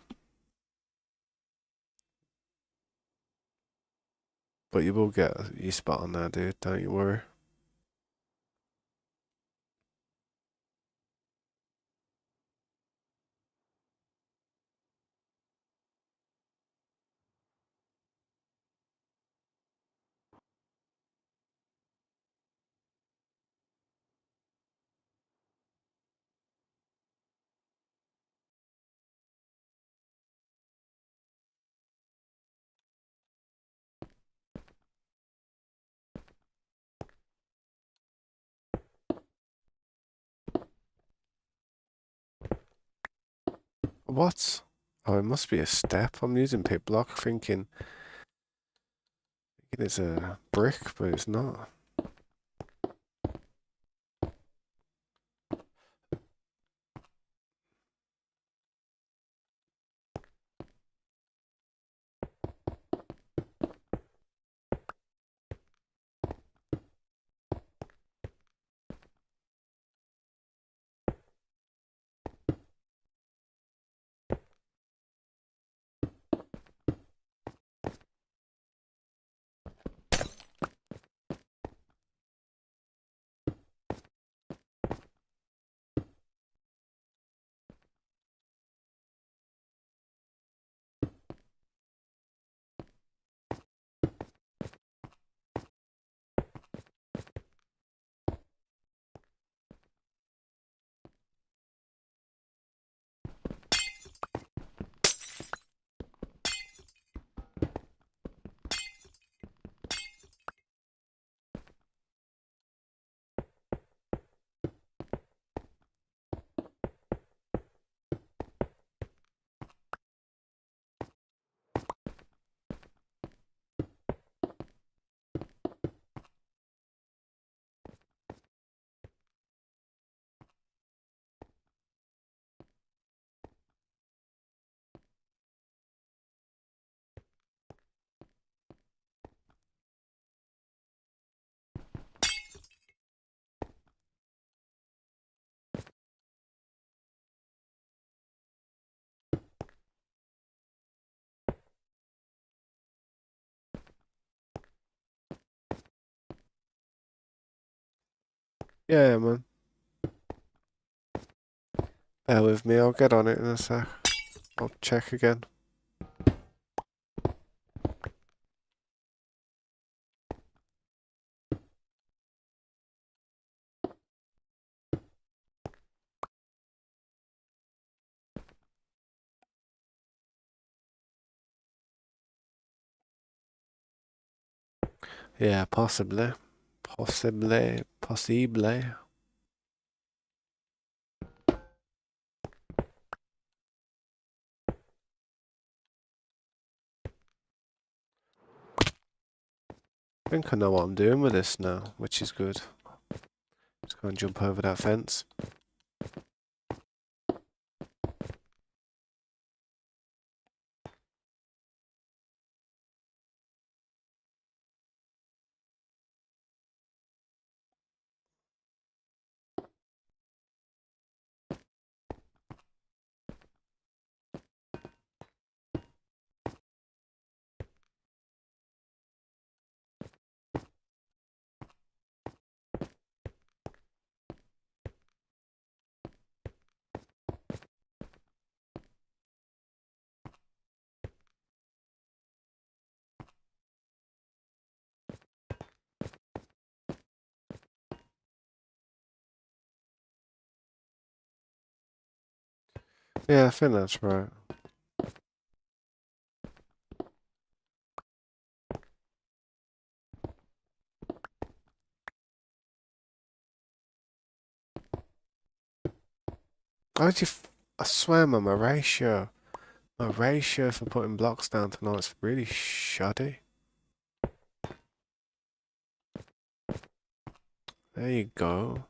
But you will get your spot on there, dude. Don't you worry. What? Oh, it must be a step. I'm using pit block, thinking it's a brick, but it's not. Yeah, man. Bear with me. I'll get on it in a sec. I'll check again. Yeah, possibly. Possibly. Possibly. I think I know what I'm doing with this now, which is good. Just go and jump over that fence. Yeah, I think that's right. I swear, man, my ratio for putting blocks down tonight is really shoddy. There you go.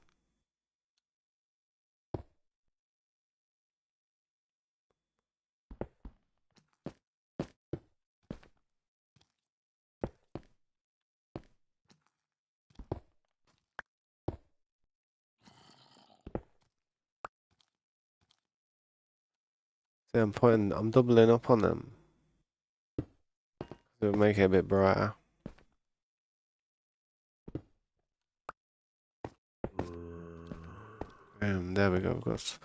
Yeah, I'm doubling up on them. To make it a bit brighter. There we go. We've got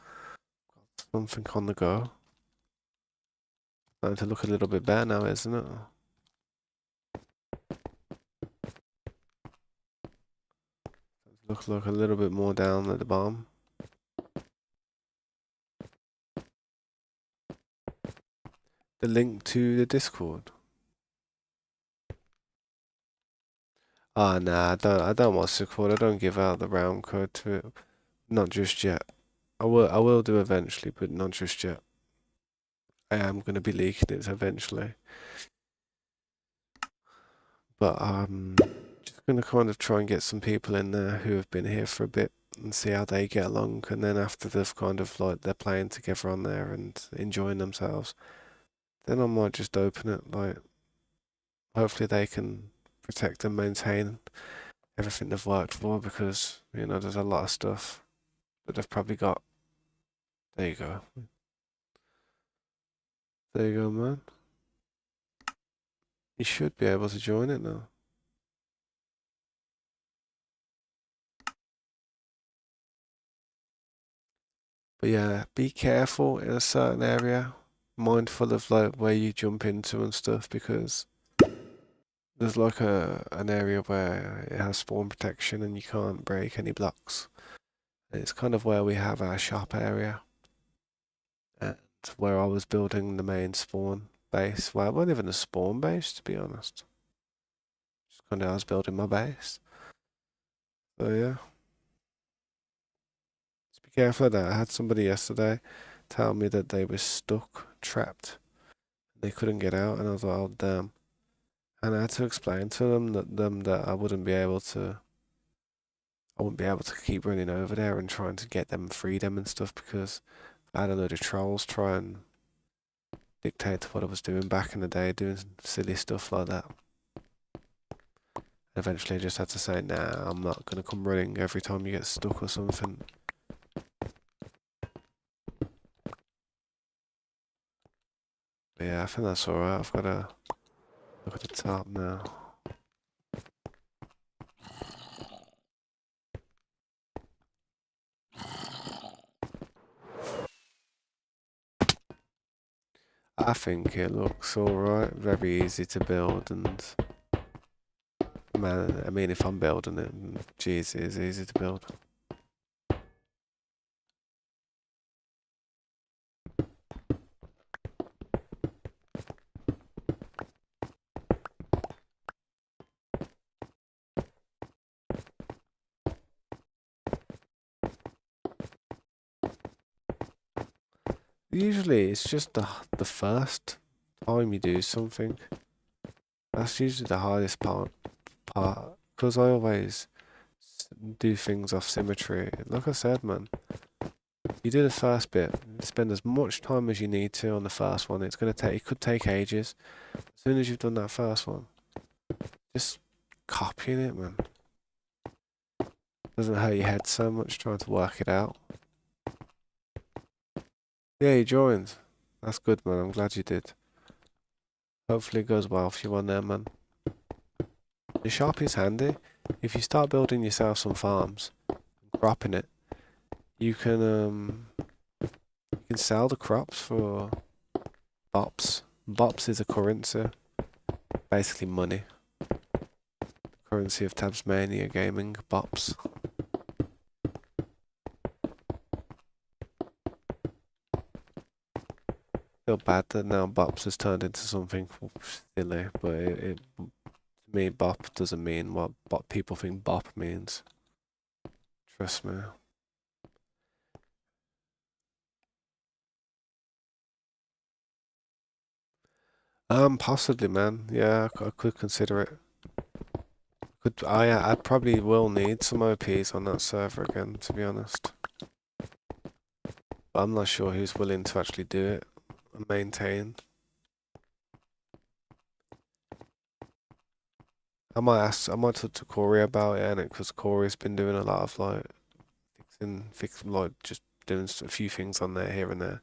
something on the go. Starting to look a little bit better now, isn't it? Look a little bit more down at the bottom. The link to the Discord. Ah, nah, I don't want Discord. I don't give out the round code to it. Not just yet. I will do eventually, but not just yet. I am gonna be leaking it eventually. But just gonna kind of try and get some people in there who have been here for a bit and see how they get along. And then after they've kind of like they're playing together on there and enjoying themselves, then I might just open it. Like hopefully they can protect and maintain everything they've worked for because you know there's a lot of stuff that they've probably got. There you go. There you go, man. You should be able to join it now. But yeah, be careful in a certain area. Mindful of like where you jump into and stuff because there's like an area where it has spawn protection and you can't break any blocks. And it's kind of where we have our shop area and where I was building the main spawn base. Well, it wasn't even a spawn base to be honest. Just kind of I was building my base. So yeah, just be careful of that. I had somebody yesterday tell me that they were stuck, trapped. They couldn't get out, and I was like, oh damn. And I had to explain to them that I wouldn't be able to keep running over there and trying to get them freedom and stuff because I had a load of trolls try and dictate what I was doing back in the day, doing silly stuff like that. Eventually, I just had to say, nah, I'm not gonna come running every time you get stuck or something. But yeah, I think that's alright. I've got to look at the top now. I think it looks alright, very easy to build, and man, I mean, if I'm building it, geez, it is easy to build. Usually, it's just the first time you do something. That's usually the hardest part, because I always do things off symmetry. Like I said, man, you do the first bit, spend as much time as you need to on the first one. It could take ages. As soon as you've done that first one, just copying it, man. Doesn't hurt your head so much trying to work it out. Yeah, you joined. That's good, man. I'm glad you did. Hopefully it goes well for you on there, man. The shop is handy. If you start building yourself some farms, cropping it, you can sell the crops for bops. Bops is a currency, basically money. Currency of Tasmania gaming, bops. Feel bad that now bops has turned into something silly, but to me, bop doesn't mean what people think bop means. Trust me. Possibly, man. Yeah, I could consider it. I probably will need some OPs on that server again, to be honest. But I'm not sure who's willing to actually do it and maintain. I might talk to Corey about it, and because Corey's been doing a lot of like fixing, like just doing a few things on there here and there.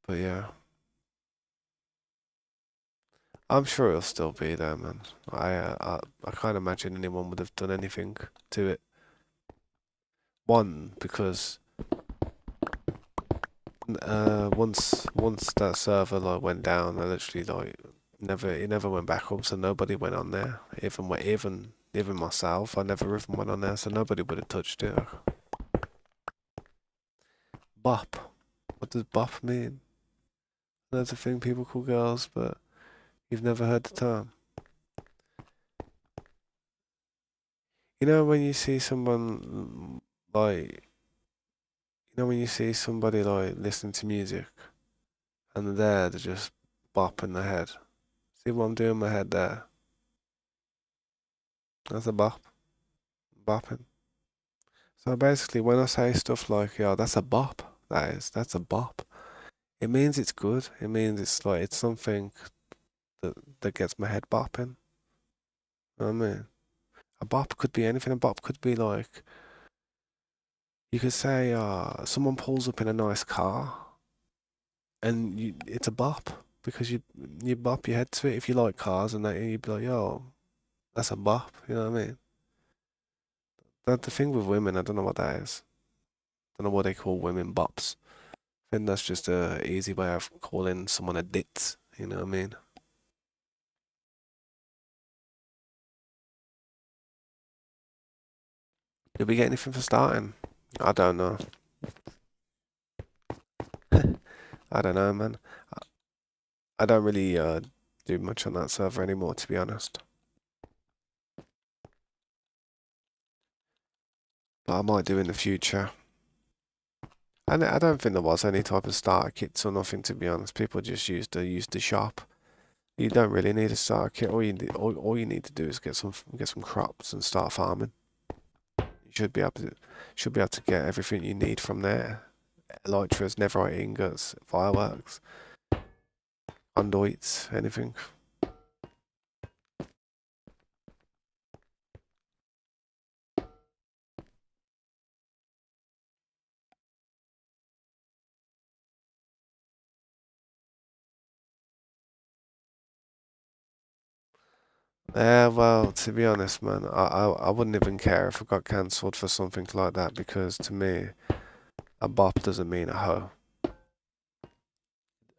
But yeah, I'm sure it'll still be there, man. I can't imagine anyone would have done anything to it. One, because once that server like went down, I literally like never it never went back up, so nobody went on there. Even myself, I never even went on there, so nobody would have touched it. Bop. What does bop mean? That's a thing people call girls, but you've never heard the term. You know when you see someone like when you see somebody like listening to music and they're just bopping their head. See what I'm doing in my head there? That's a bop. Bopping. So basically when I say stuff like, yo, that's a bop, that's a bop. It means it's good. It means it's like it's something that gets my head bopping. You know what I mean? A bop could be anything. A bop could be like you could say someone pulls up in a nice car and it's a bop because you bop your head to it if you like cars and that you'd be like, yo, that's a bop. You know what I mean? That the thing with women, I don't know what that is. I don't know what they call women bops. I think that's just a easy way of calling someone a ditz. You know what I mean? Did we get anything for starting? I don't know. I don't know, man. I don't really do much on that server anymore, to be honest. But I might do in the future. And I don't think there was any type of starter kits or nothing, to be honest. People just used to use the shop. You don't really need a starter kit. All you need to do is get some crops and start farming. You should be able to get everything you need from there. Elytras, netherite ingots, fireworks, conduits, anything. Yeah, well, to be honest, man, I wouldn't even care if it got cancelled for something like that because to me, a bop doesn't mean a hoe.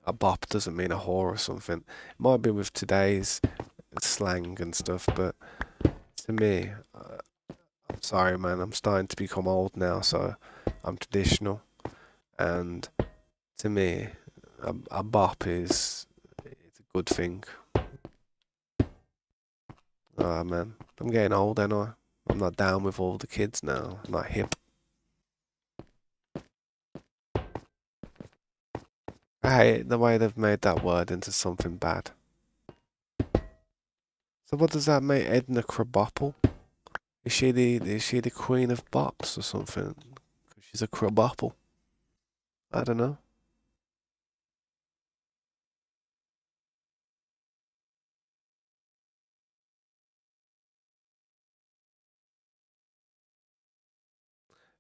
A bop doesn't mean a whore or something. It might be with today's slang and stuff, but to me, I'm sorry, man, I'm starting to become old now, so I'm traditional. And to me, a bop is it's a good thing. Ah, man, I'm getting old, ain't I? I'm not down with all the kids now. I'm not hip. I hate the way they've made that word into something bad. So what does that make Edna Krabappel? Is she the queen of bops or something? 'Cause she's a Krabappel. I don't know.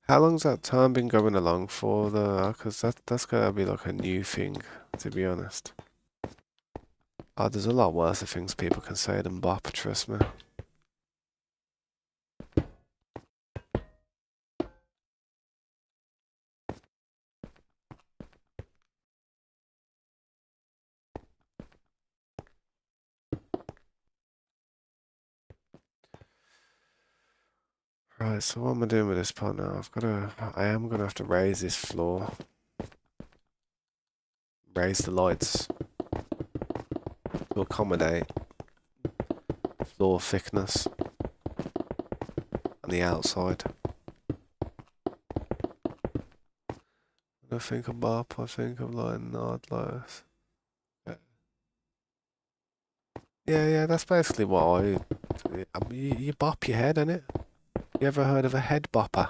How long's that term been going along for though? Because that's gotta be like a new thing, to be honest. Oh, there's a lot worse things people can say than bop, trust me. Right, so what am I doing with this part now? I am gonna have to raise this floor. Raise the lights to accommodate floor thickness on the outside. When I think of bop, I think of like nod lights. Yeah, that's basically what you bop your head, innit? You ever heard of a head bopper?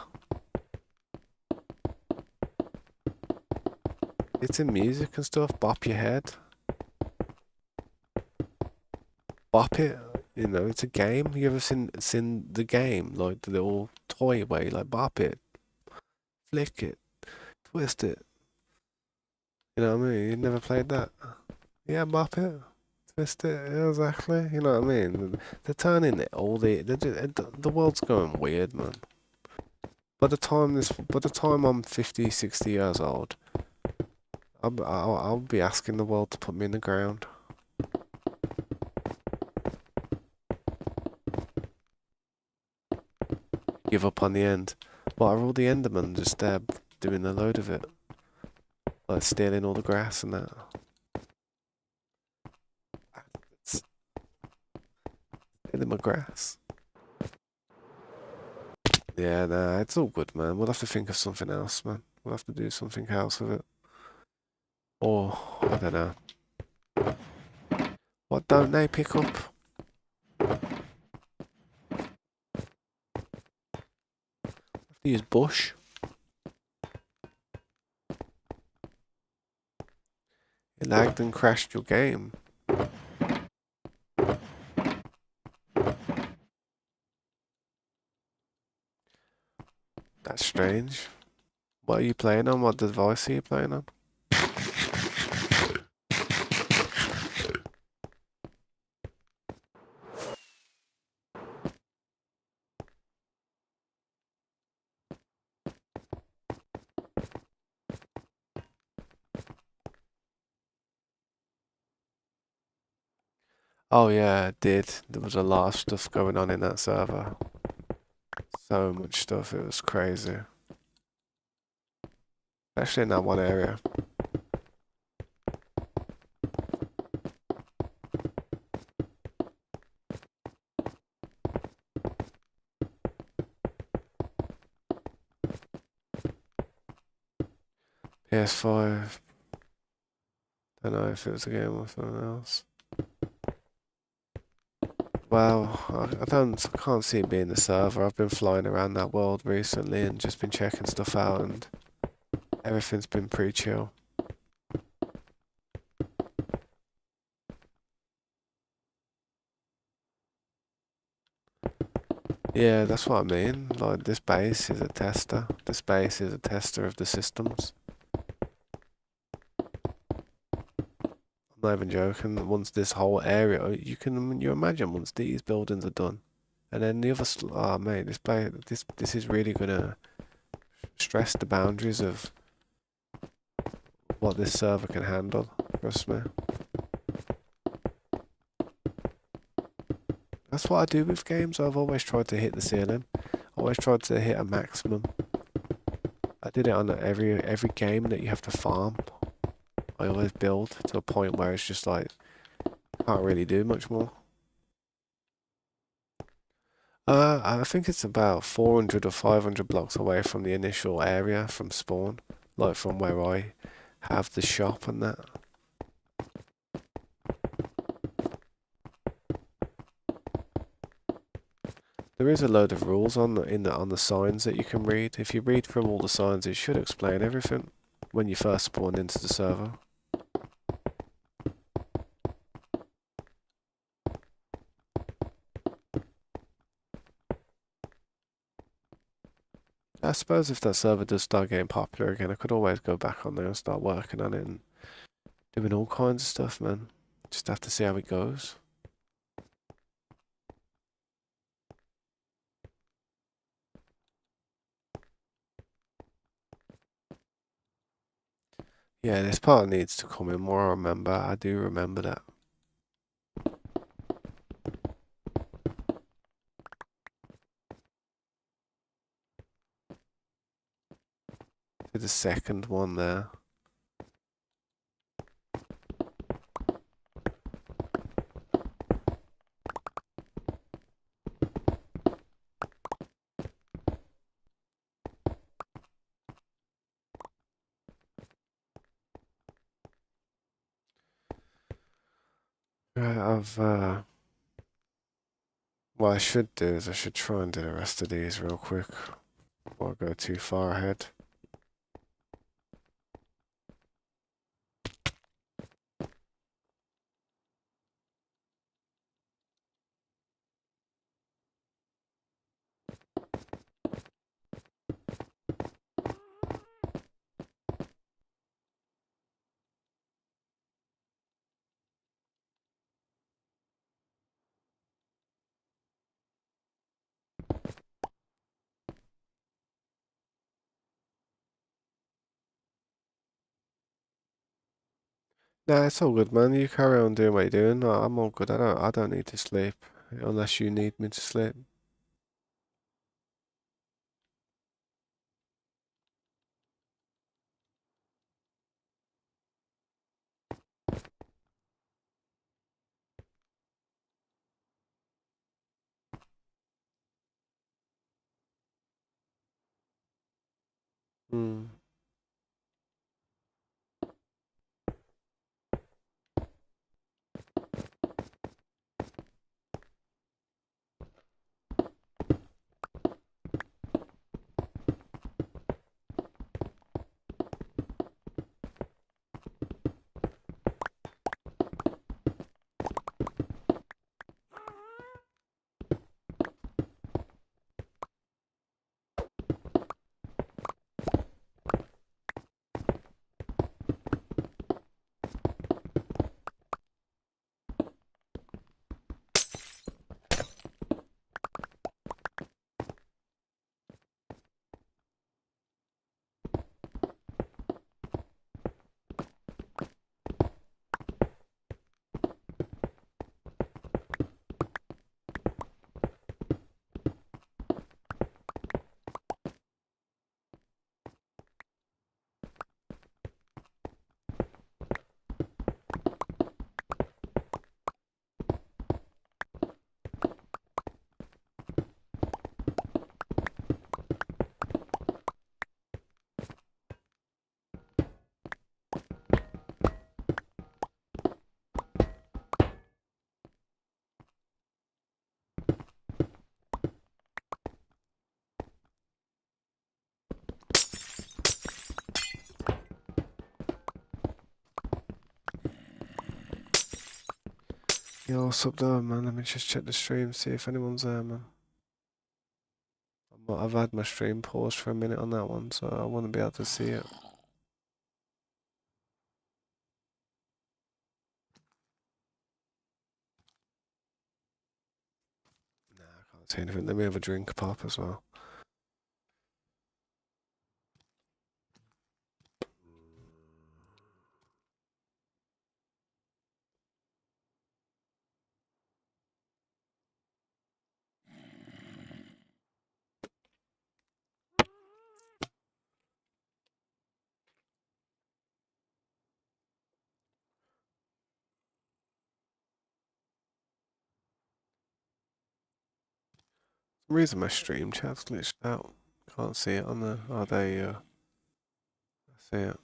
It's in music and stuff. Bop your head, bop it. You know, it's a game. You ever seen the game, like the little toy where you like bop it, flick it, twist it. You know what I mean? You never played that? Yeah, bop it. Twist it, yeah, exactly. You know what I mean? They're turning it all the world's going weird, man. By the time I'm 50, 60 years old, I'll be asking the world to put me in the ground. Give up on the end. What are all the Endermen just there doing a load of it? Like stealing all the grass and that. Stealing my grass. Yeah, nah, it's all good, man. We'll have to think of something else, man. We'll have to do something else with it. Or, I don't know. What don't they pick up? They use bush. It lagged and crashed your game. That's strange. What are you playing on? What device are you playing on? Oh yeah, it did. There was a lot of stuff going on in that server. So much stuff, it was crazy. Especially in that one area. PS5. Don't know if it was a game or something else. Well, I can't see it being the server. I've been flying around that world recently and just been checking stuff out, and everything's been pretty chill. Yeah, that's what I mean. Like, this base is a tester. This base is a tester of the systems. I'm not even joking. Once this whole area, you imagine once these buildings are done, and then the other, oh mate, this is really gonna stress the boundaries of what this server can handle. Trust me. That's what I do with games. I've always tried to hit the ceiling. Always tried to hit a maximum. I did it on every game that you have to farm. I always build to a point where it's just like can't really do much more. I think it's about 400 or 500 blocks away from the initial area from spawn, like from where I have the shop and that. There is a load of rules on the signs that you can read. If you read through all the signs, it should explain everything when you first spawn into the server. I suppose if that server does start getting popular again, I could always go back on there and start working on it and doing all kinds of stuff, man. Just have to see how it goes. Yeah, this part needs to come in more, I remember. I do remember that. The second one there. Right, what I should do is I should try and do the rest of these real quick before I go too far ahead. Nah, it's all good, man. You carry on doing what you're doing. No, I'm all good. I don't need to sleep unless you need me to sleep. Hmm. Yo, what's up though, man? Let me just check the stream, see if anyone's there, man. I've had my stream paused for a minute on that one, so I want to be able to see it. Nah, I can't see anything. Let me have a drink pop as well. For some reason my stream chat's glitched out. Can't see it on the. Oh, there you go. I see it.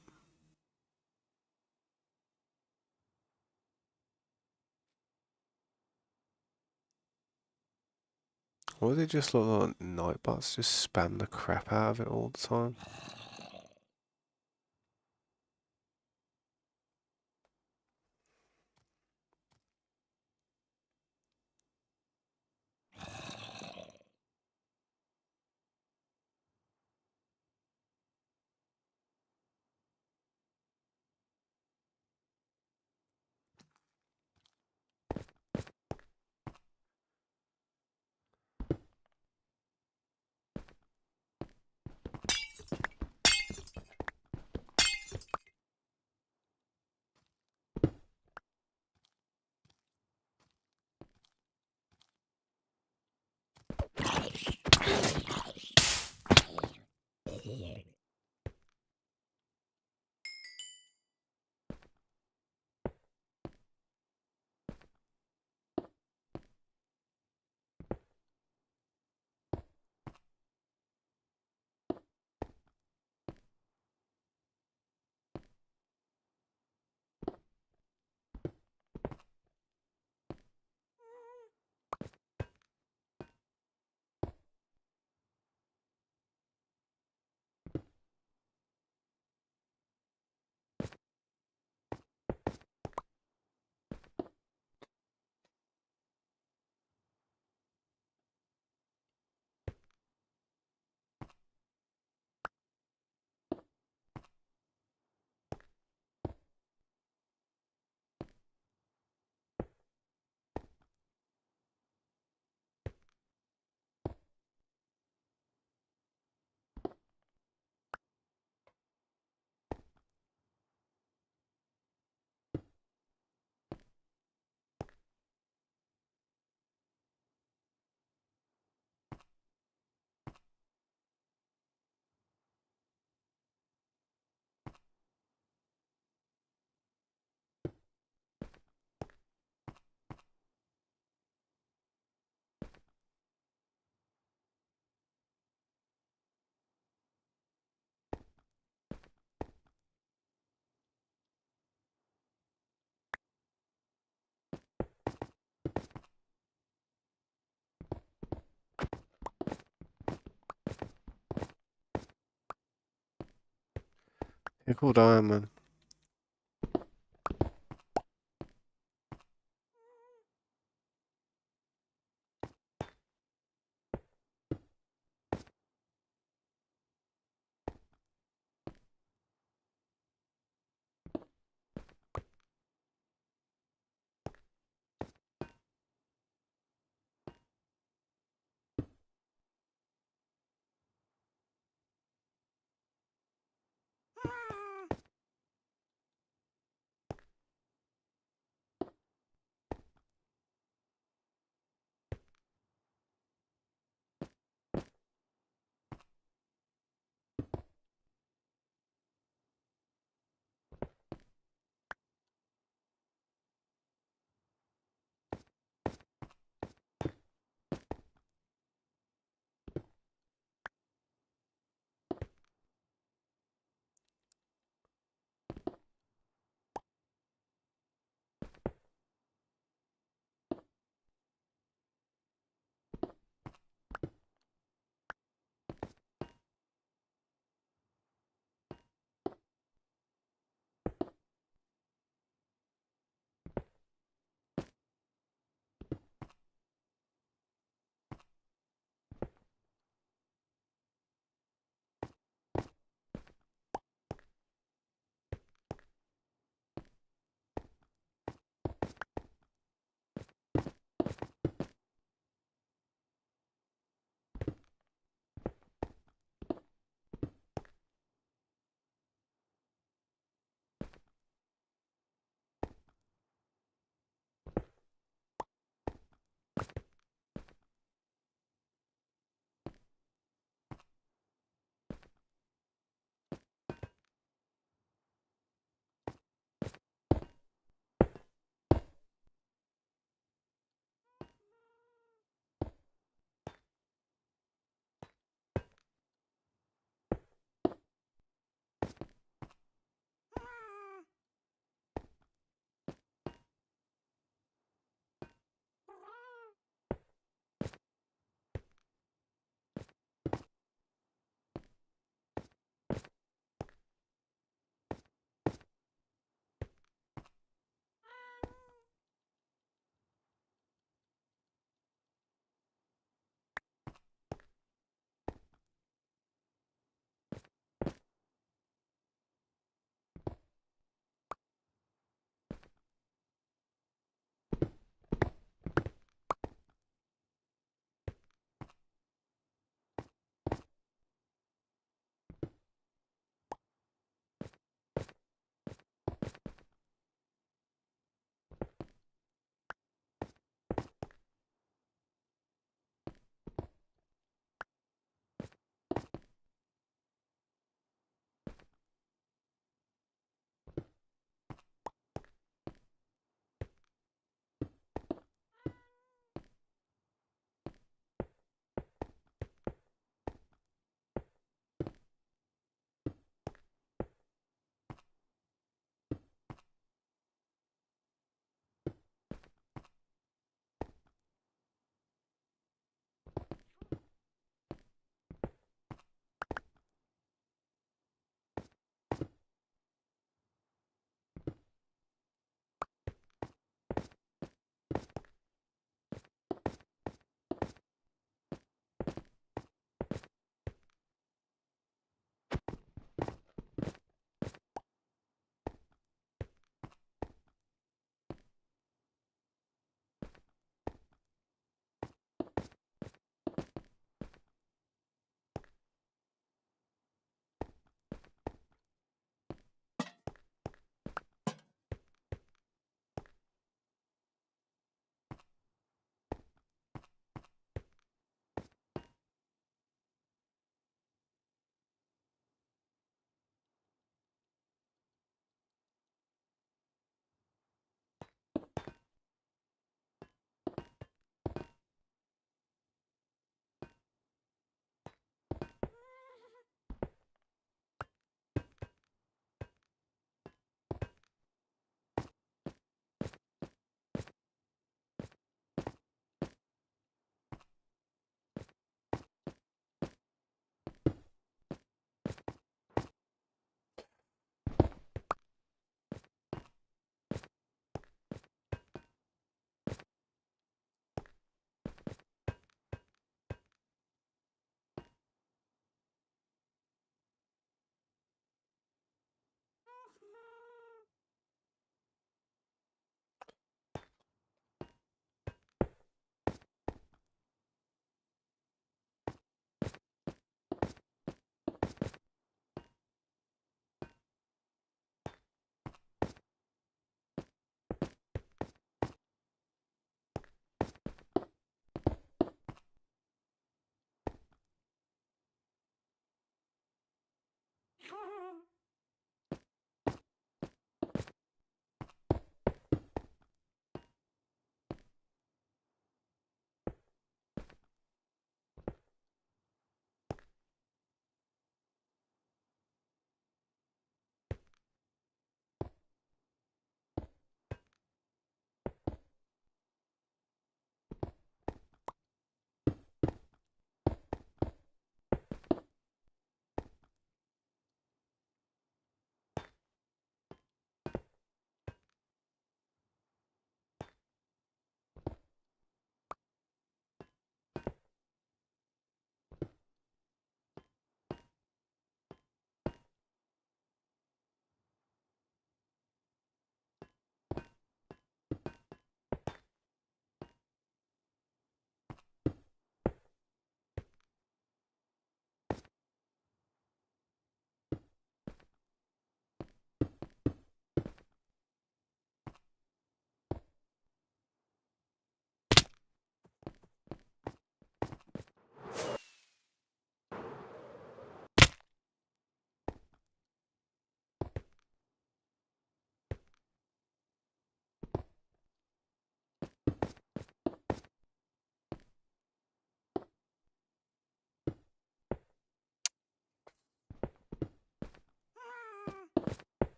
Or does it just look like Nightbots just spam the crap out of it all the time? You're called Iron Man.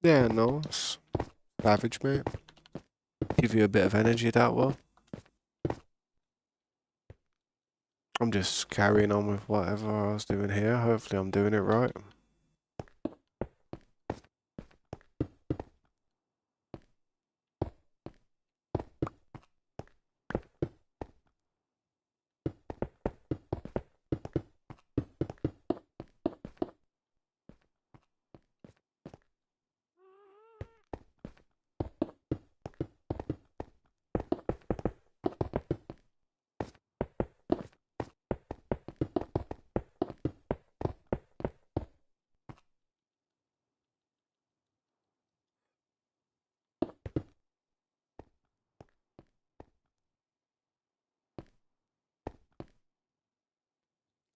Yeah, nice. Savage, mate. Give you a bit of energy that will. I'm just carrying on with whatever I was doing here. Hopefully I'm doing it right.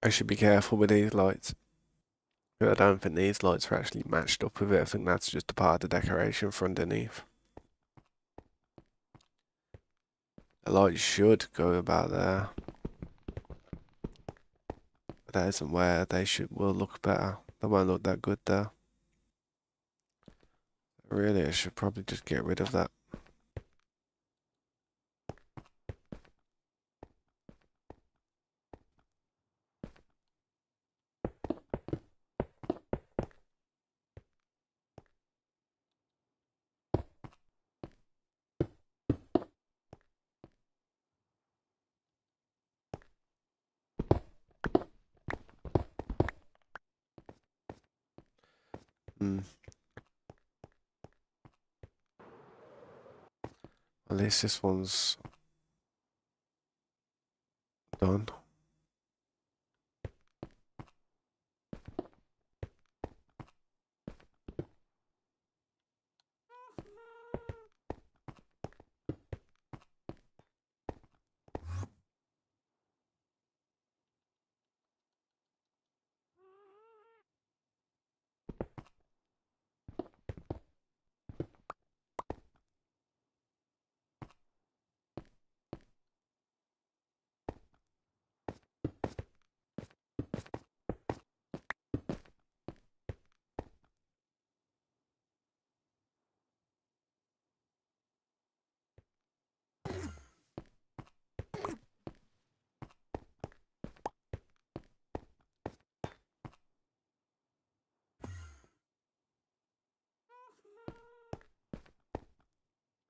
I should be careful with these lights. But I don't think these lights are actually matched up with it. I think that's just a part of the decoration for underneath. The lights should go about there. But that isn't where they will look better. They won't look that good there. Really, I should probably just get rid of that. Hmm. At least this one's done.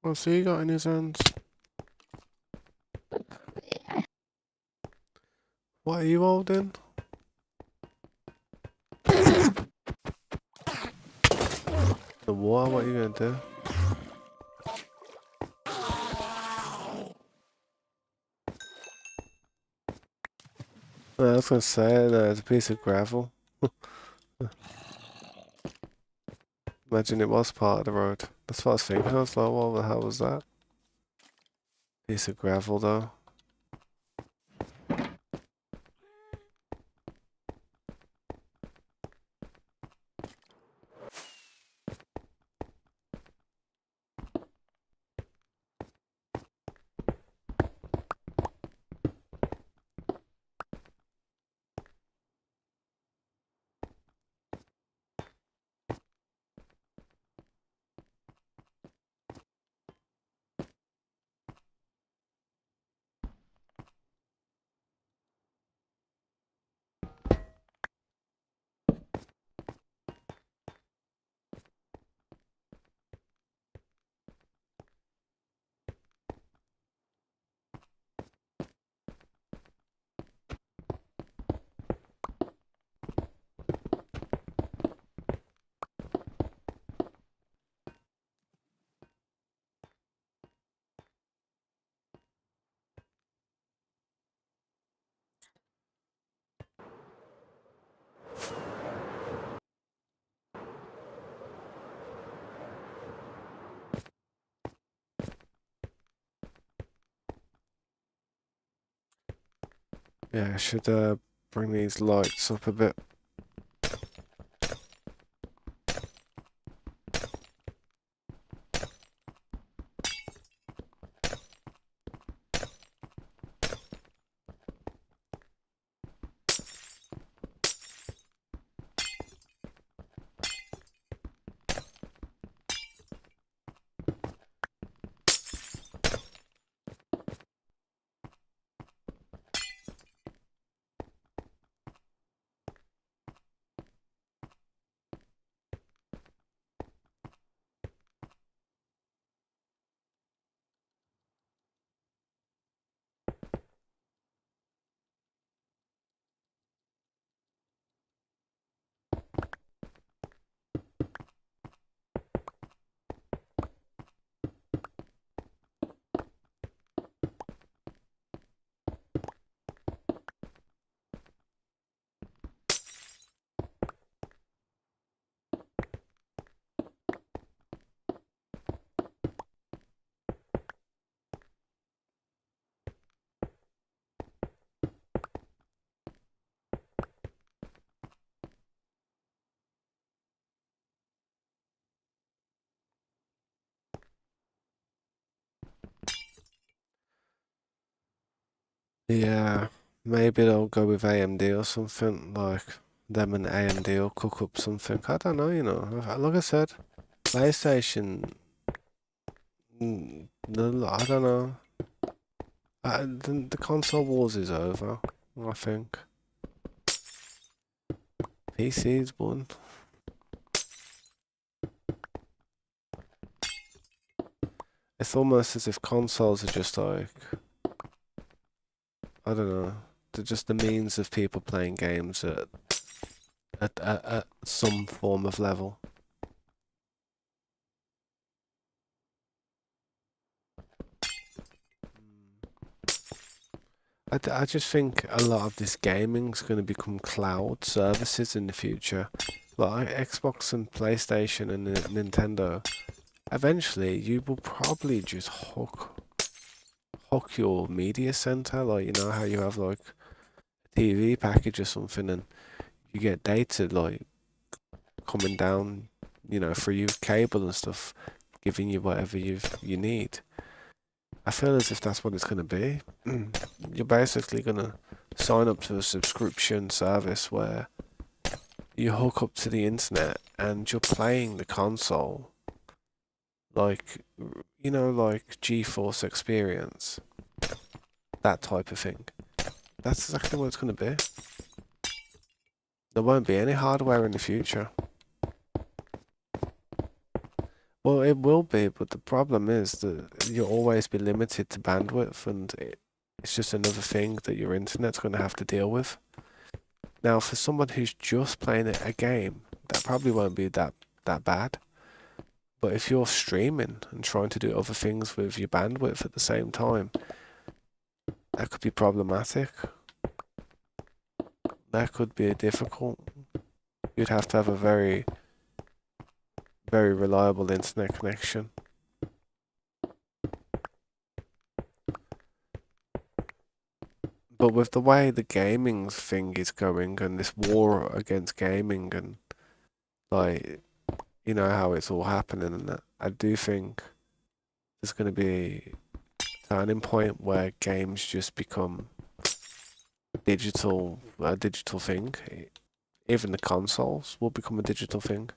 What's he got in his hands? What are you holding? The water? What are you gonna do? I was gonna say, no, it's a piece of gravel. Imagine it was part of the road. That's what I was thinking. I was like, what the hell was that? Piece of gravel, though. Yeah, I should bring these lights up a bit. Yeah, maybe they'll go with AMD or something, like them and AMD will cook up something. I don't know, you know. Like I said, PlayStation, I don't know. The console wars is over, I think. PC's won. It's almost as if consoles are just like, I don't know, they're just the means of people playing games at some form of level. I just think a lot of this gaming's going to become cloud services in the future. Like Xbox and PlayStation and Nintendo. Eventually, you will probably just hook your media center, like you know how you have like a TV package or something, and you get data like coming down, you know, through your cable and stuff, giving you whatever you need. I feel as if that's what it's gonna be. You're basically gonna sign up to a subscription service where you hook up to the internet and you're playing the console like you know like GeForce Experience, that type of thing. That's exactly what it's gonna be. There won't be any hardware in the future. Well, it will be, but the problem is that you'll always be limited to bandwidth, and it's just another thing that your internet's going to have to deal with. Now, for someone who's just playing a game, that probably won't be that bad. But if you're streaming and trying to do other things with your bandwidth at the same time, that could be problematic. That could be difficult. You'd have to have a very reliable internet connection. But with the way the gaming thing is going and this war against gaming and like you know how it's all happening and that, I do think there's going to be a turning point where games just become a digital thing. Even the consoles will become a digital thing.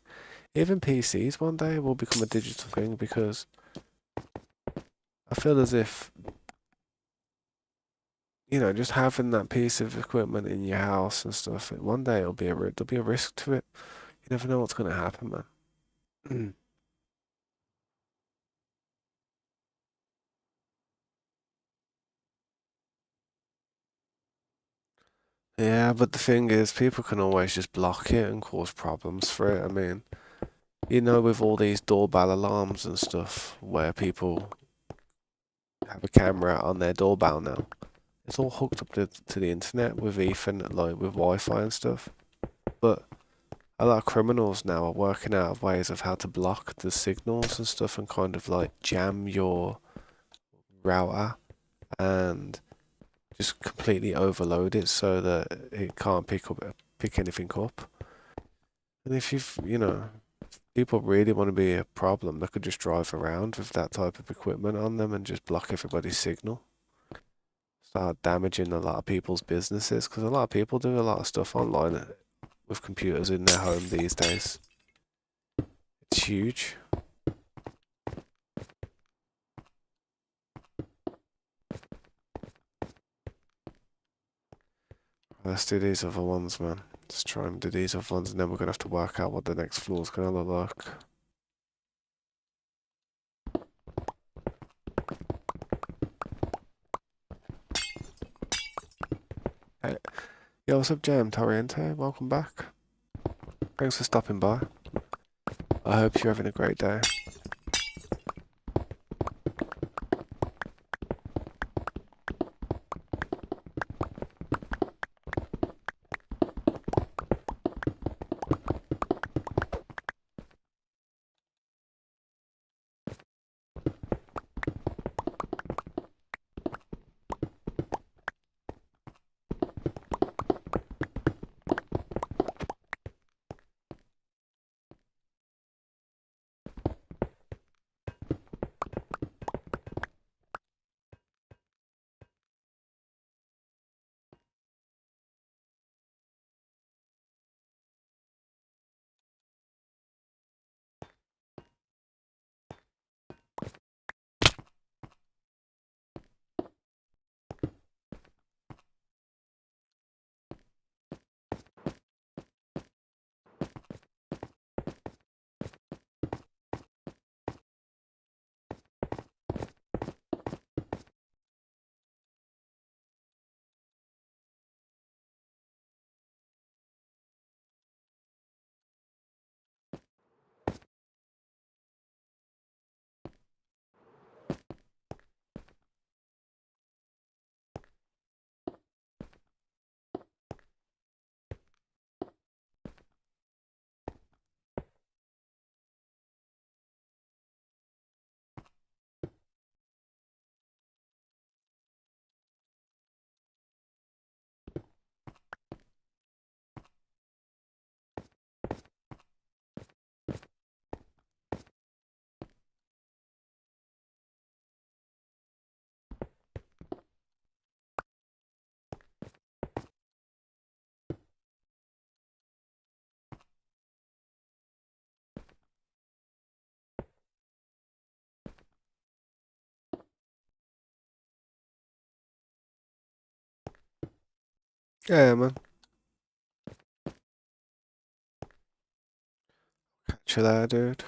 Even PCs one day will become a digital thing because I feel as if you know just having that piece of equipment in your house and stuff. One day there'll be a risk to it. You never know what's going to happen, man. Yeah, but the thing is, people can always just block it and cause problems for it. I mean, you know, with all these doorbell alarms and stuff, where people have a camera on their doorbell now, it's all hooked up to the internet with Ethernet, like with Wi-Fi and stuff. But a lot of criminals now are working out of ways of how to block the signals and stuff and kind of like jam your router and just completely overload it so that it can't pick anything up. And if you know, people really want to be a problem, they could just drive around with that type of equipment on them and just block everybody's signal. Start damaging a lot of people's businesses because a lot of people do a lot of stuff online with computers in their home these days. It's huge. Let's do these other ones, man. Let's try and do these other ones and then we're gonna have to work out what the next floor's gonna look like. Hey, yo, what's up, Jam? Toriente, welcome back. Thanks for stopping by. I hope you're having a great day. Yeah, man. Catch you there, dude.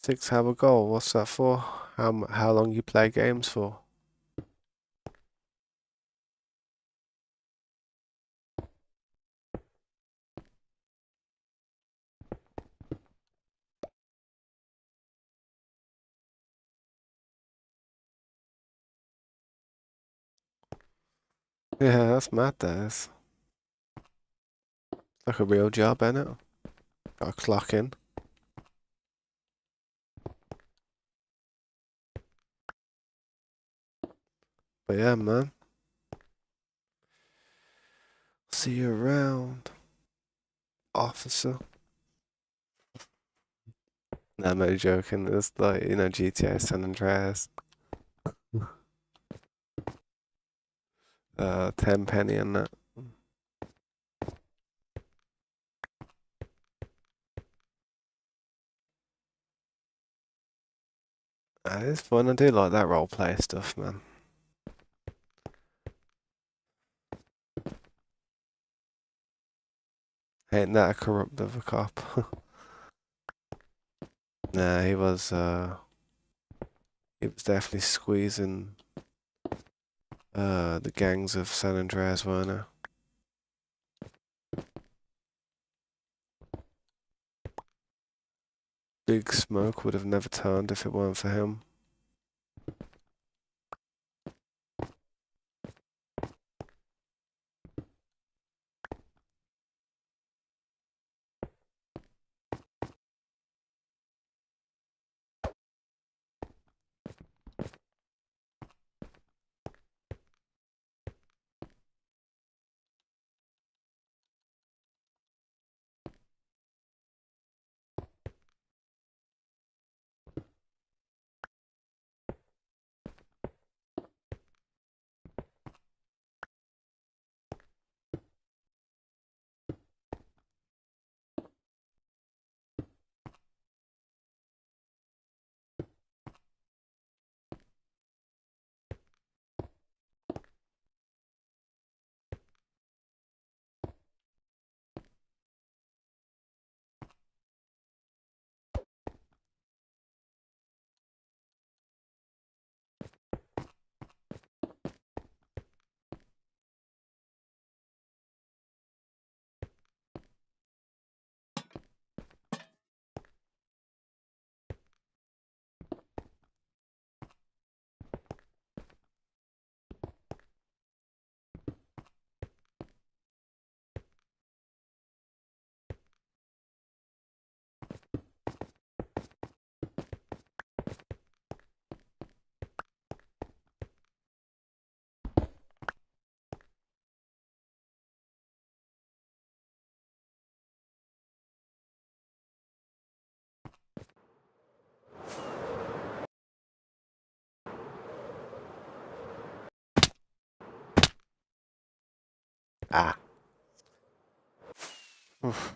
Six have a goal. What's that for? How long you play games for? Yeah, that's mad. That is like a real job, innit? Got to clock in. But yeah, man. See you around, officer. Nah, I'm only joking. It's like, GTA San Andreas. 10 penny and that. It's fun. I do like that role play stuff, man. Ain't that a corrupt of a cop? Nah, he was definitely squeezing the gangs of San Andreas, weren't he? Big Smoke would have never turned if it weren't for him. Ah. Oof.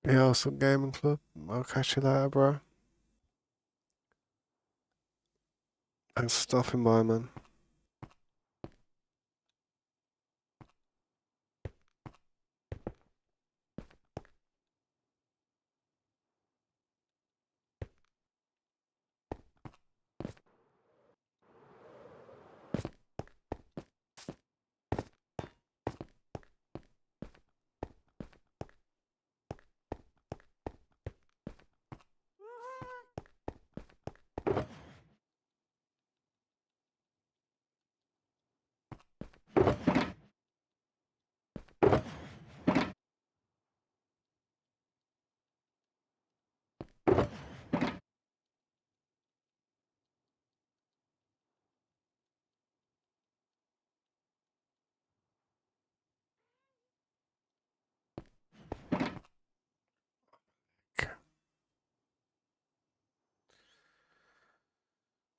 Yeah, some gaming club. I'll catch you later, bro. Thanks for stopping by, man.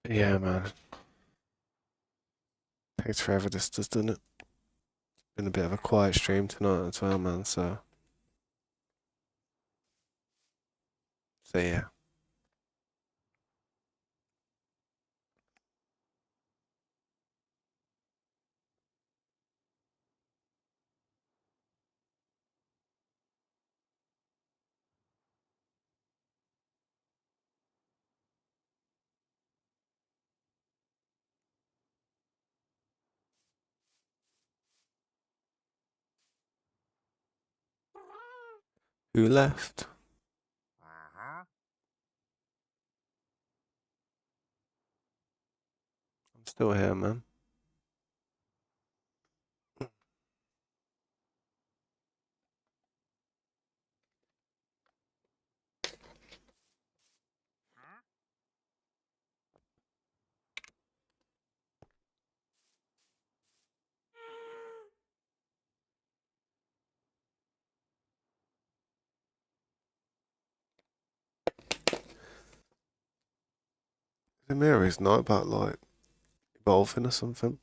Yeah, man. Takes forever this does, doesn't it? Been a bit of a quiet stream tonight as well, man. So yeah. Who left? I'm still here, man. The mirror is not about like evolving or something.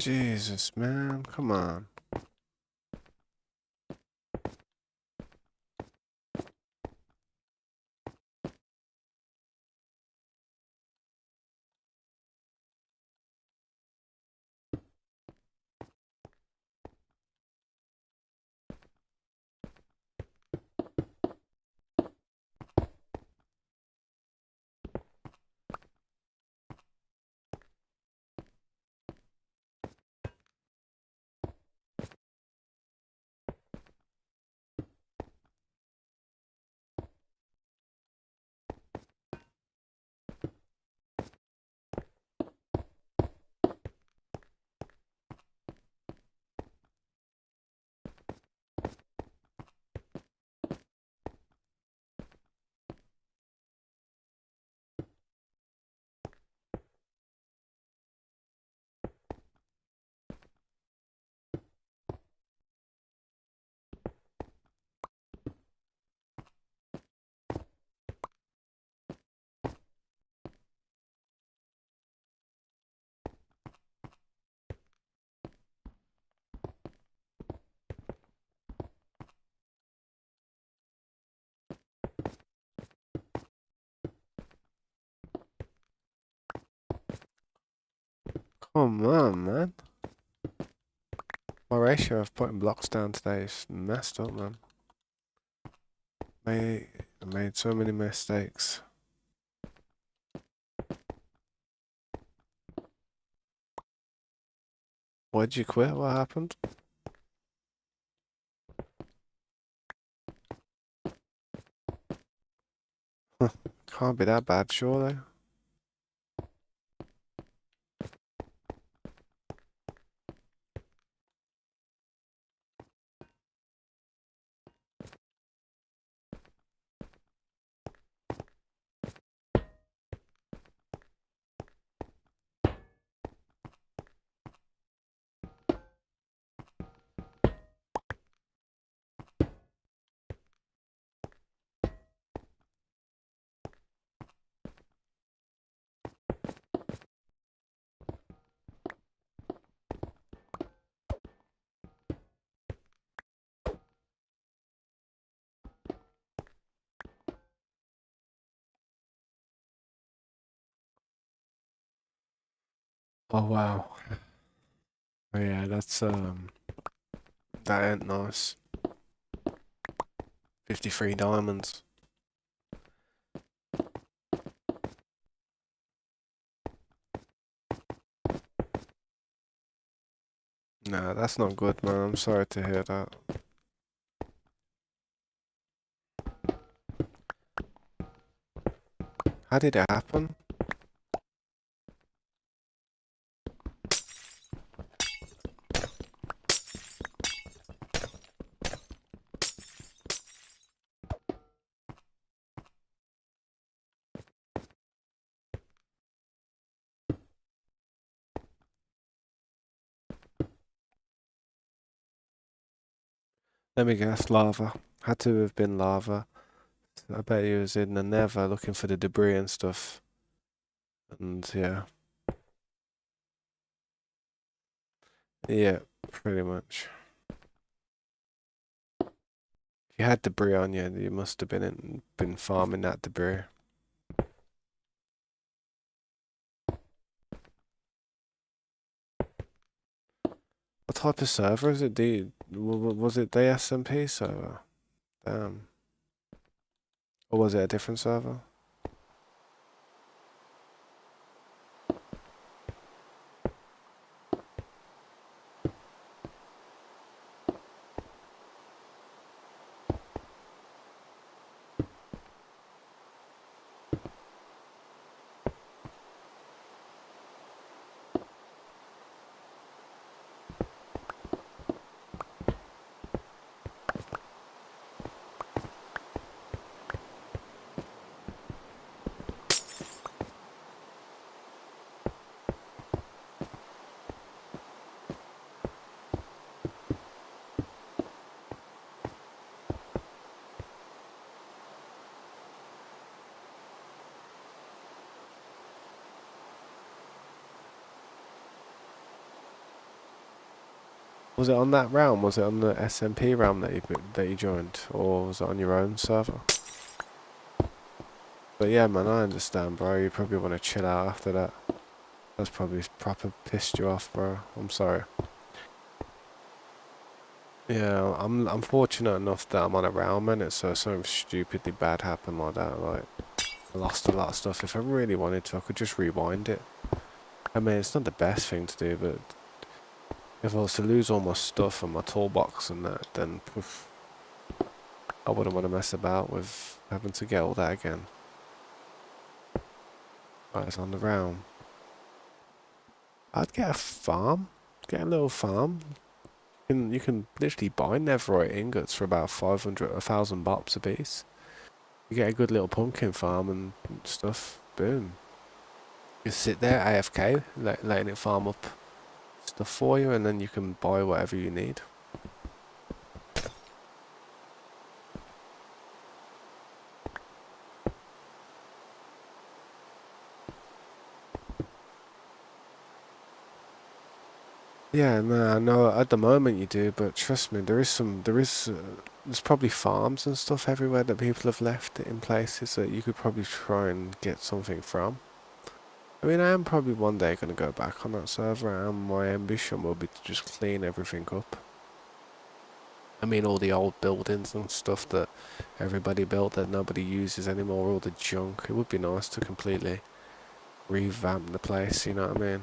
Jesus, man. Come on. Come on, man. My ratio of putting blocks down today is messed up, man. I made so many mistakes. Why'd you quit? What happened? Can't be that bad, surely. Oh wow. Oh, yeah, that ain't nice. 53 diamonds. Nah, that's not good, man. I'm sorry to hear that. How did it happen? Let me guess, lava. Had to have been lava. I bet he was in the nether looking for the debris and stuff. And yeah. Yeah, pretty much. If you had debris on you, you must have been farming that debris. What type of server is it? Was it the SMP server? Damn. Or was it a different server? Was it on that realm? Was it on the SMP realm that you joined, or was it on your own server? But yeah, man, I understand, bro. You probably want to chill out after that. That's probably proper pissed you off, bro. I'm sorry. Yeah, I'm fortunate enough that I'm on a realm and it's so something stupidly bad happened like that. Like, I lost a lot of stuff. If I really wanted to, I could just rewind it. I mean, it's not the best thing to do, but if I was to lose all my stuff and my toolbox and that, then oof, I wouldn't want to mess about with having to get all that again. Right, it's on the realm. I'd get a farm. Get a little farm. You can literally buy netherite ingots for about 500, 1,000 bops a piece. You get a good little pumpkin farm and stuff. Boom. You sit there AFK, letting it farm up stuff for you, and then you can buy whatever you need. Yeah, no, I know at the moment you do, but trust me, there's probably farms and stuff everywhere that people have left in places that you could probably try and get something from. I mean, I am probably one day going to go back on that server, and my ambition will be to just clean everything up. I mean, all the old buildings and stuff that everybody built that nobody uses anymore, all the junk. It would be nice to completely revamp the place, you know what I mean?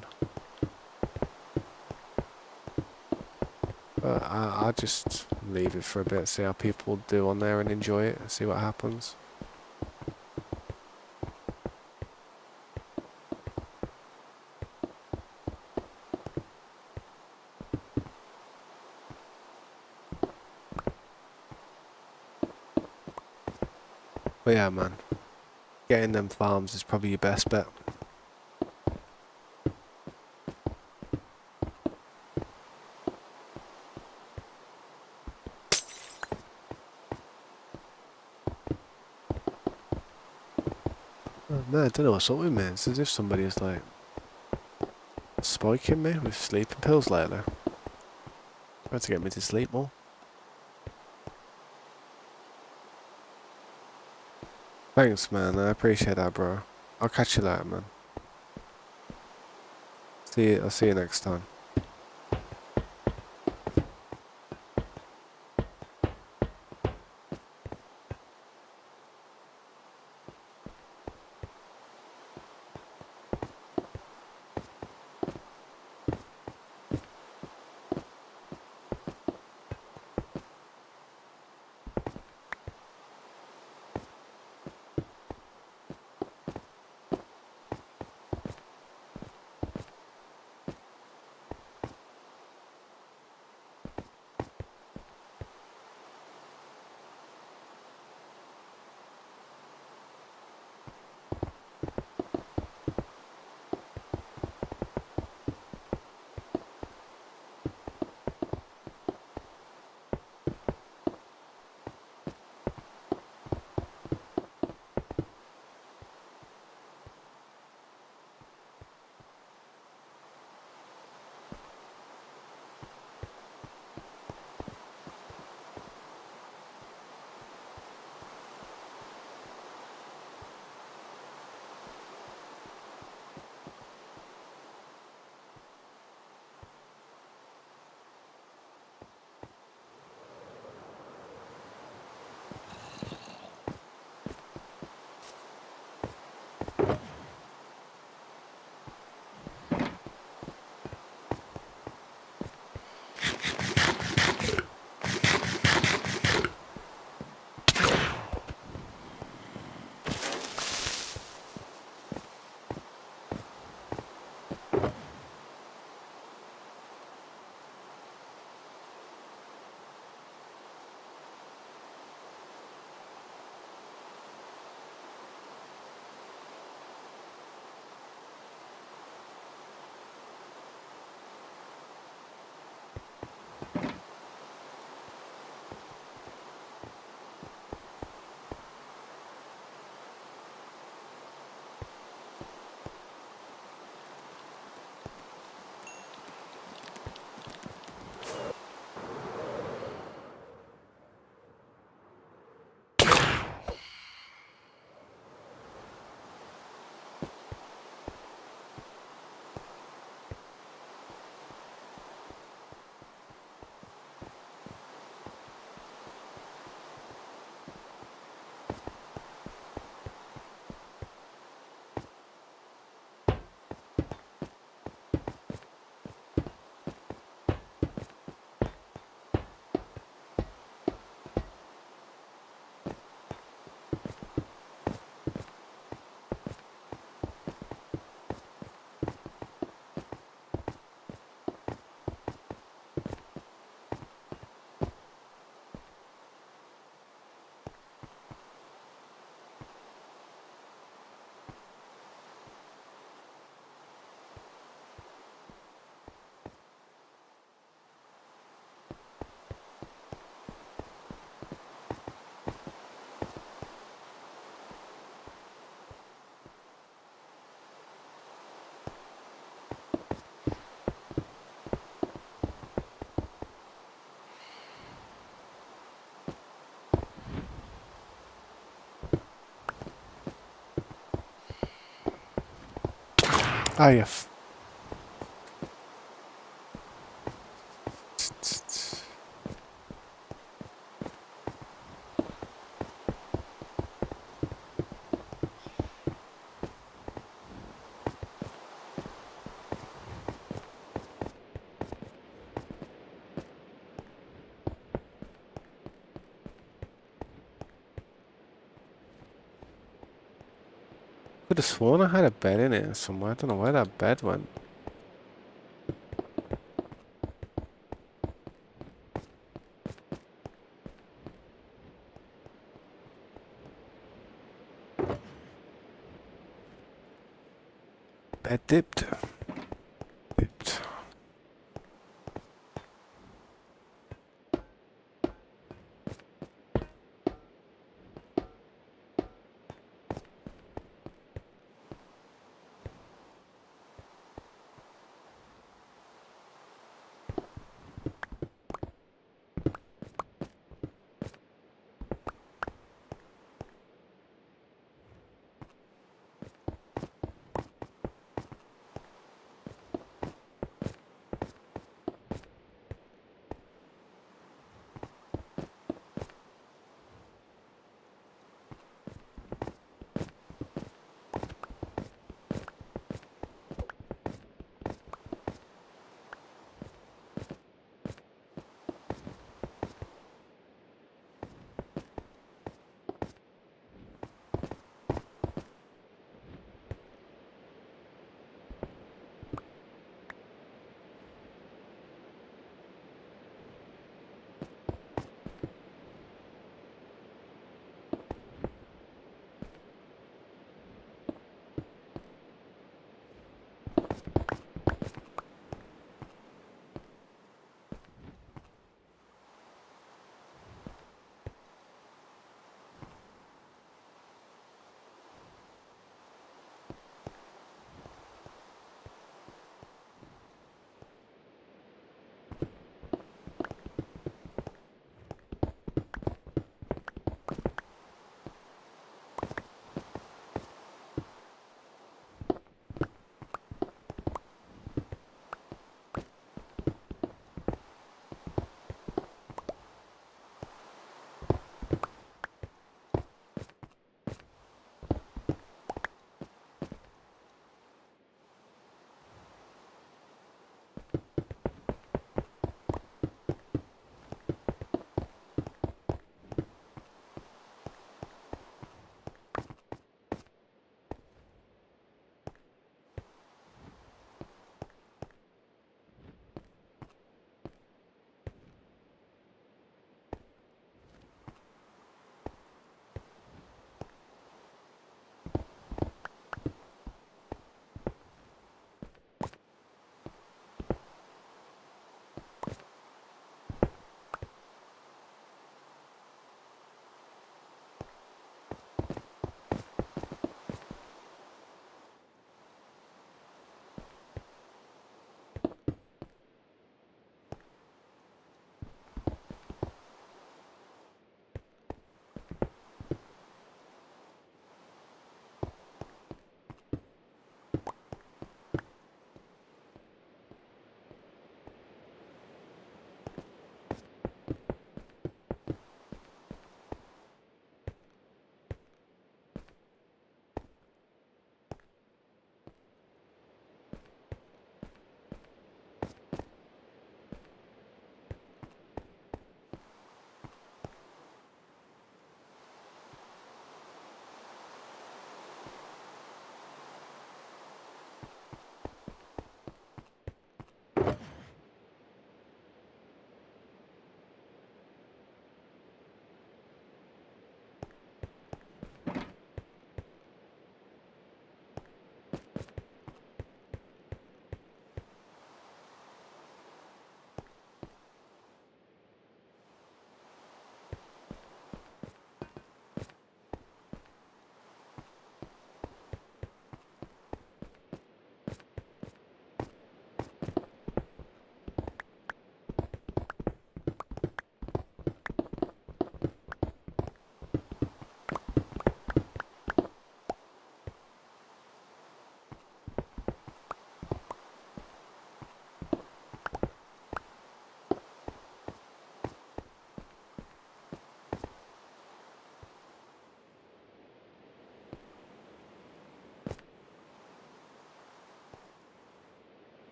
But I'll just leave it for a bit, see how people do on there and enjoy it, see what happens. But yeah, man, getting them farms is probably your best bet. Oh, no, I don't know what's up with me. It's as if somebody is like spiking me with sleeping pills lately. Trying to get me to sleep more. Thanks, man. I appreciate that, bro. I'll catch you later, man. See you. I'll see you next time. Oh, yeah. Could have sworn I had a bed in it somewhere. I don't know where that bed went. Bed dipped. Dipped.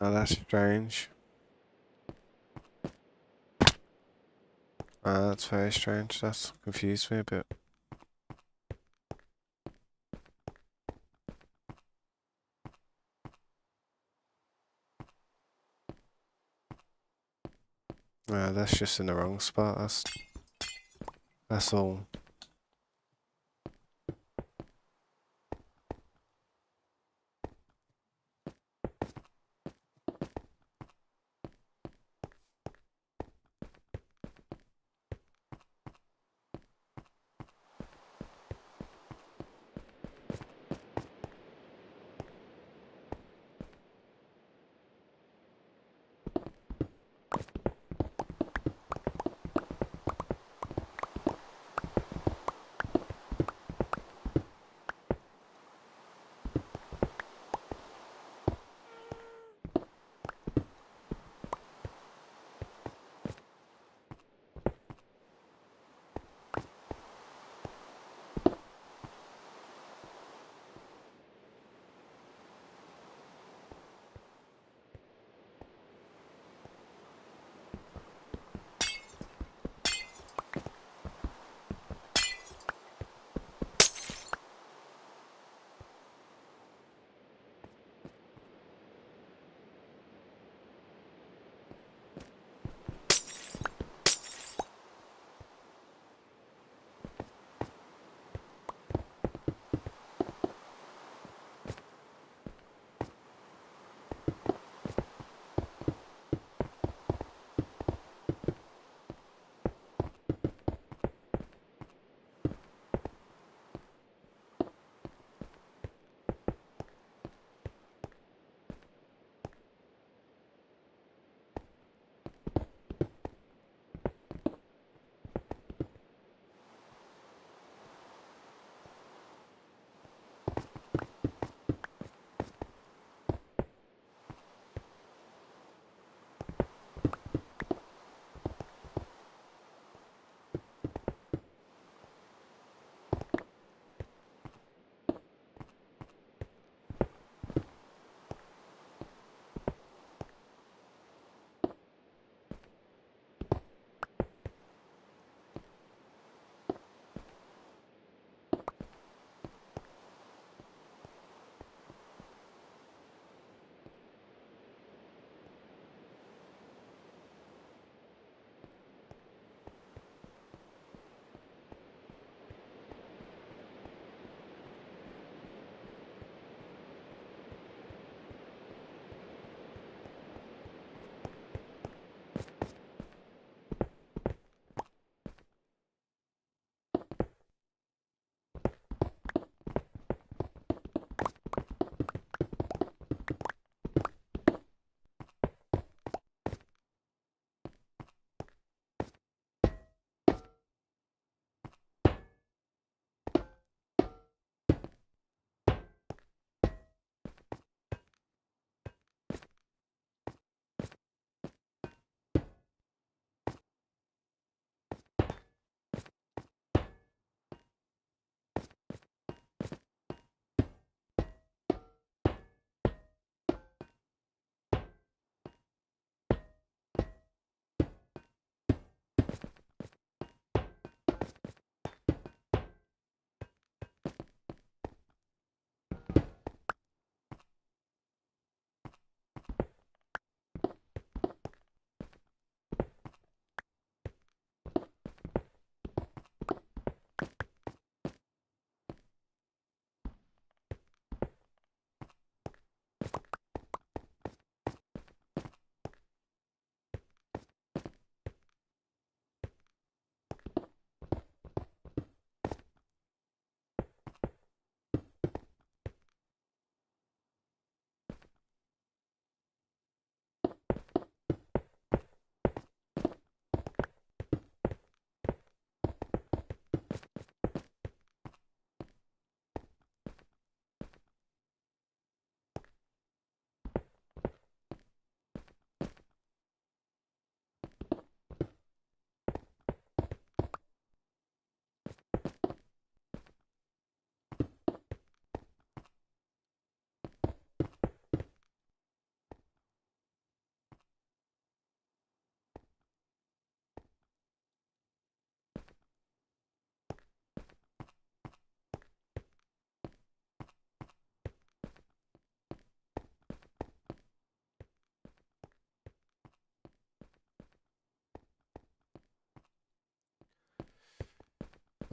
Oh, that's strange. That's very strange. That's confused me a bit. That's just in the wrong spot. That's all.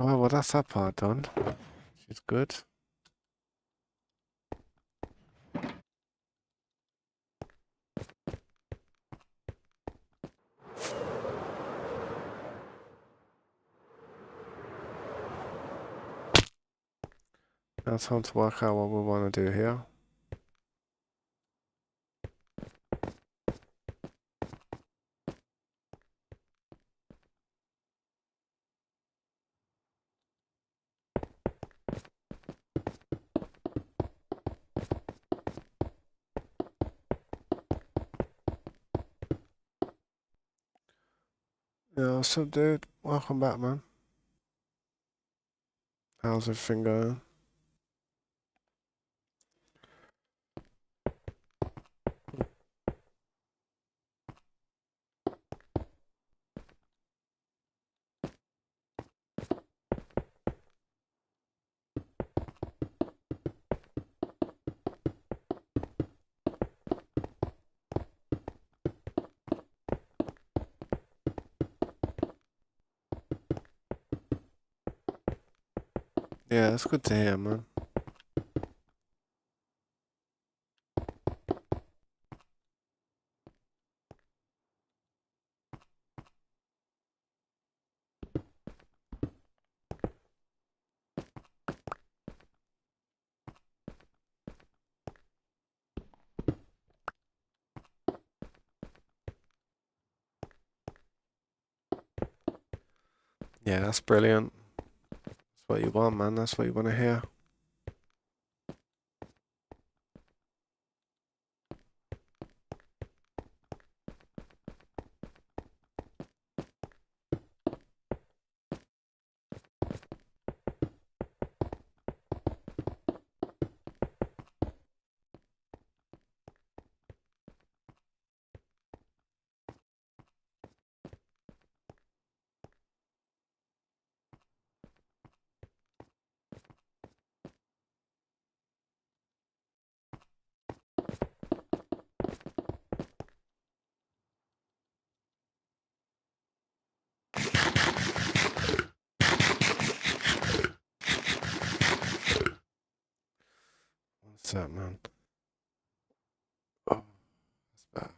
Oh, well, that's that part done. She's good. Now time to work out what we want to do here. Yeah, what's up, dude? Welcome back, man. How's everything going? Yeah, it's good to hear, man. Yeah, that's brilliant. That's what you want, man. That's what you want to hear. What's that, man? Oh, that's bad.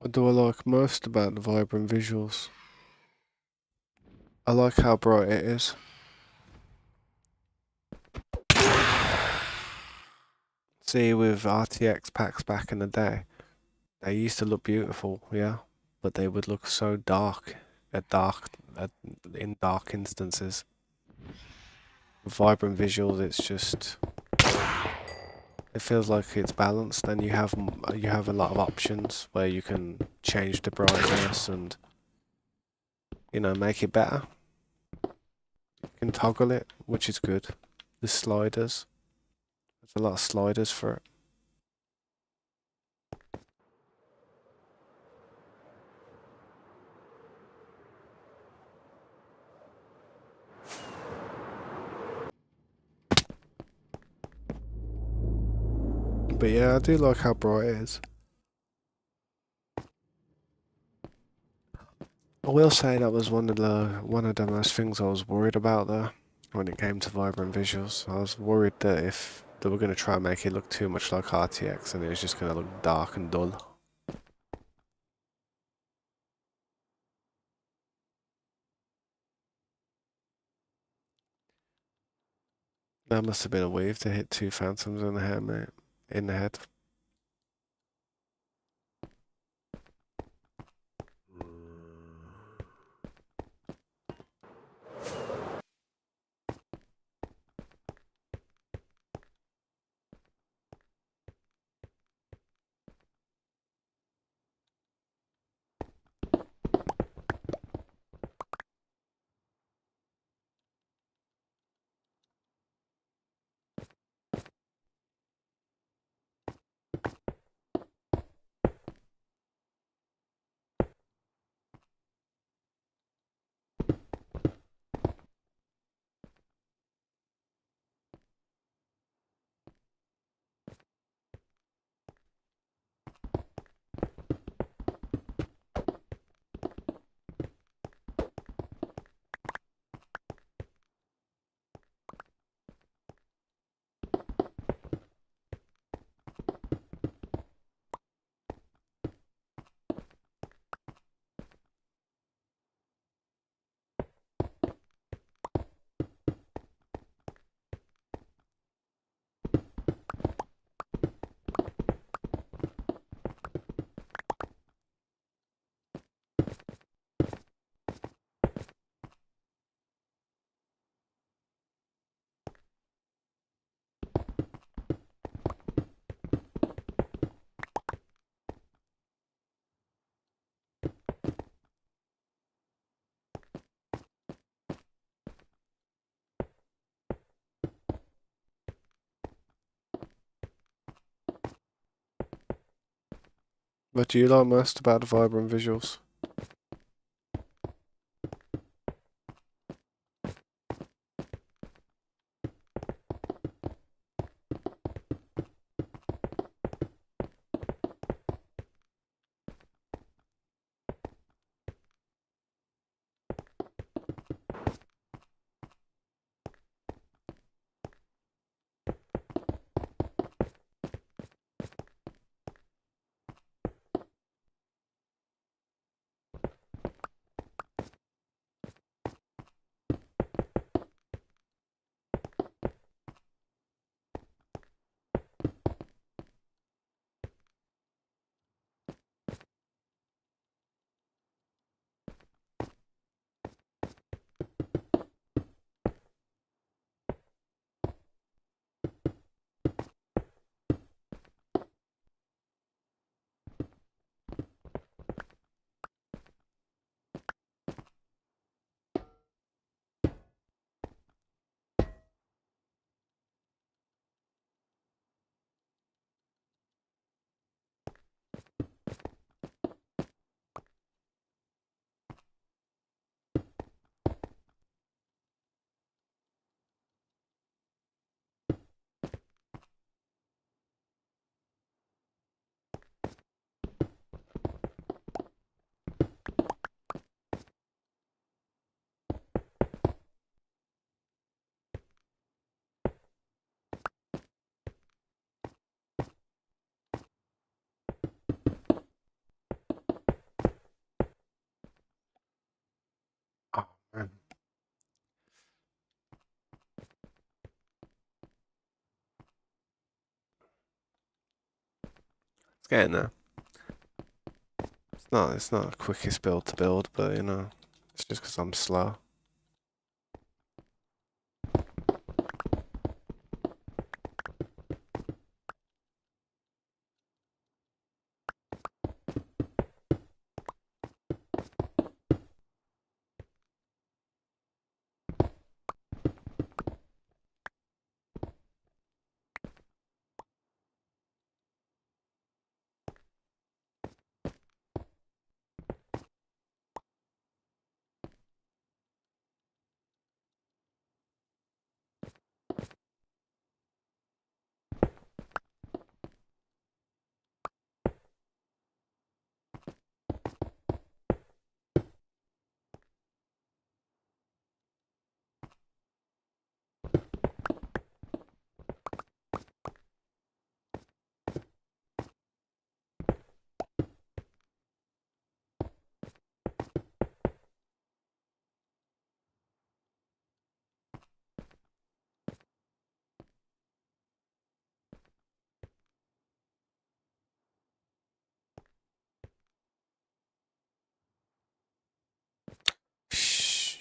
What do I like most about the vibrant visuals? I like how bright it is. See, with RTX packs back in the day, they used to look beautiful, yeah, but they would look so dark at in dark instances. With vibrant visuals, it's just it feels like it's balanced, and you have a lot of options where you can change the brightness and make it better. You can toggle it, which is good. The sliders, there's a lot of sliders for it. But yeah, I do like how bright it is. I will say that was one of the most things I was worried about though when it came to vibrant visuals. I was worried that if they were going to try and make it look too much like RTX and it was just going to look dark and dull. That must have been a wave to hit two phantoms in the head, mate. In the head. What do you like most about the vibrant visuals? getting there. It's not the quickest build to build, but you know, it's just because I'm slow. Shh.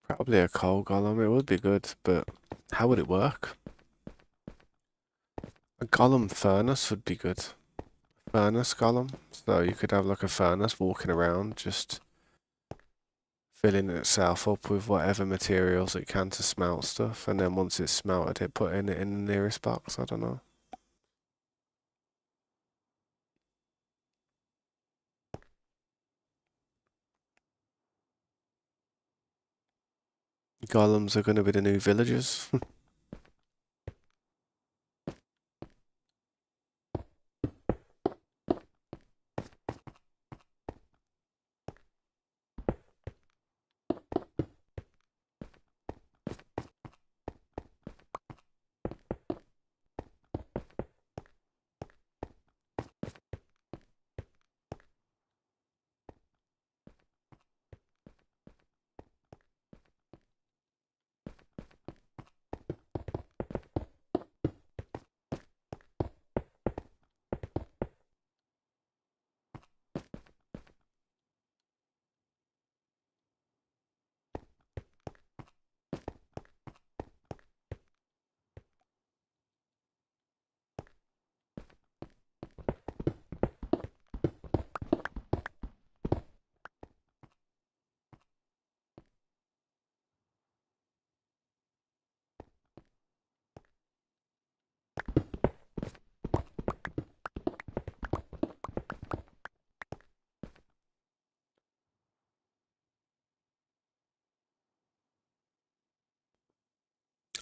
Probably a coal golem. It would be good, but how would it work? A golem furnace would be good. Furnace golem. So you could have like a furnace walking around just filling itself up with whatever materials it can to smelt stuff, and then once it's smelted, it putting it in the nearest box. I don't know. Golems are going to be the new villagers.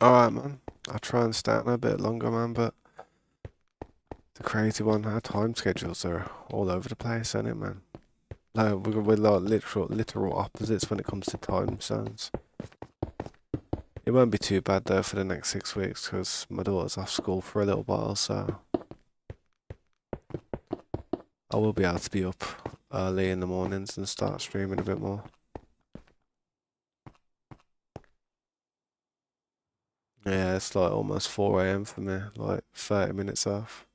Alright, man. I'll try and stay on a bit longer, man, but the crazy one, our time schedules are all over the place, ain't it, man? Like, we're like literal opposites when it comes to time zones. It won't be too bad, though, for the next 6 weeks, because my daughter's off school for a little while, so I will be able to be up early in the mornings and start streaming a bit more. Yeah, it's like almost 4 a.m. for me, like 30 minutes off.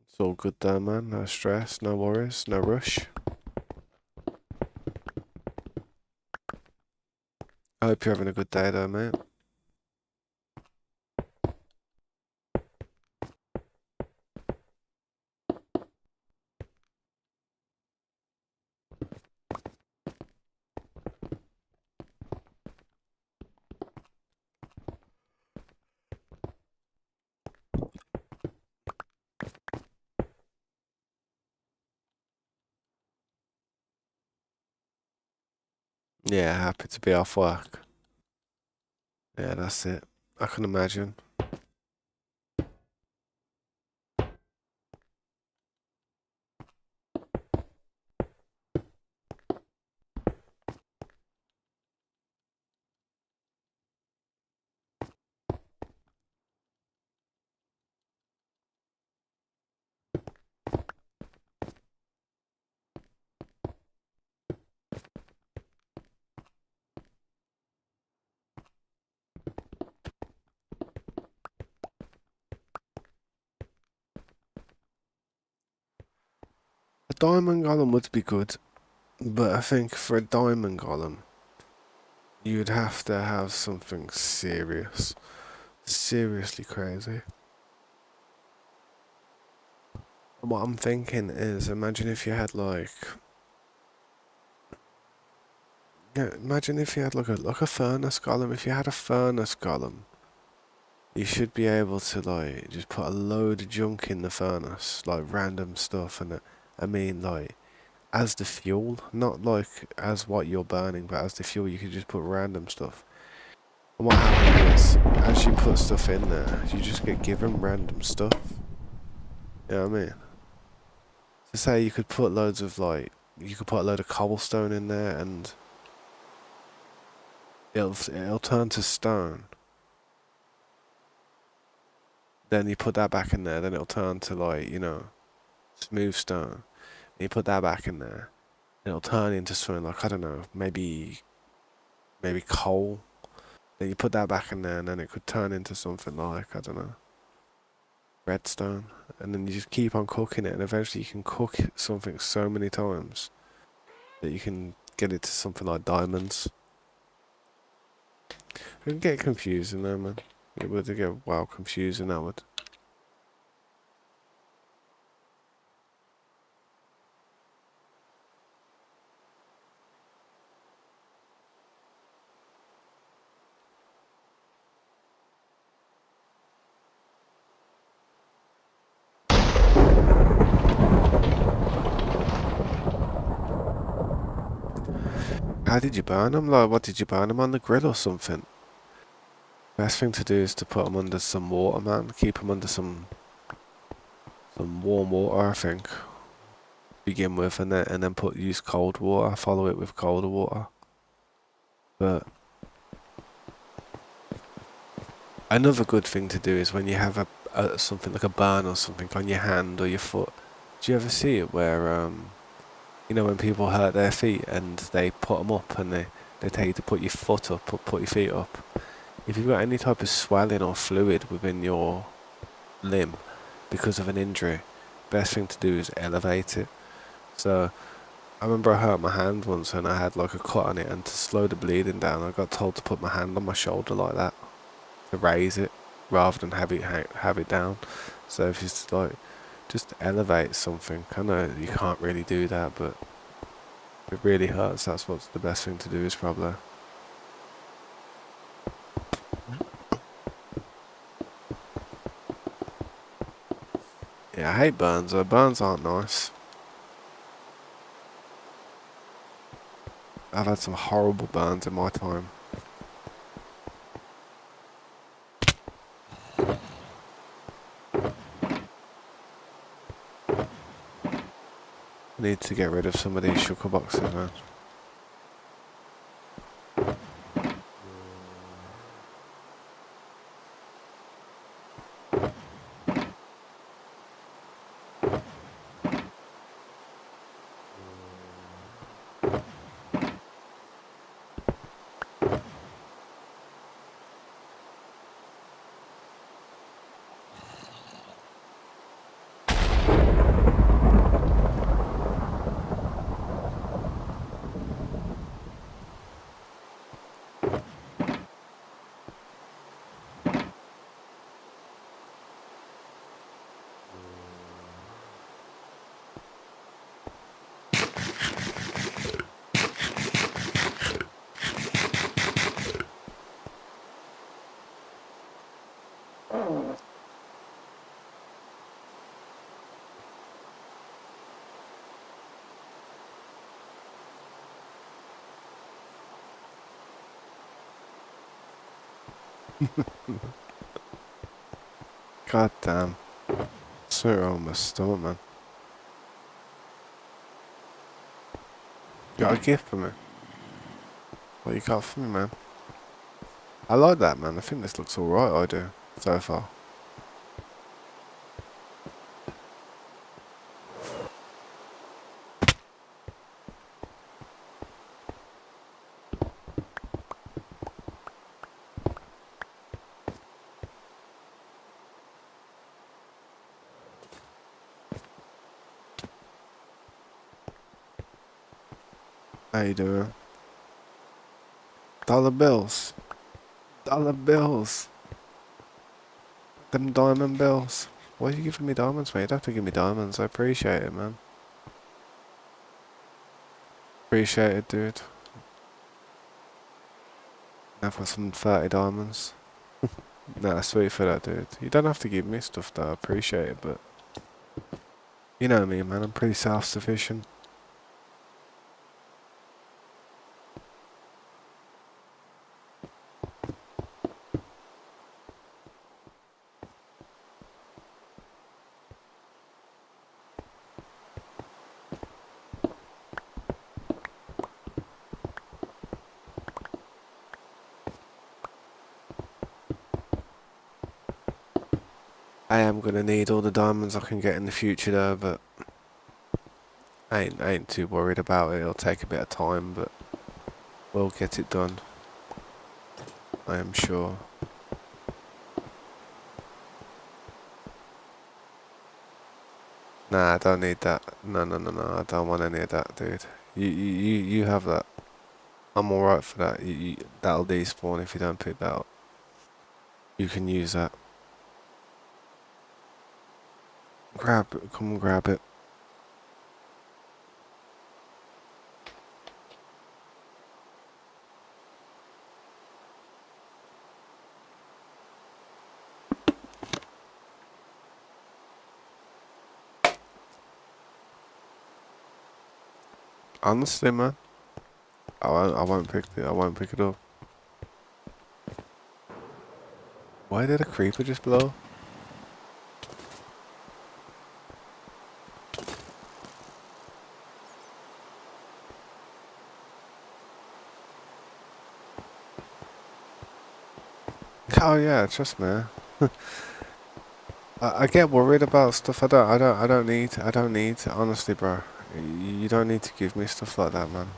It's all good though, man. No stress, no worries, no rush. I hope you're having a good day though, mate. Yeah, happy to be off work. Yeah, that's it. I can imagine. A diamond golem would be good, but I think for a diamond golem, you'd have to have something serious. Seriously crazy. What I'm thinking is, imagine if you had like, yeah, imagine if you had like a furnace golem. If you had a furnace golem, you should be able to like just put a load of junk in the furnace, like random stuff, and I mean like as the fuel, not like as what you're burning, but as the fuel. You could just put random stuff. And what happens is, as you put stuff in there, you just get given random stuff. You know what I mean? So say you could put loads of like, you could put a load of cobblestone in there, and it'll turn to stone. Then you put that back in there, then it'll turn to like, smooth stone. And you put that back in there, and it'll turn into something like, I don't know, maybe coal. Then you put that back in there, and then it could turn into something like, I don't know, redstone. And then you just keep on cooking it, and eventually you can cook something so many times that you can get it to something like diamonds. It would get confusing though, man. It would get well confusing, that would. How did you burn them? Like, what did you burn them on the grill or something? Best thing to do is to put them under some water, man. Keep them under some warm water, I think. Begin with, and then use cold water. Follow it with colder water. But another good thing to do is when you have a something like a burn or something on your hand or your foot. Do you ever see it where you know when people hurt their feet and they put them up and they tell you to put your foot up, put your feet up. If you've got any type of swelling or fluid within your limb because of an injury, best thing to do is elevate it. So I remember I hurt my hand once and I had like a cut on it, and to slow the bleeding down I got told to put my hand on my shoulder like that to raise it rather than have it down. So if you just elevate something, I know you can't really do that, but if it really hurts, that's what's the best thing to do is probably. Yeah, I hate burns though. Burns aren't nice. I've had some horrible burns in my time. I need to get rid of some of these sugar boxes, man. God damn. So on my stomach, man. You got a gift for me? What you got for me, man? I like that, man. I think this looks alright, I do, so far. How you doing? Dollar bills. Dollar bills. Them diamond bills. Why are you giving me diamonds, mate? You don't have to give me diamonds. I appreciate it, man. Appreciate it, dude. I've got some 30 diamonds. Nah, sweet for that, dude. You don't have to give me stuff, though. I appreciate it, but you know me, man. I'm pretty self-sufficient. I am gonna need all the diamonds I can get in the future, though, but I ain't too worried about it. It'll take a bit of time, but we'll get it done. I am sure. Nah, I don't need that. No. I don't want any of that, dude. You have that. I'm alright for that. That'll despawn if you don't pick that up. You can use that. Grab it. Come and grab it. Honestly, man. I won't pick it up. Why did a creeper just blow? Oh yeah, trust me. I get worried about stuff. I don't need. Honestly, bro, you don't need to give me stuff like that, man.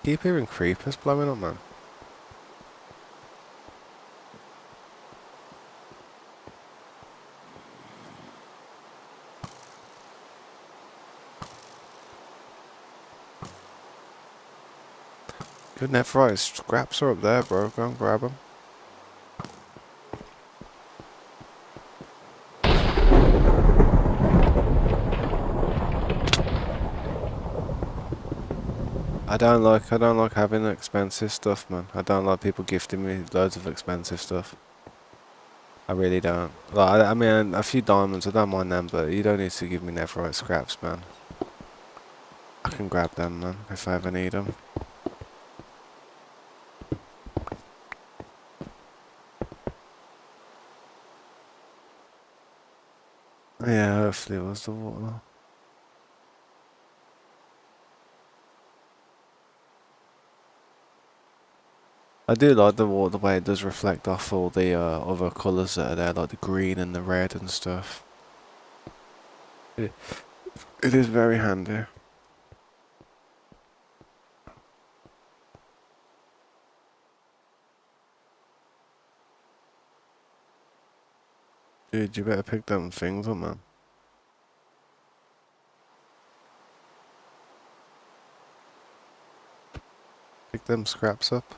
Keep hearing creepers blowing up, man. Good enough, right? Scraps are up there, bro. Go and grab them. I don't like having expensive stuff, man. I don't like people gifting me loads of expensive stuff. I really don't. Like, I mean, a few diamonds, I don't mind them, but you don't need to give me netherite scraps, man. I can grab them, man, if I ever need them. Yeah, hopefully it was the water. I do like the water, the way it does reflect off all the other colours that are there, like the green and the red and stuff. It, it is very handy. Dude, you better pick them things up, man. Pick them scraps up.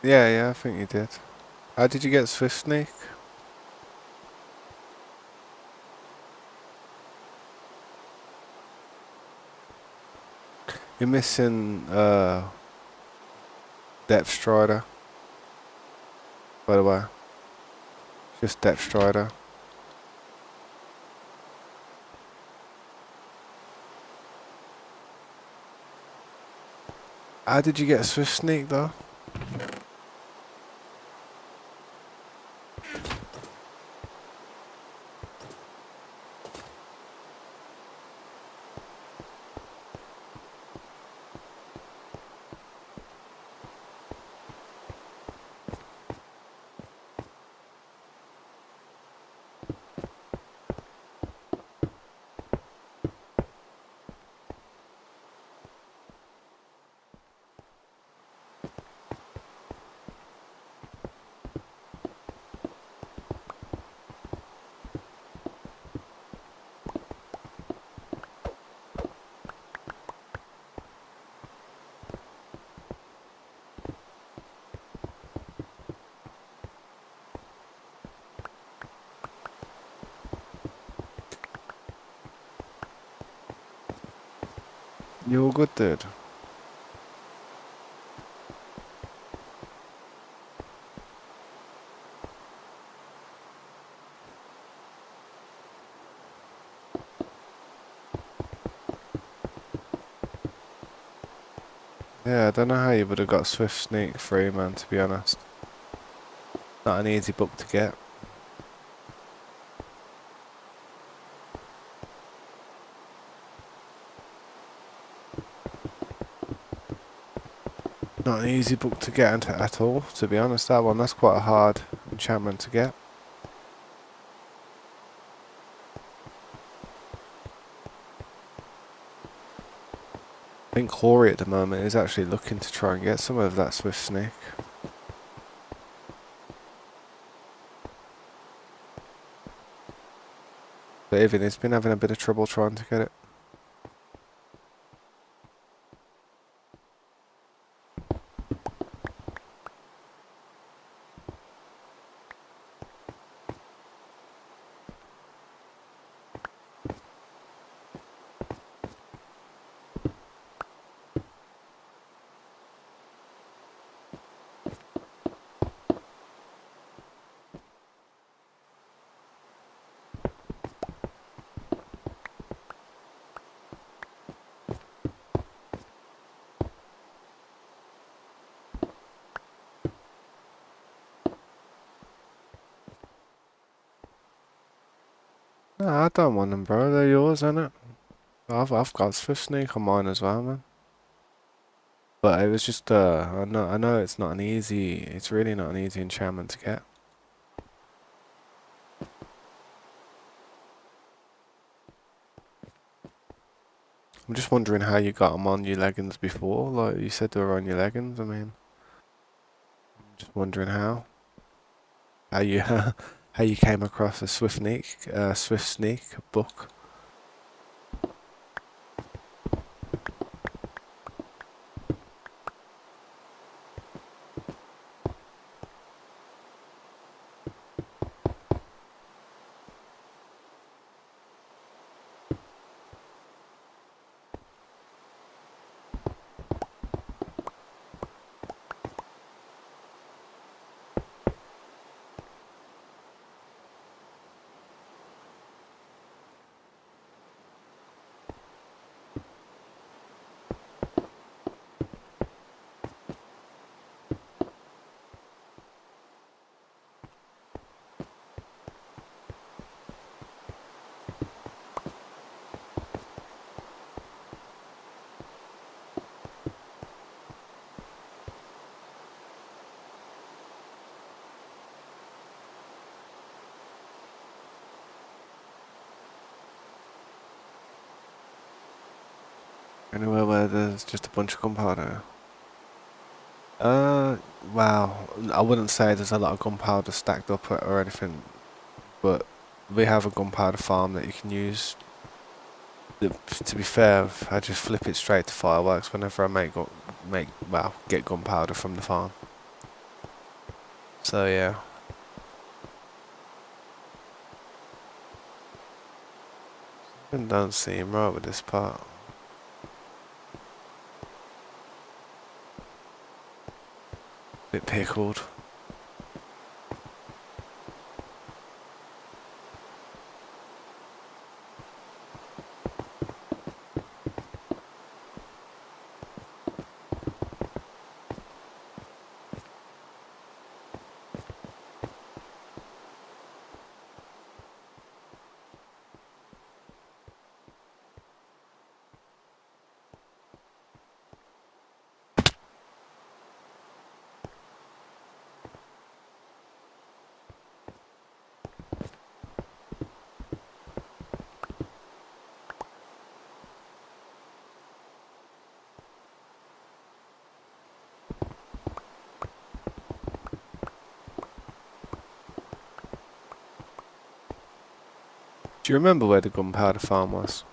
Yeah, I think you did. How did you get Swift Sneak? You're missing Depth Strider, by the way. Just Depth Strider. How did you get Swift Sneak though? You all good, dude? Yeah, I don't know how you would have got Swift Sneak free, man, to be honest. Not an easy book to get. Not an easy book to get into at all, to be honest. That one, that's quite a hard enchantment to get. I think Corey at the moment is actually looking to try and get some of that Swift Sneak. But even he's been having a bit of trouble trying to get it. Nah, I don't want them, bro. They're yours, innit? I've got Swift Sneak on mine as well, man. But it was just I know it's really not an easy enchantment to get. I'm just wondering how you got them on your leggings before. Like you said they were on your leggings. I mean, just wondering how you how you came across a Swift Sneak book. Anywhere where there's just a bunch of gunpowder. Uh, wow. I wouldn't say there's a lot of gunpowder stacked up or anything, but we have a gunpowder farm that you can use. To be fair, I just flip it straight to fireworks whenever I get gunpowder from the farm. So yeah, it don't seem right with this part. Bit pickled. Do you remember where the gunpowder farm was?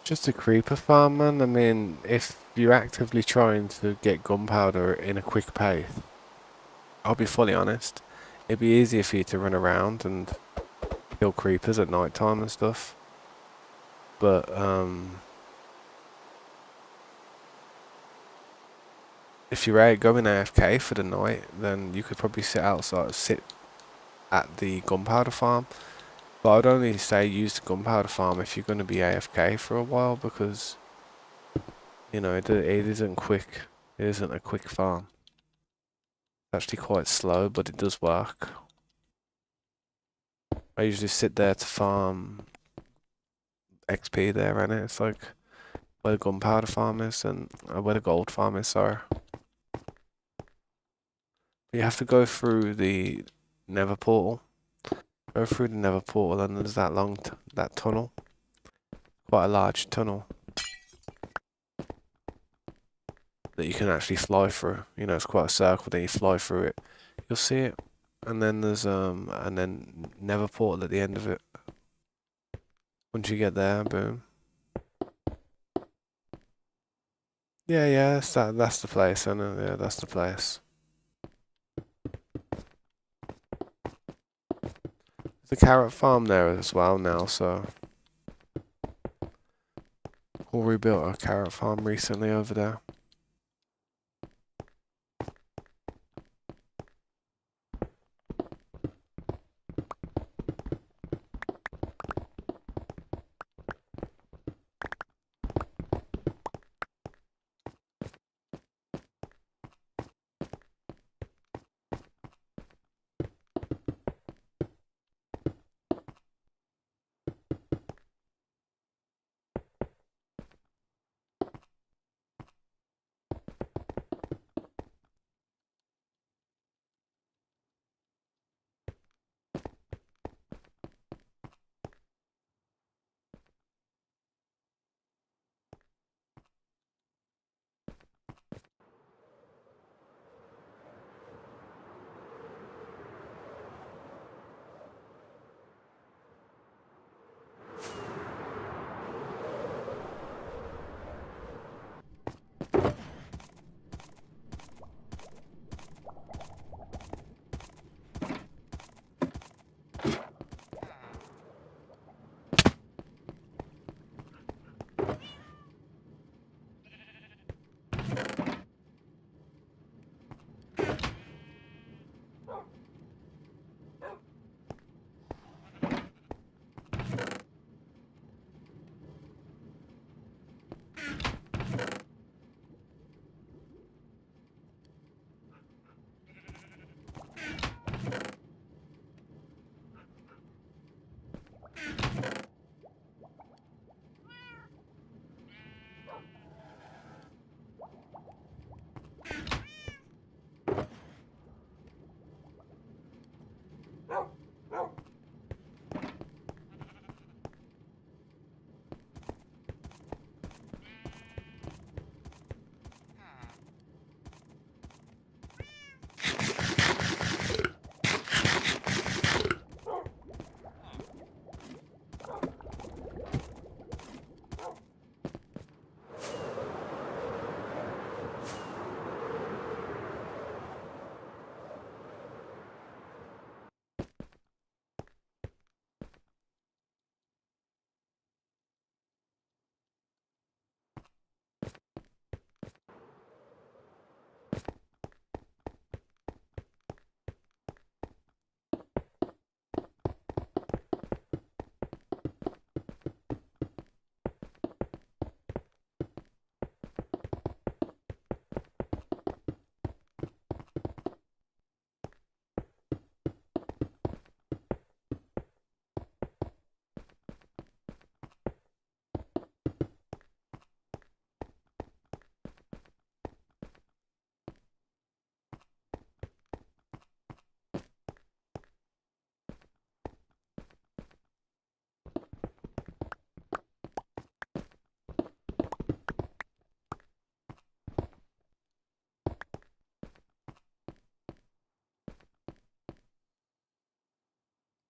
Just a creeper farm, man. I mean, if you're actively trying to get gunpowder in a quick pace, I'll be fully honest, it'd be easier for you to run around and kill creepers at night time and stuff. But if you're out going AFK for the night, then you could probably sit at the gunpowder farm. But I'd only say use the gunpowder farm if you're going to be AFK for a while because, it isn't quick. It isn't a quick farm. It's actually quite slow, but it does work. I usually sit there to farm XP there, and it's like where the gunpowder farm is and where the gold farm is, sorry. You have to go through the Nether portal. Go through the Nether portal, and there's that tunnel. Quite a large tunnel that you can actually fly through. It's quite a circle, then you fly through it. You'll see it. And then there's and then Nether portal at the end of it. Once you get there, boom. Yeah, that's the place, I know, yeah, that's the place. There's a carrot farm there as well now, so we rebuilt a carrot farm recently over there.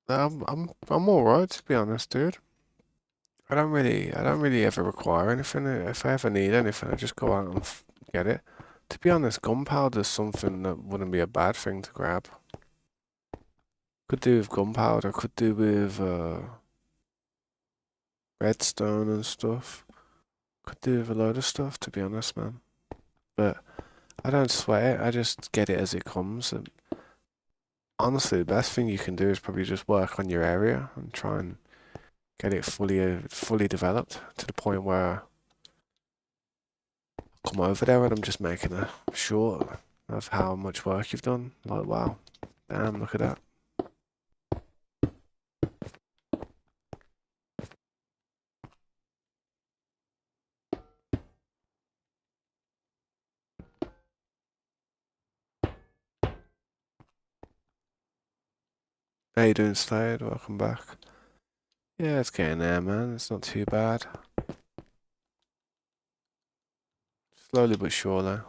I'm all right to be honest, dude. I don't really ever require anything. If I ever need anything, I just go out and get it. To be honest, gunpowder is something that wouldn't be a bad thing to grab. Could do with gunpowder, could do with redstone and stuff. Could do with a load of stuff, to be honest, man. But I don't sweat it. I just get it as it comes. And honestly, the best thing you can do is probably just work on your area and try and get it fully developed to the point where I come over there and I'm just making a short of how much work you've done. Like, wow, damn, look at that. How you doing, Slade? Welcome back. Yeah, it's getting there, man. It's not too bad. Slowly but surely.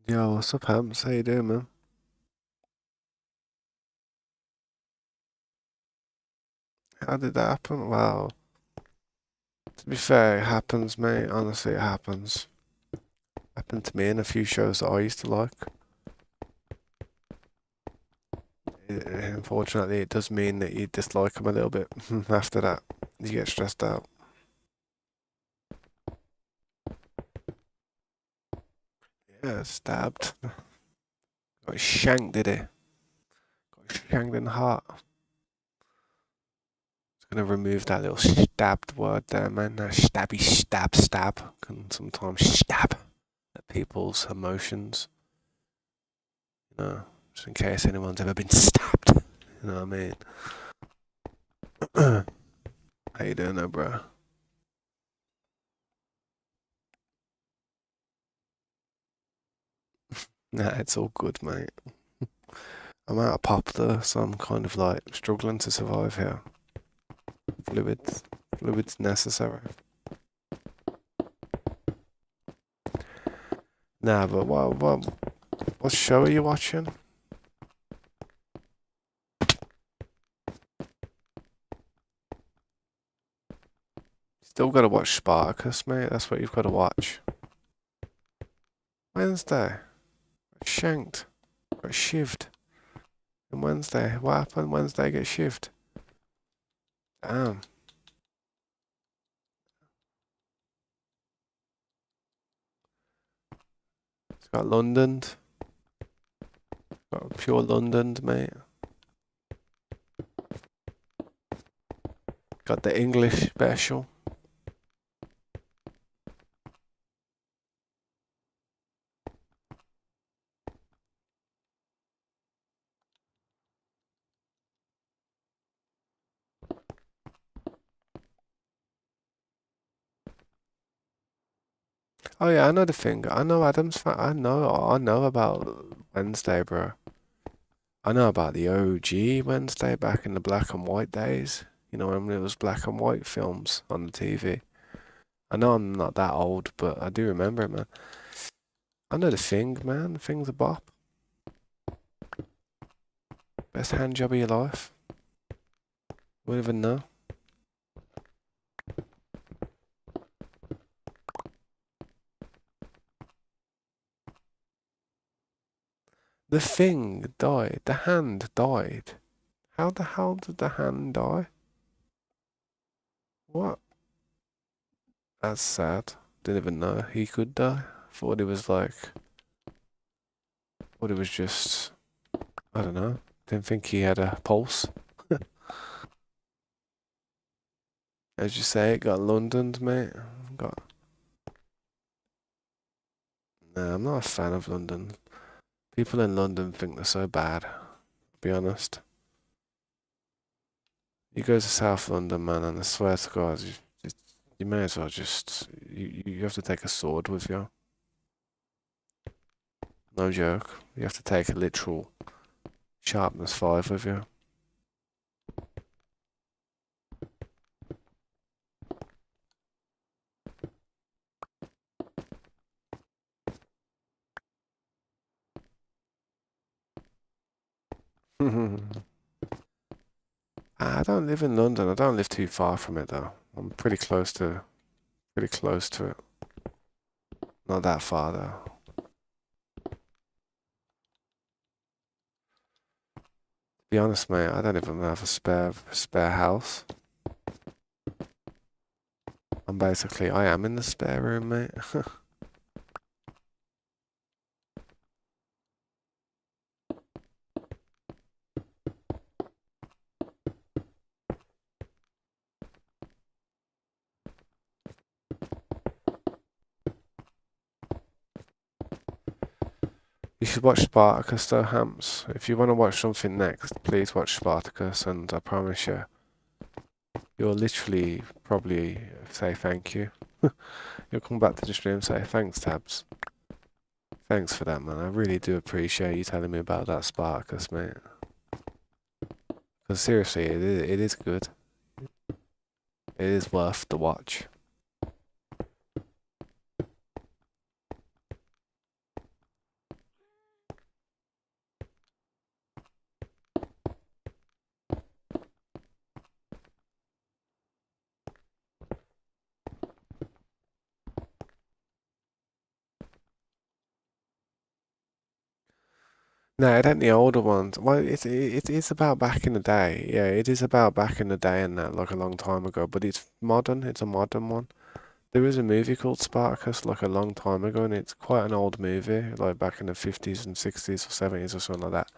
Yo, what's up, Hams? How you doing, man? How did that happen? Well, to be fair, it happens, mate. Honestly, it happens. Happened to me in a few shows that I used to like. Unfortunately, it does mean that you dislike them a little bit. After that, you get stressed out. Yeah, stabbed. Got shanked, did he? Got shanked in the heart. Gonna remove that little stabbed word there, man. That stabby stab can sometimes stab at people's emotions. You know, just in case anyone's ever been stabbed. You know what I mean? How you doing, though, bro? Nah, it's all good, mate. I'm out of pop though, so I'm kind of like struggling to survive here. Fluids, fluids necessary. Nah, but what show are you watching? Still gotta watch Spartacus, mate. That's what you've got to watch. Wednesday, got shanked, got shivved. And Wednesday, what happened? Wednesday get shivved. Damn. It's got Londoned, got pure Londoned, mate. Got the English special. Oh yeah, I know the thing. I know Adam's. I know about Wednesday, bro. I know about the OG Wednesday back in the black and white days. You know, when it was black and white films on the TV. I know I'm not that old, but I do remember it, man. I know the thing, man. The thing's a bop. Best hand job of your life. Wouldn't even know. The thing died. The hand died. How the hell did the hand die? What? That's sad. Didn't even know he could die. Thought it was like, thought it was just, I don't know. Didn't think he had a pulse. As you say, it got Londoned, mate. Got. Nah, I'm not a fan of London. People in London think they're so bad. To be honest. You go to South London, man, and I swear to God, you may as well just you have to take a sword with you. No joke. You have to take a literal sharpness 5 with you. I don't live in London. I don't live too far from it though. I'm pretty close to it. Not that far though. To be honest, mate, I don't even have a spare house. I am in the spare room, mate. You should watch Spartacus though, Hams. If you want to watch something next, please watch Spartacus, and I promise you, you'll literally probably say thank you. You'll come back to the stream and say thanks, Tabs. Thanks for that, man. I really do appreciate you telling me about that Spartacus, mate. Because seriously, it is good. It is worth the watch. No, it ain't the older ones. Well, it's about back in the day. Yeah, it is about back in the day and that, like a long time ago. But it's modern. It's a modern one. There was a movie called Spartacus like a long time ago, and it's quite an old movie, like back in the 50s and 60s or 70s or something like that.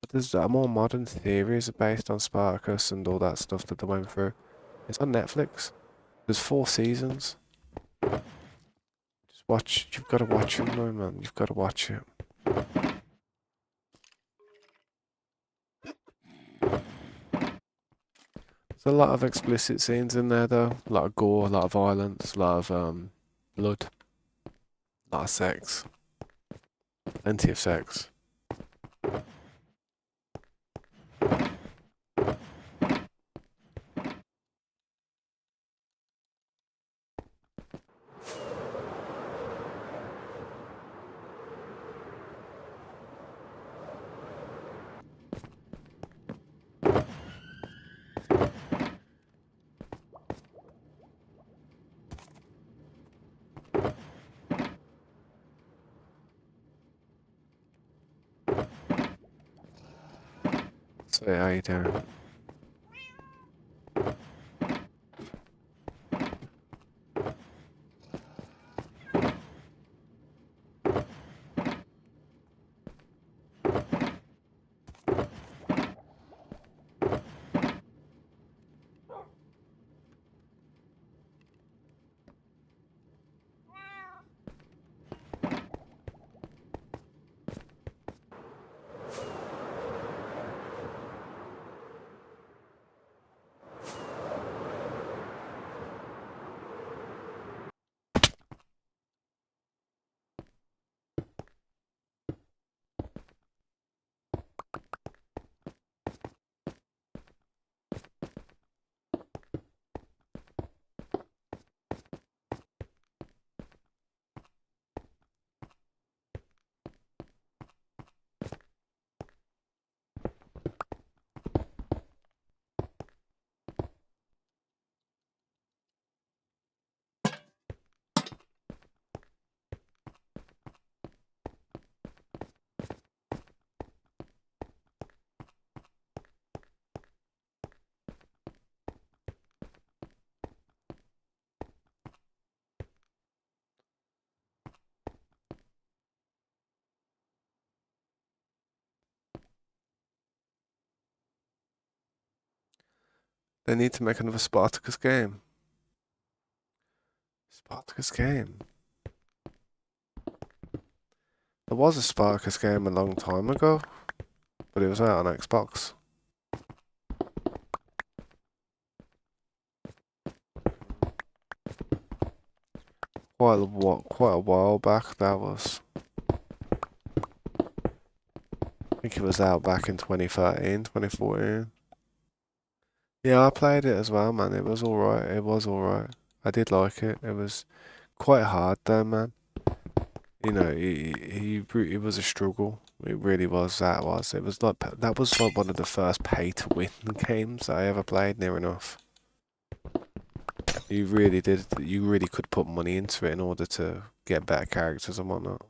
But there's a more modern series based on Spartacus and all that stuff that they went through. It's on Netflix. There's 4 seasons. Just watch. You've got to watch it, no man. You've got to watch it. There's a lot of explicit scenes in there, though. A lot of gore, a lot of violence, a lot of blood, a lot of sex, plenty of sex. So yeah, how you doing? They need to make another Spartacus game. Spartacus game. There was a Spartacus game a long time ago, but it was out on Xbox. Quite a while back. That was. I think it was out back in 2013, 2014. Yeah, I played it as well, man. It was alright. It was alright. I did like it. It was quite hard though, man. You know, it was a struggle. It really was. That was. It was like that was like one of the first pay-to-win games I ever played. Near enough. You really did. You really could put money into it in order to get better characters and whatnot.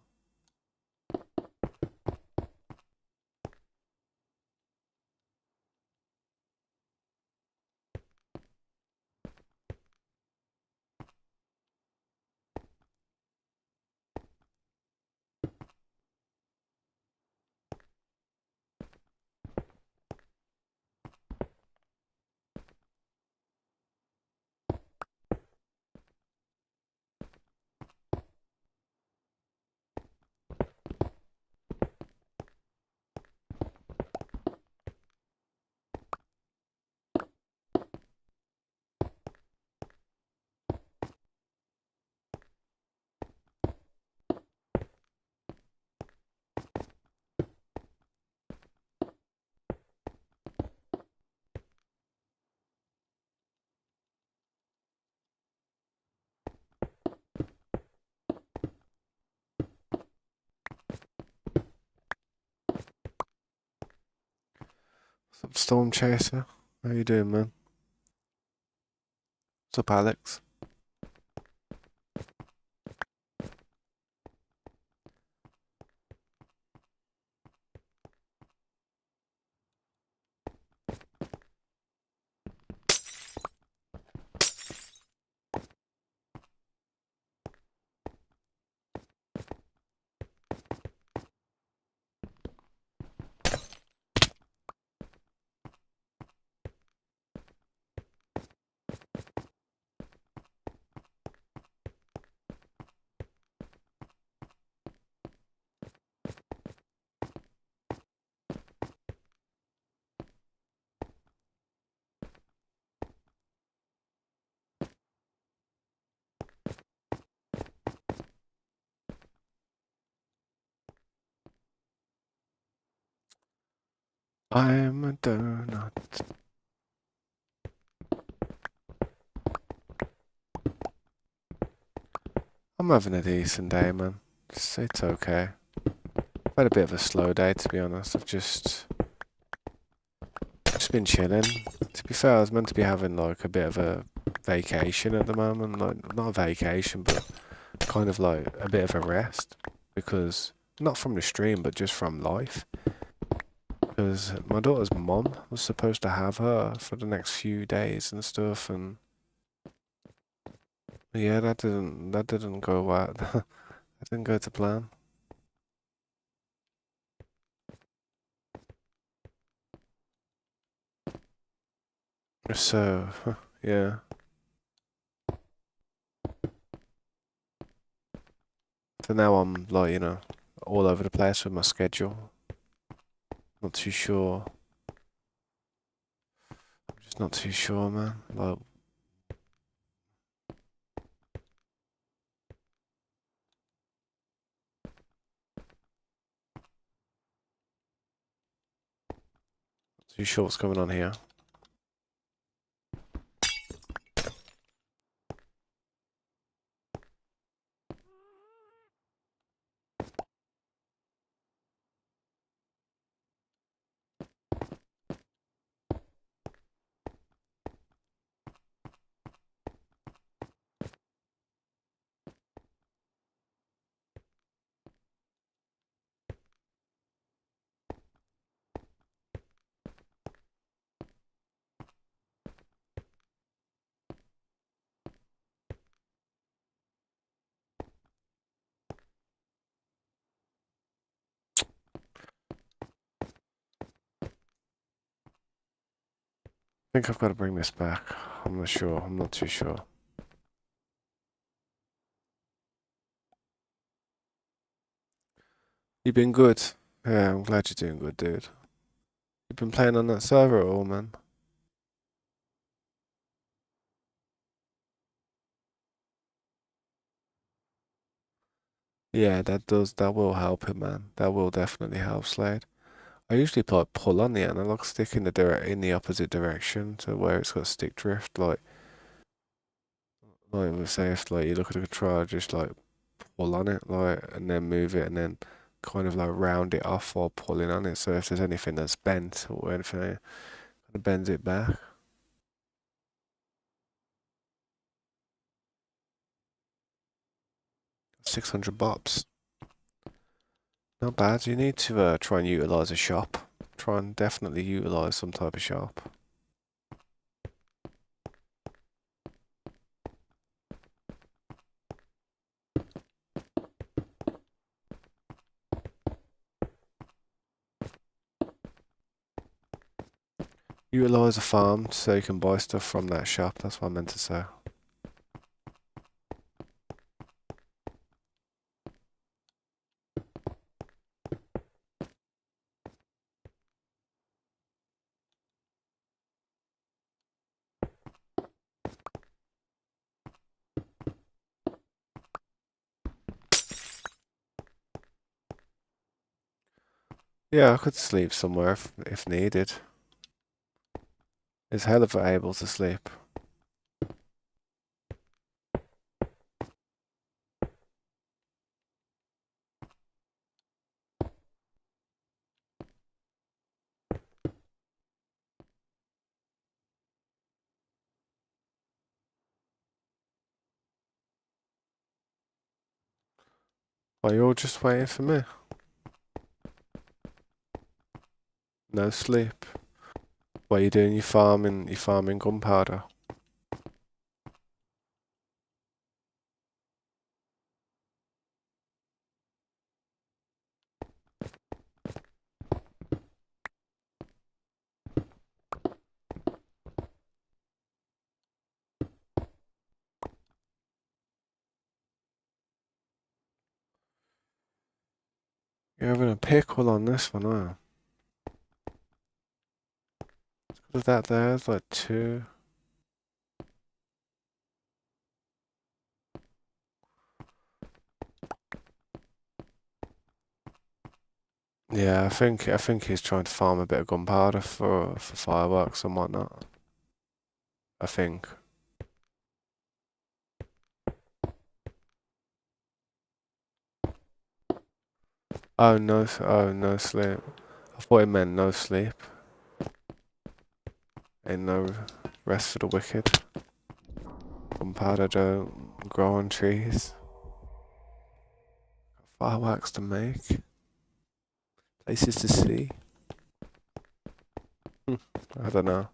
What's up, Storm Chaser? How you doing, man? What's up, Alex? I'm a donut. I'm having a decent day, man. It's okay. I've had a bit of a slow day, to be honest. I've just been chilling. To be fair, I was meant to be having like a bit of a vacation at the moment. Like, not a vacation, but kind of like a bit of a rest. Because, not from the stream, but just from life. Because my daughter's mom was supposed to have her for the next few days and stuff, and yeah, that didn't go out. That didn't go to plan. So, yeah. So now I'm like, all over the place with my schedule. Not too sure. Just not too sure, man. Like, not too sure what's going on here. I think I've got to bring this back. I'm not sure. I'm not too sure. You've been good. Yeah, I'm glad you're doing good, dude. You've been playing on that server at all, man. Yeah, that will help him, man. That will definitely help Slade. I usually pull on the analog stick in the opposite direction to where it's got stick drift, like we say if like you look at the controller, just like pull on it, like, and then move it, and then kind of like round it off while pulling on it. So if there's anything that's bent or anything, it kind of bends it back. 600 bops. Not bad. You need to try and utilize a shop. Try and definitely utilize some type of shop. Utilize a farm so you can buy stuff from that shop. That's what I meant to say. Yeah, I could sleep somewhere if needed. It's hell of able to sleep. Are you all just waiting for me? No sleep. What are you doing? You farming gunpowder? You're having a pickle on this one, huh? Look at that there, it's like two. Yeah, I think he's trying to farm a bit of gunpowder for fireworks and whatnot. I think. Oh no, oh no sleep. I thought it meant no sleep. Ain't no rest for the wicked. Gunpowder don't grow on trees. Fireworks to make. Places to see. I don't know.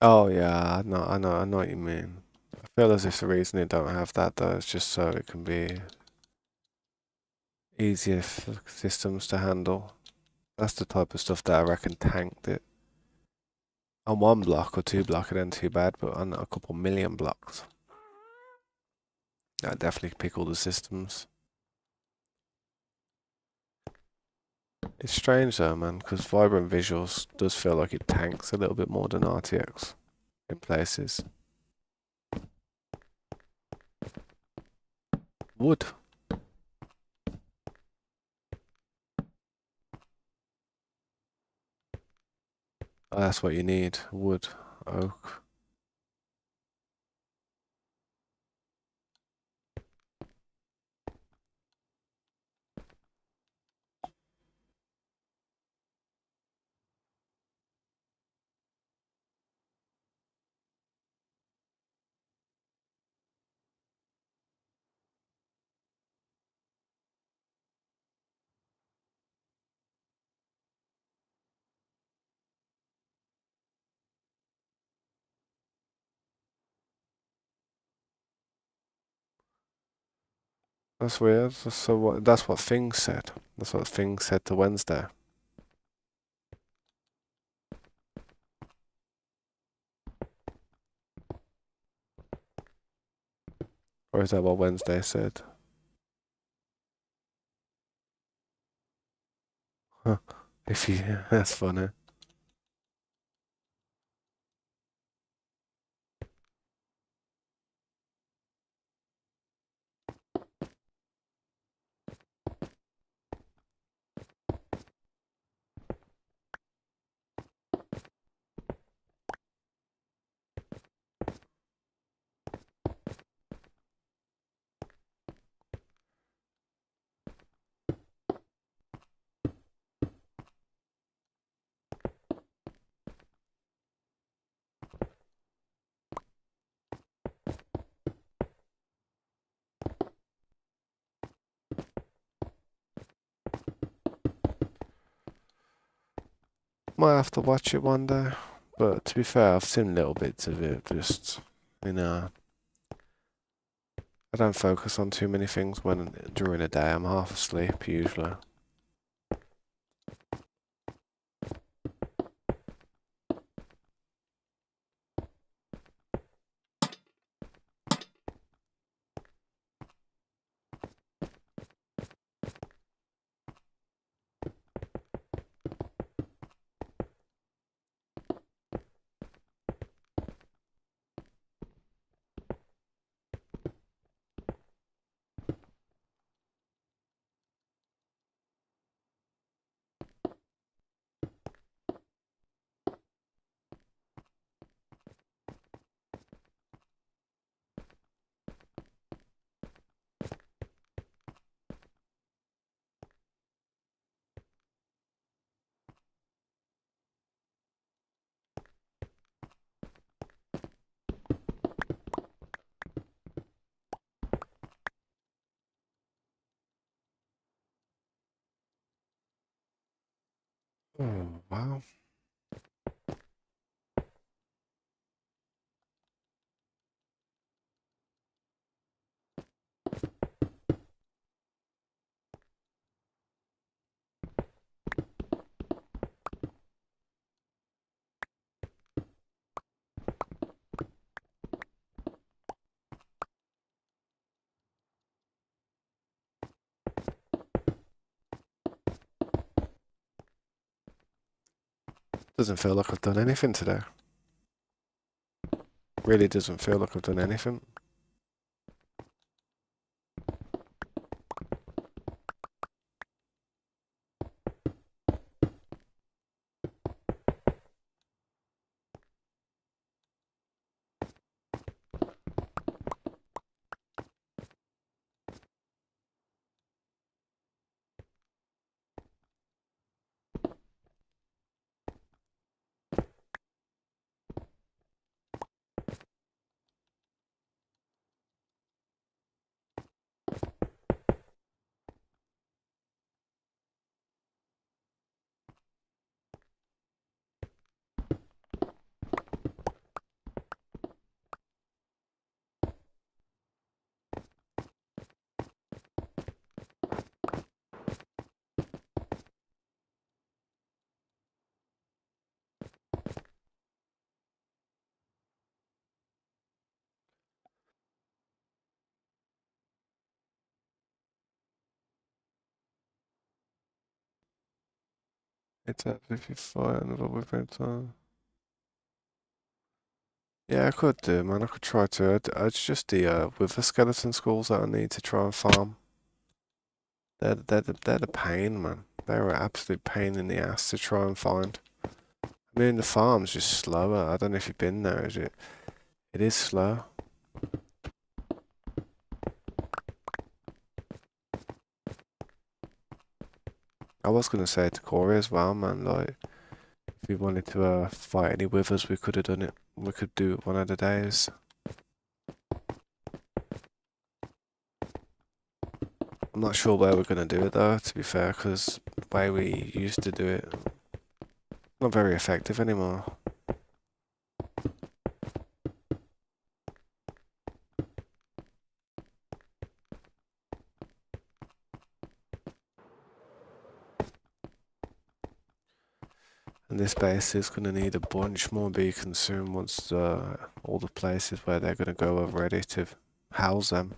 Oh yeah, I know what you mean. I feel as if the reason they don't have that though is just so it can be easier for systems to handle. That's the type of stuff that I reckon tanked it. On one block or two block, it ain't too bad, but on a couple million blocks, that definitely pick all the systems. It's strange though, man, because Vibrant Visuals does feel like it tanks a little bit more than RTX in places. Wood. Oh, that's what you need. Wood, oak. That's weird. So what? That's what Things said. That's what Things said to Wednesday. Or is that what Wednesday said? Huh. If you, that's funny. Might have to watch it one day. But to be fair, I've seen little bits of it. Just, you know, I don't focus on too many things when during the day. I'm half asleep usually. Oh, wow. Doesn't feel like I've done anything today. Really doesn't feel like I've done anything. It's at 55 and what we've been time. Yeah, I could do, man. I could try to. It's just with the skeleton skulls that I need to try and farm. They're the pain, man. They're an absolute pain in the ass to try and find. I mean, the farm's just slower. I don't know if you've been there, is it? It is slow. I was gonna say to Corey as well, man. Like, if we wanted to fight any withers, we could have done it. We could do it one of the days. I'm not sure where we're gonna do it though, to be fair, because the way we used to do it, not very effective anymore. And this base is gonna need a bunch more beacons soon once all the places where they're gonna go are ready to house them.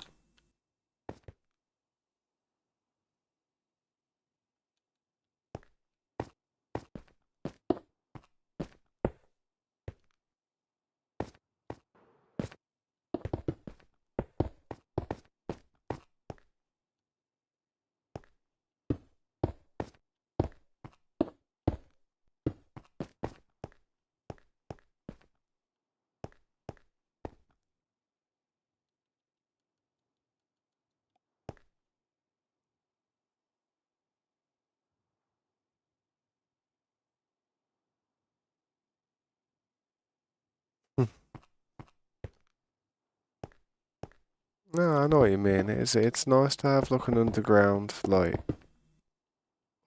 No, I know what you mean. It's nice to have like an underground like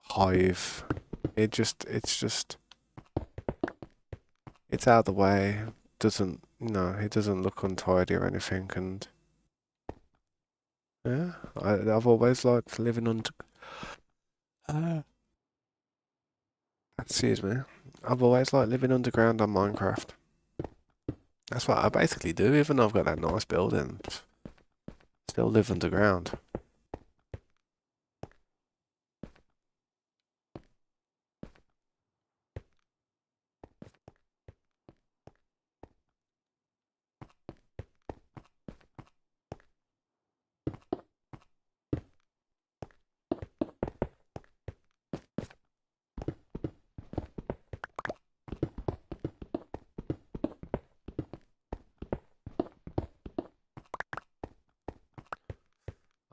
hive. It's out of the way. Doesn't it doesn't look untidy or anything. And yeah, I've always liked living under. Uh, excuse me. I've always liked living underground on Minecraft. That's what I basically do. Even though I've got that nice building, still live underground.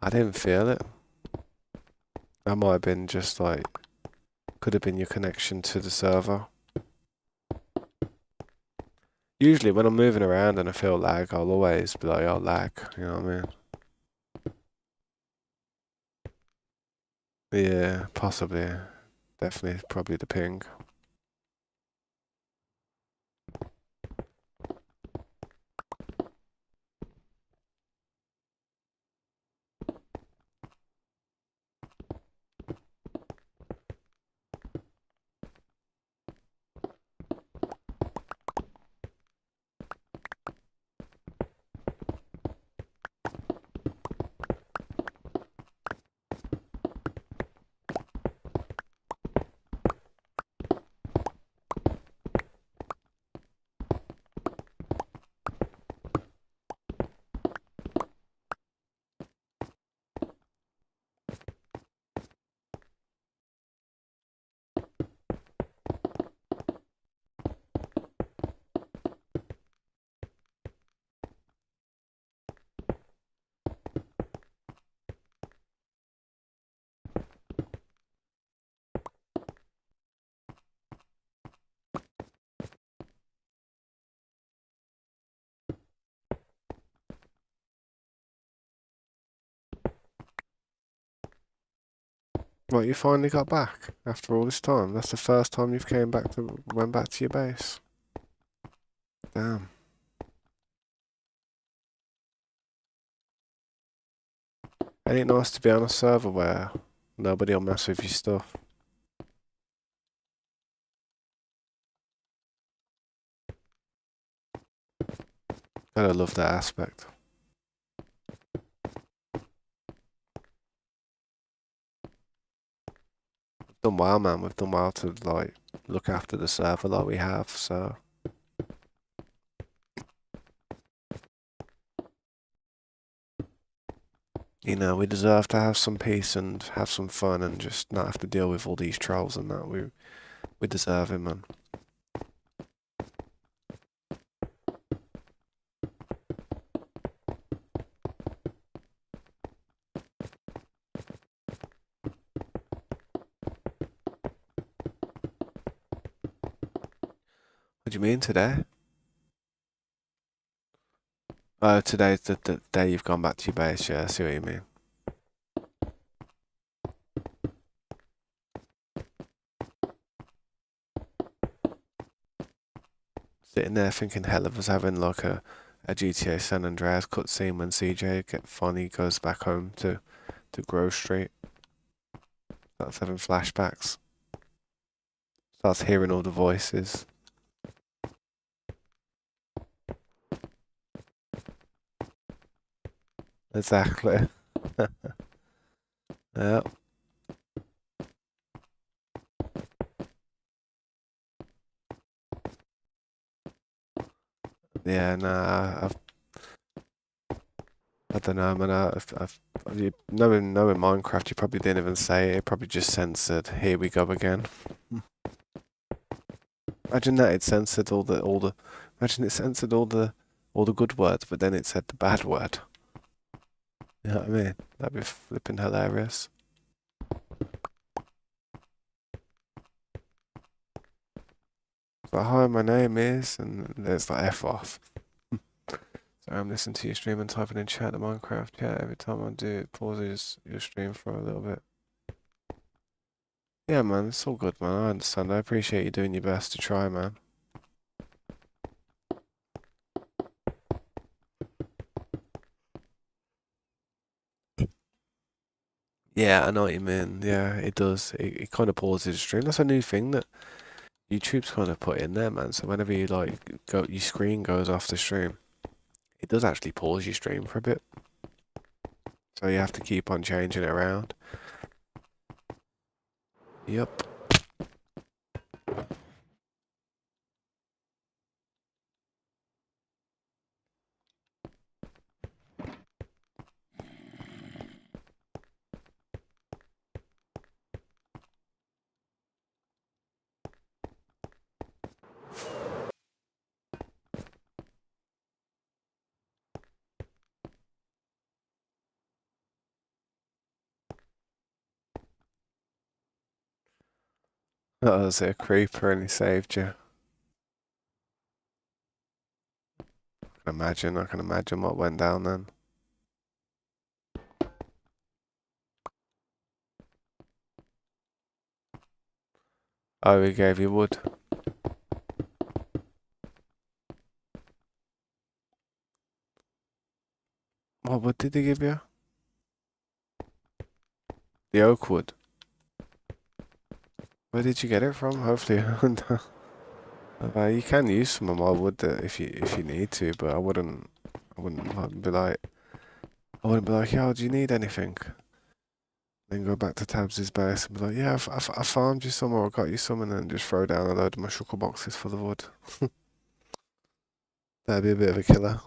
I didn't feel it. That might have been just like could have been your connection to the server. Usually when I'm moving around and I feel lag, I'll always be like, oh, lag, you know what I mean? Yeah, possibly. Definitely, probably the ping. What, you finally got back after all this time? That's the first time you've went back to your base. Damn. Ain't it nice to be on a server where nobody will mess with your stuff? Gotta love that aspect. We've done well, man. We've done well to like look after the server like we have. So you know, we deserve to have some peace and have some fun and just not have to deal with all these trolls and that. We deserve it, man. What do you mean today? Today's the day you've gone back to your base. Yeah, I see what you mean. Sitting there thinking hell of us having like a GTA San Andreas cutscene when CJ finally goes back home to Grove Street. Starts having flashbacks. Starts hearing all the voices. Exactly. Yeah. Yeah, nah, I don't know, man. Knowing Minecraft, you probably didn't even say it. It probably just censored. Here we go again. Imagine that it censored all the. Imagine it censored all the good words, but then it said the bad word. You know what I mean? That'd be flipping hilarious. But hi, my name is, and there's the F off. So I'm listening to your stream and typing in chat to Minecraft. Yeah, every time I do it pauses your stream for a little bit. Yeah, man, it's all good, man. I understand. I appreciate you doing your best to try, man. Yeah, I know what you mean. Yeah, it does. It kind of pauses the stream. That's a new thing that YouTube's kind of put in there, man. So whenever you like go, your screen goes off the stream, it does actually pause your stream for a bit. So you have to keep on changing it around. Yep. That was a creeper and he saved you. I can imagine what went down then. Oh, he gave you wood. What wood did he give you? The oak wood. Where did you get it from? Hopefully, you can use some of my wood if you need to, but I wouldn't I wouldn't be like, yo, do you need anything? Then go back to Tabs' base and be like, yeah, I farmed you some or I got you some, and then just throw down a load of my shulker boxes full of wood. That'd be a bit of a killer.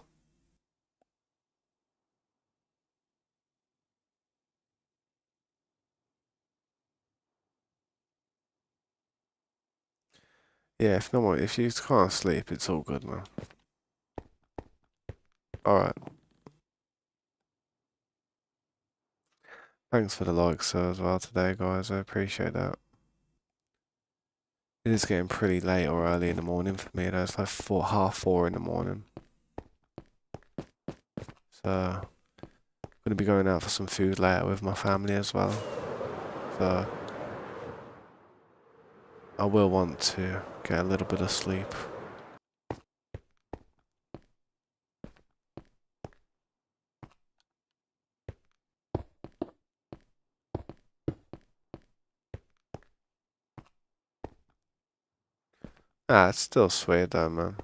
Yeah, if you can't sleep, it's all good, man. All right. Thanks for the likes as well today, guys. I appreciate that. It is getting pretty late or early in the morning for me. Though. It's like 4:30 in the morning. So, I'm gonna be going out for some food later with my family as well. So, I will want to get a little bit of sleep. Ah, it's still sweet though, man.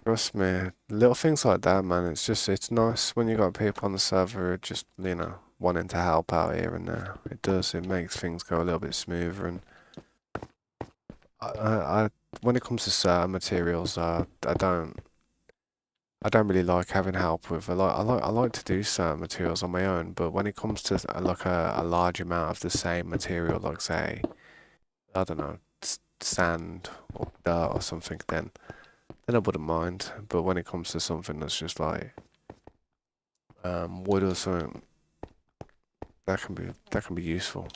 Trust me, little things like that, man. It's nice when you got people on the server just, wanting to help out here and there. It makes things go a little bit smoother. And when it comes to certain materials, I don't really like having help with. I like to do certain materials on my own, but when it comes to like a large amount of the same material, like say, I don't know, sand or dirt or something, then I wouldn't mind. But when it comes to something that's just like wood or something, that can be useful.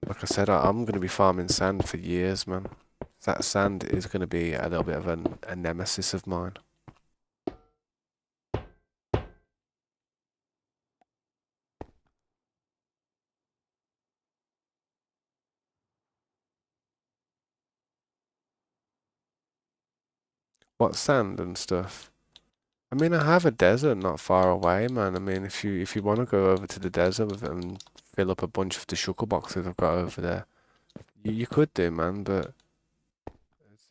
Like I said, I'm gonna be farming sand for years, man. That sand is gonna be a little bit of a nemesis of mine. What sand and stuff? I mean, I have a desert not far away, man. I mean, if you want to go over to the desert and fill up a bunch of the shulker boxes I've got over there, you could do, man. But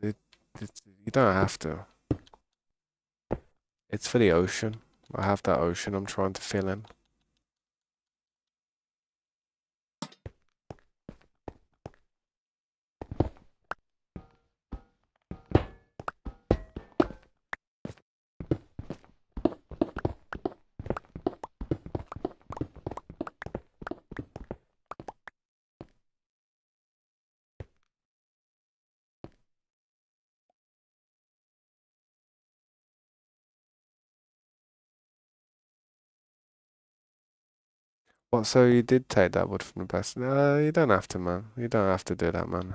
it, you don't have to. It's for the ocean. I have that ocean I'm trying to fill in. What? So you did take that wood from the best? No, you don't have to, man. You don't have to do that, man.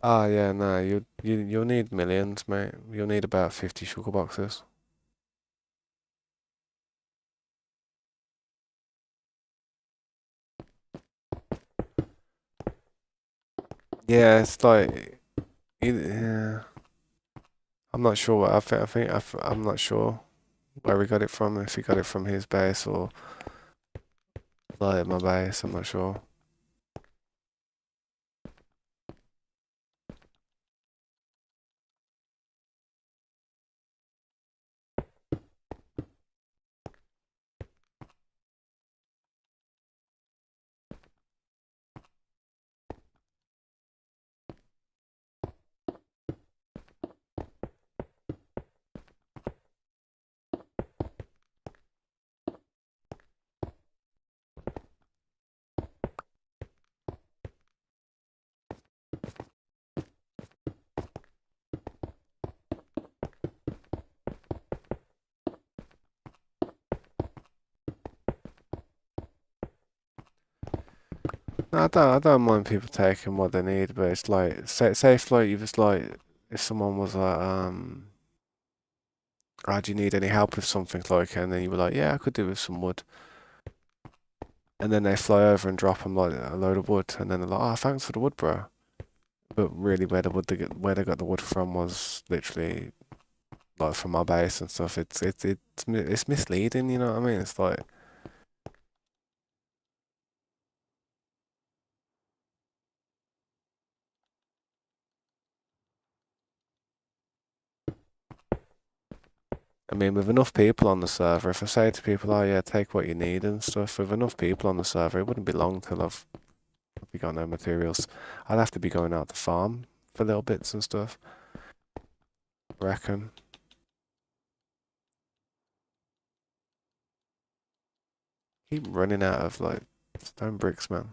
Ah, yeah, no, you'll need millions, mate. You'll need about 50 sugar boxes. Yeah, it's like, yeah, I'm not sure what I'm not sure where we got it from. If he got it from his base or like my base, I'm not sure. I don't mind people taking what they need, but it's like, say if like you was like, if someone was like, oh, do you need any help with something like, and then you were like, yeah, I could do with some wood, and then they fly over and drop them like a load of wood, and then they're like, oh, thanks for the wood, bro. But really, where they got the wood from was literally like from my base and stuff. It's misleading, you know what I mean? It's like, I mean, with enough people on the server, if I say to people, oh yeah, take what you need and stuff, with enough people on the server, it wouldn't be long till I've be got no materials. I'd have to be going out to farm for little bits and stuff, I reckon. Keep running out of like stone bricks, man.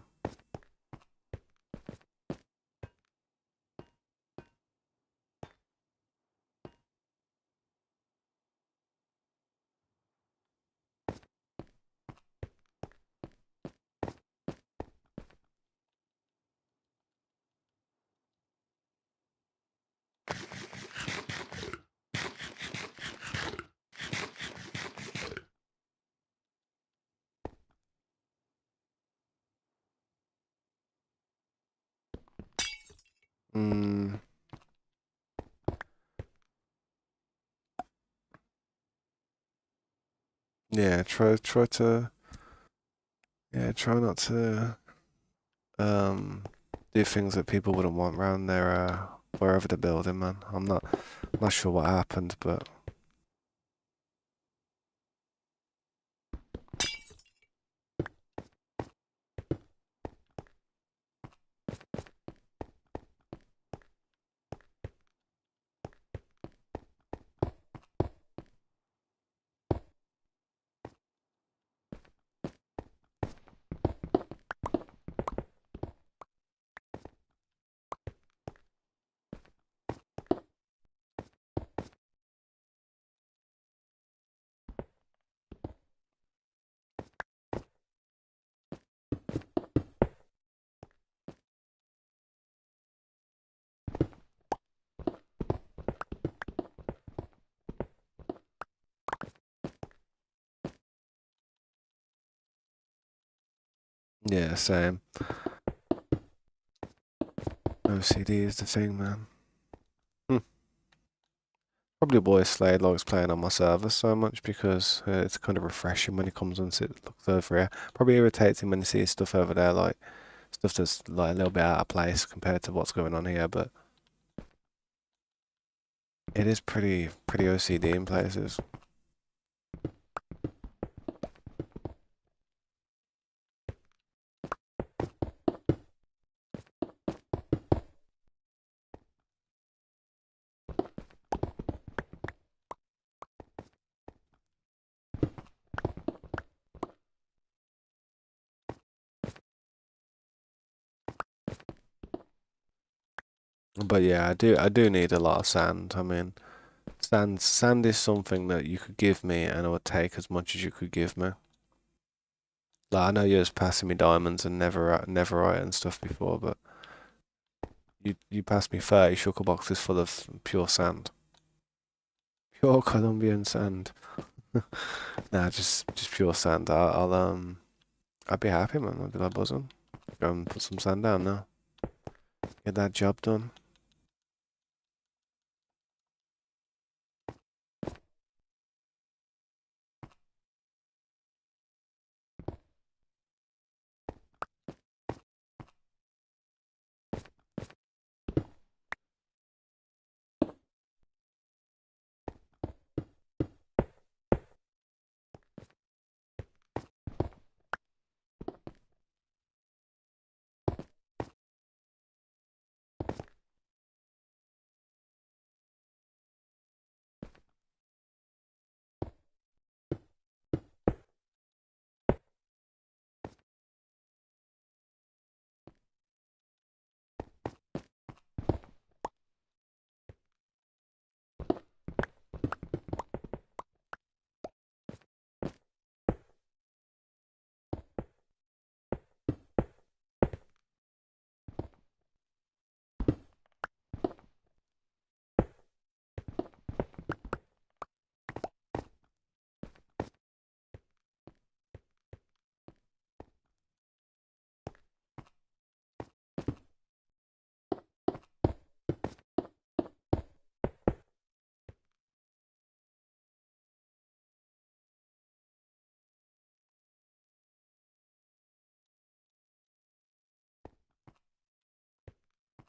Mm, yeah, try not to um do things that people wouldn't want around their wherever they're building, man. I'm not sure what happened, yeah, same. OCD is the thing, man. Hmm. Probably why Slade likes playing on my server so much because it's kind of refreshing when he comes and looks over here. Probably irritates him when he sees stuff over there, like stuff that's like a little bit out of place compared to what's going on here. But it is pretty OCD in places. But yeah, I do need a lot of sand. I mean, sand is something that you could give me, and I would take as much as you could give me. Like I know you're just passing me diamonds and neverite and stuff before, but you passed me 30 shulker boxes full of pure sand, pure Colombian sand. Nah, just pure sand. I'd be happy, man. I'd be like buzzing. Go and put some sand down now. Get that job done.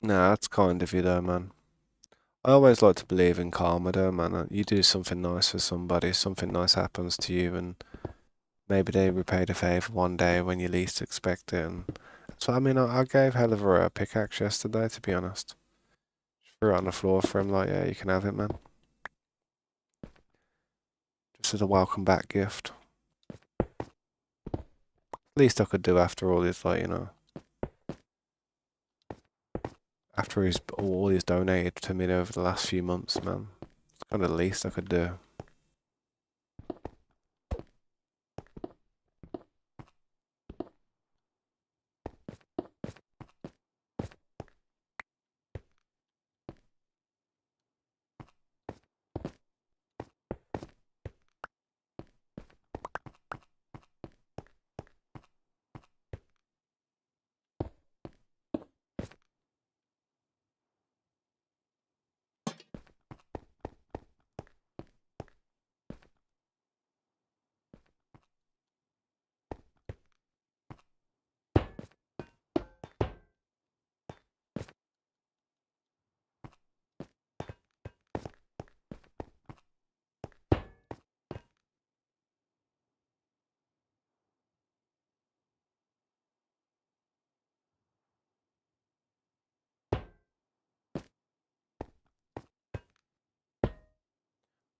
Nah, that's kind of you though, man. I always like to believe in karma though, man. You do something nice for somebody, something nice happens to you, and maybe they repay the favour one day when you least expect it. And that's what I mean. I gave Helliver a pickaxe yesterday, to be honest. Threw it on the floor for him, like, yeah, you can have it, man. Just as a welcome back gift. Least I could do after all this, like, after all he's donated to me over the last few months, man. It's kind of the least I could do.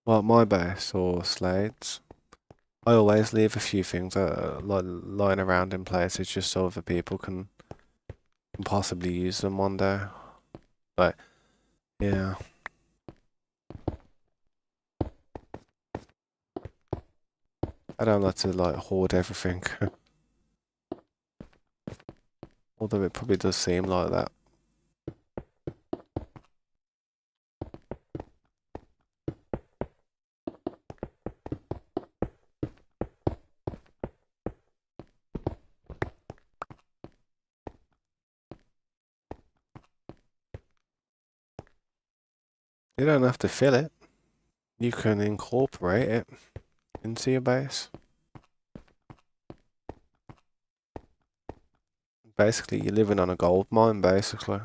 Well, at my base or Slade's, I always leave a few things like lying around in places just so other people can possibly use them one day. Like, yeah, I don't like to like hoard everything, although it probably does seem like that. You don't have to fill it. You can incorporate it into your base. Basically, you're living on a gold mine, basically.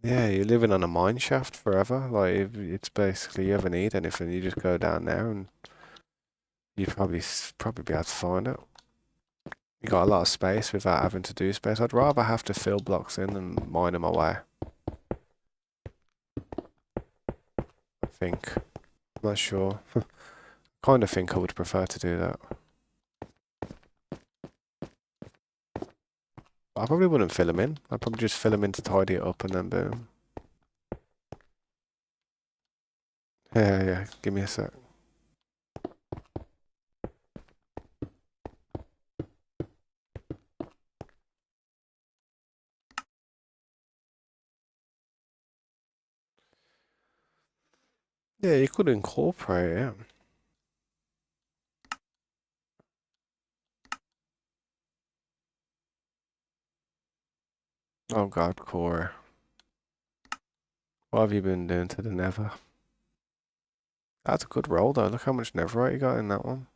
Yeah, you're living on a mine shaft forever. Like, if it's basically you ever need anything, you just go down there and you probably be able to find it. You got a lot of space without having to do space. I'd rather have to fill blocks in than mine them away. I think. I'm not sure. Kind of think I would prefer to do that. I probably wouldn't fill them in. I'd probably just fill them in to tidy it up and then boom. Yeah, yeah. Give me a sec. Yeah, you could incorporate it. Oh God, Corey. What have you been doing to the Nether? That's a good roll though. Look how much Netherite you got in that one.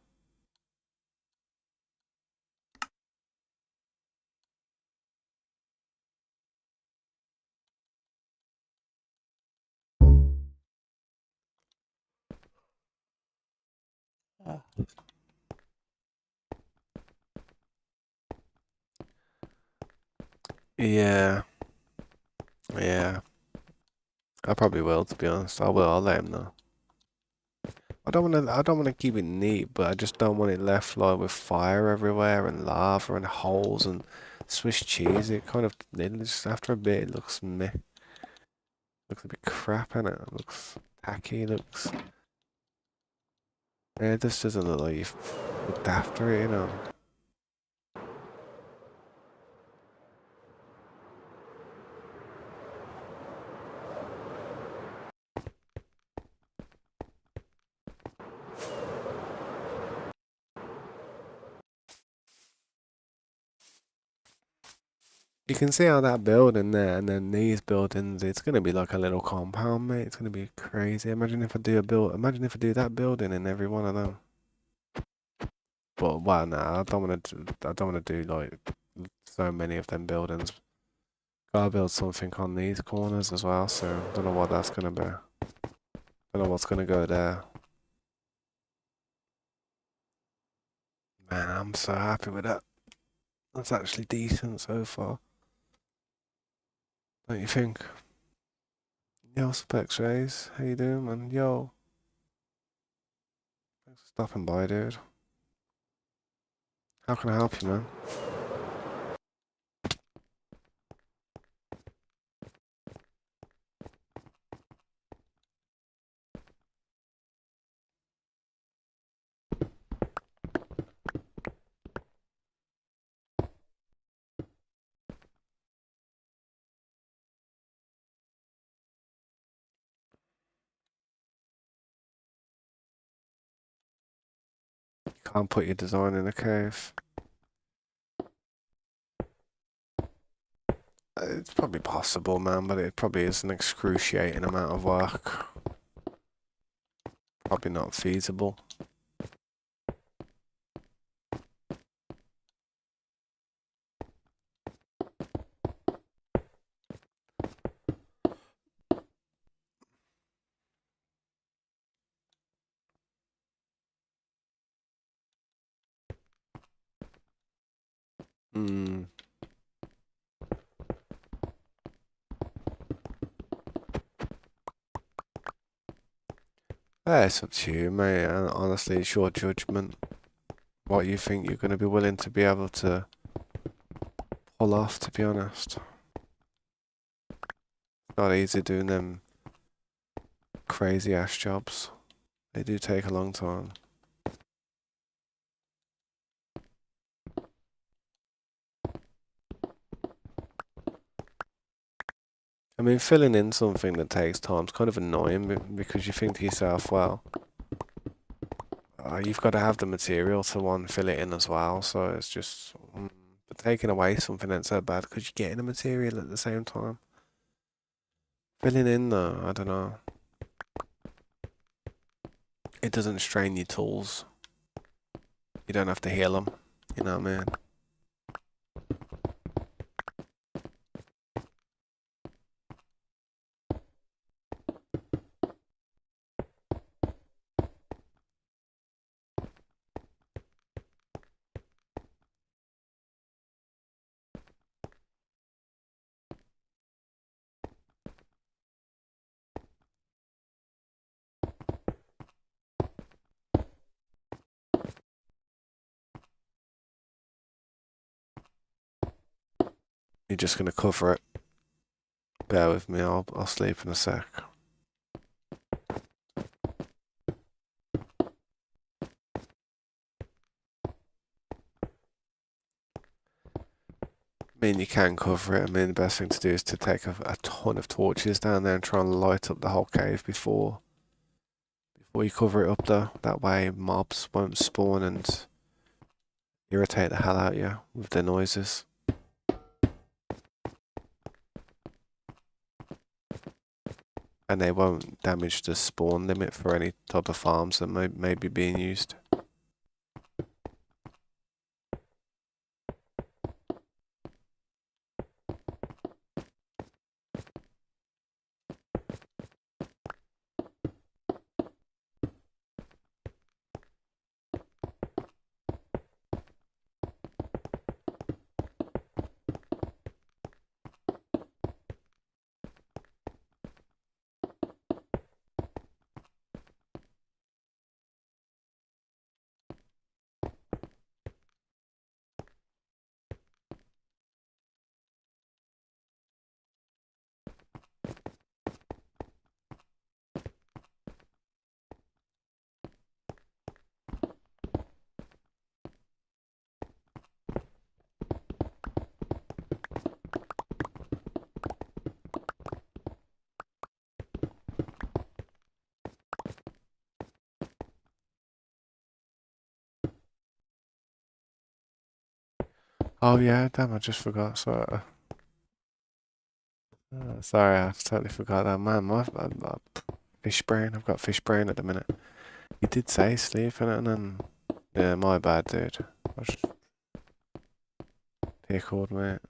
Yeah, yeah. I probably will, to be honest. I will. I'll let him know. I don't want to. I don't want to keep it neat, but I just don't want it left like with fire everywhere and lava and holes and Swiss cheese. It kind of, it just after a bit, it looks meh. Looks a bit crap, innit? It looks tacky. Looks. Yeah, it just doesn't look like you've looked after it. You can see how that building there and then these buildings, it's gonna be like a little compound, mate. It's gonna be crazy. Imagine if I do that building in every one of them. But well, nah, I don't want to do like so many of them buildings. Gotta build something on these corners as well. So don't know what that's gonna be. Don't know what's gonna go there. Man, I'm so happy with that. That's actually decent so far. Don't you think? Yo, Specs Rays, how you doing, man? Yo, thanks for stopping by, dude. How can I help you, man? You can't put your design in a cave. It's probably possible, man, but it probably is an excruciating amount of work. Probably not feasible. Hmm. Yeah, it's up to you, mate. And honestly, it's your judgment. What you think you're going to be willing to be able to pull off, to be honest. It's not easy doing them crazy ass jobs. They do take a long time. I mean, filling in something that takes time is kind of annoying because you think to yourself, well, you've got to have the material to one fill it in as well. So it's just but taking away something that's so bad because you're getting the material at the same time. Filling in though, I don't know. It doesn't strain your tools. You don't have to heal them. You know what I mean? You're just gonna cover it. Bear with me. I'll sleep in a sec. I mean, you can cover it. I mean, the best thing to do is to take a ton of torches down there and try and light up the whole cave before you cover it up, though. That way, mobs won't spawn and irritate the hell out of you with their noises. And they won't damage the spawn limit for any type of farms that may be being used. Oh yeah, damn, I just forgot. Sorry, I totally forgot that. Man, fish brain. I've got fish brain at the minute. You did say sleep in it, and then Yeah, my bad, dude. I just pickled, mate.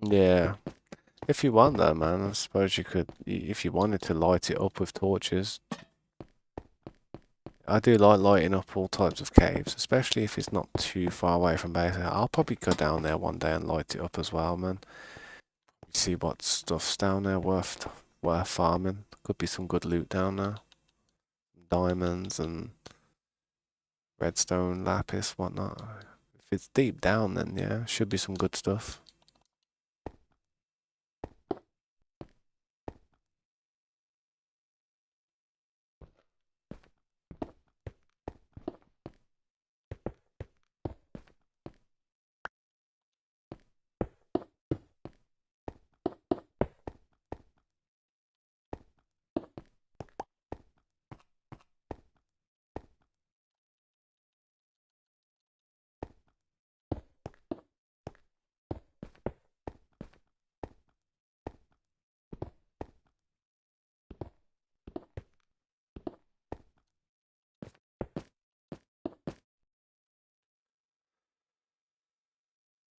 Yeah. If you want that, man, I suppose you could, if you wanted to light it up with torches. I do like lighting up all types of caves, especially if it's not too far away from base. I'll probably go down there one day and light it up as well, man. See what stuff's down there worth farming. Could be some good loot down there. Diamonds and redstone, lapis, whatnot. If it's deep down, then yeah, should be some good stuff.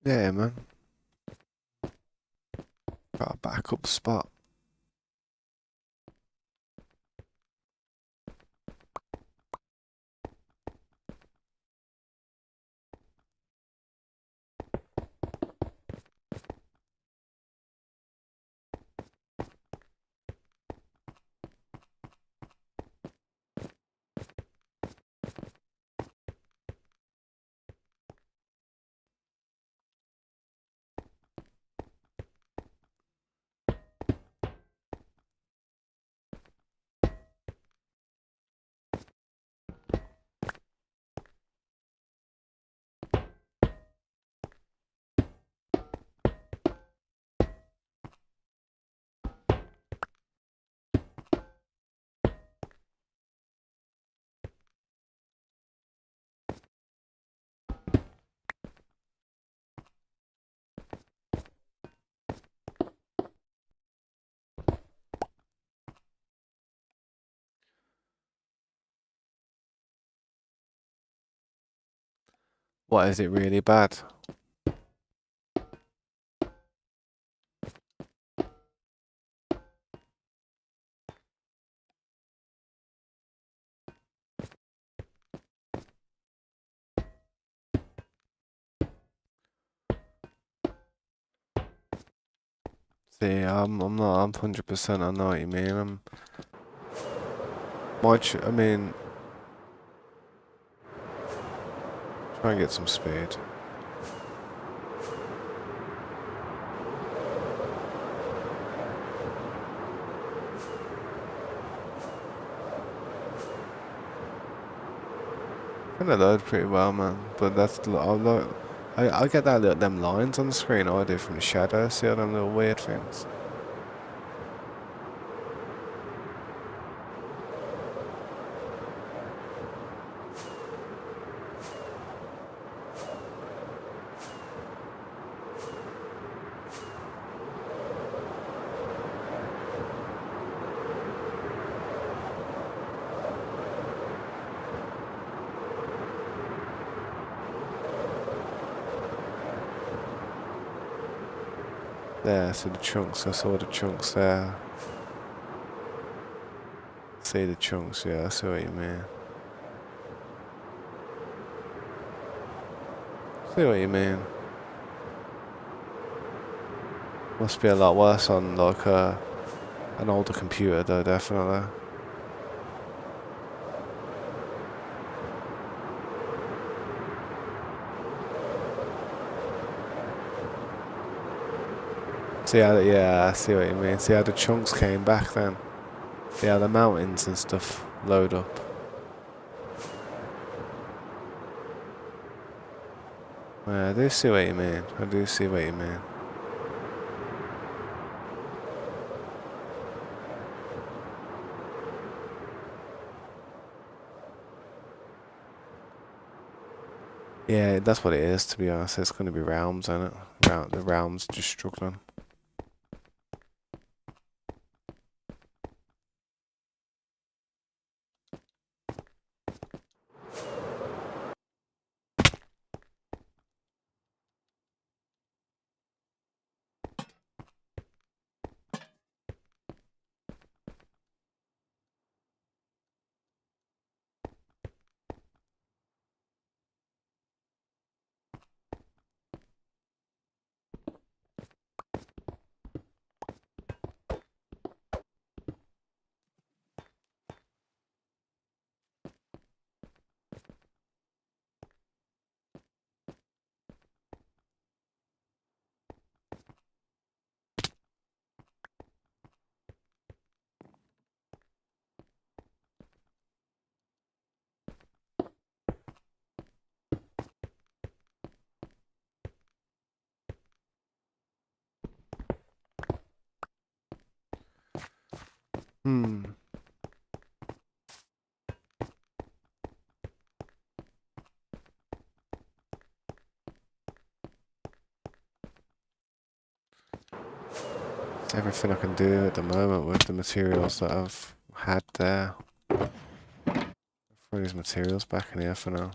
Yeah, man. Got a backup spot. What, is it really bad? See, I'm not, I'm 100%, I know what you mean. I mean, try and get some speed. I think they load pretty well, man. But I get that them lines on the screen I do from the shadow. See all them little weird things. There, see the chunks. I saw the chunks there. See the chunks, yeah, I see what you mean. See what you mean. Must be a lot worse on like an older computer though, definitely. See how, yeah, I see what you mean. See how the chunks came back then. See how the mountains and stuff load up. Yeah, I do see what you mean. I do see what you mean. Yeah, that's what it is, to be honest. It's going to be realms, isn't it? The realms just struggling. Hmm. It's everything I can do at the moment with the materials that I've had there. Throw these materials back in here for now.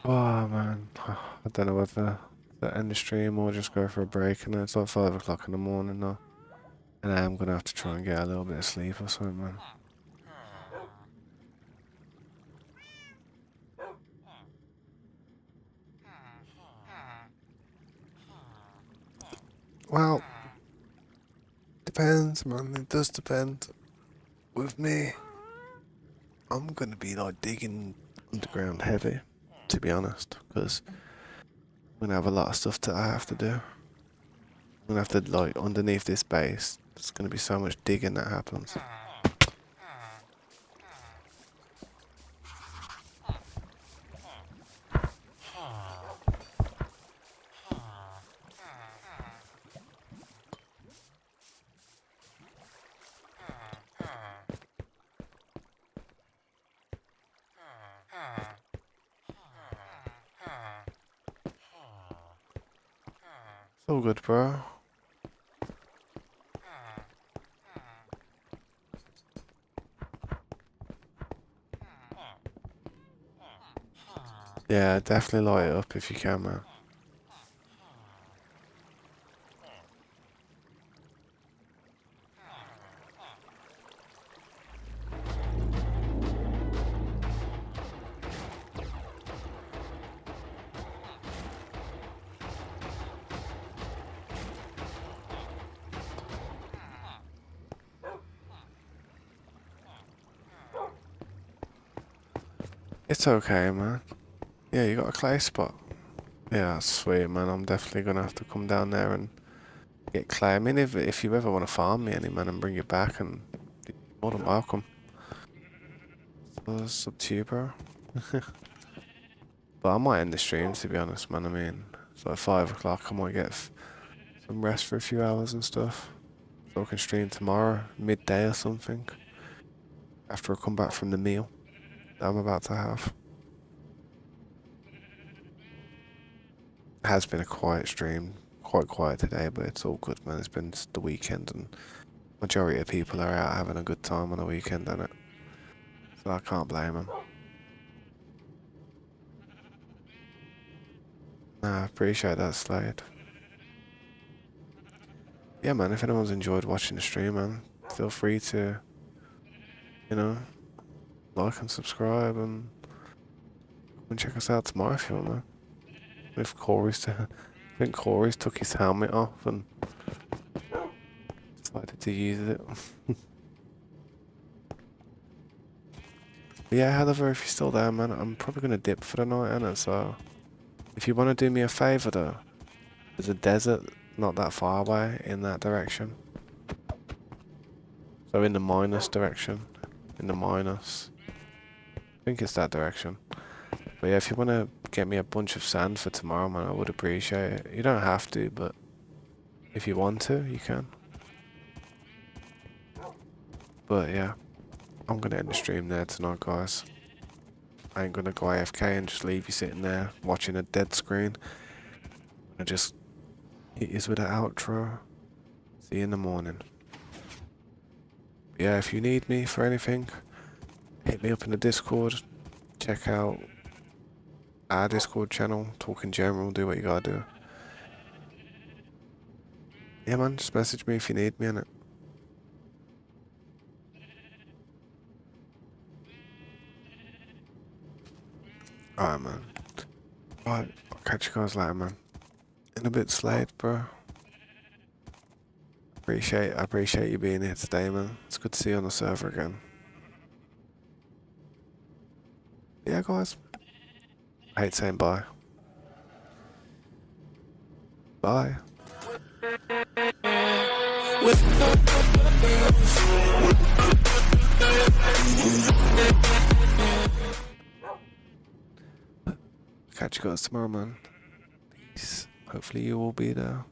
Oh man, I don't know whether to end the stream or just go for a break. And it's like 5 o'clock in the morning now, and I am gonna have to try and get a little bit of sleep or something, man. Well, depends, man. It does depend. With me, I'm gonna be like digging underground heavy, to be honest, because I'm gonna have a lot of stuff that I have to do. I'm gonna have to like underneath this base. There's gonna be so much digging that happens. It's all good, bro. Yeah, definitely light it up if you can, man. It's okay, man. Yeah, you got a clay spot. Yeah, that's sweet, man. I'm definitely gonna have to come down there and get clay. I mean, if you ever want to farm me any, man, and bring it back, and you're more than welcome. So it's up to you, bro. But I might end the stream, to be honest, man. I mean, it's like 5 o'clock. I might get some rest for a few hours and stuff. So I can stream tomorrow, midday or something, after I come back from the meal that I'm about to have. It has been a quiet stream, quite quiet today, but it's all good, man. It's been the weekend, and majority of people are out having a good time on the weekend, innit? So I can't blame them. Nah, I appreciate that, Slade. Yeah, man, if anyone's enjoyed watching the stream, man, feel free to, you know, like and subscribe and come and check us out tomorrow if you want, man. If I think Corey's took his helmet off and decided to use it. But yeah, however, if you're still there, man, I'm probably gonna dip for the night, innit? So, if you want to do me a favour, though, there's a desert not that far away in that direction. So in the minus direction. In the minus. I think it's that direction. But yeah, if you want to get me a bunch of sand for tomorrow, man, I would appreciate it. You don't have to, but if you want to, you can. But yeah, I'm going to end the stream there tonight, guys. I ain't going to go AFK and just leave you sitting there watching a dead screen. I just hit you with an outro. See you in the morning. But yeah, if you need me for anything, hit me up in the Discord. Check out our Discord channel, talk in general, do what you gotta do. Yeah, man, just message me if you need me, innit? Alright, man. Alright, I'll catch you guys later, man. In a bit, Slade, bro. I appreciate you being here today, man. It's good to see you on the server again. Yeah, guys. I hate saying bye. Bye. Catch you guys tomorrow, man. Peace. Hopefully you will be there.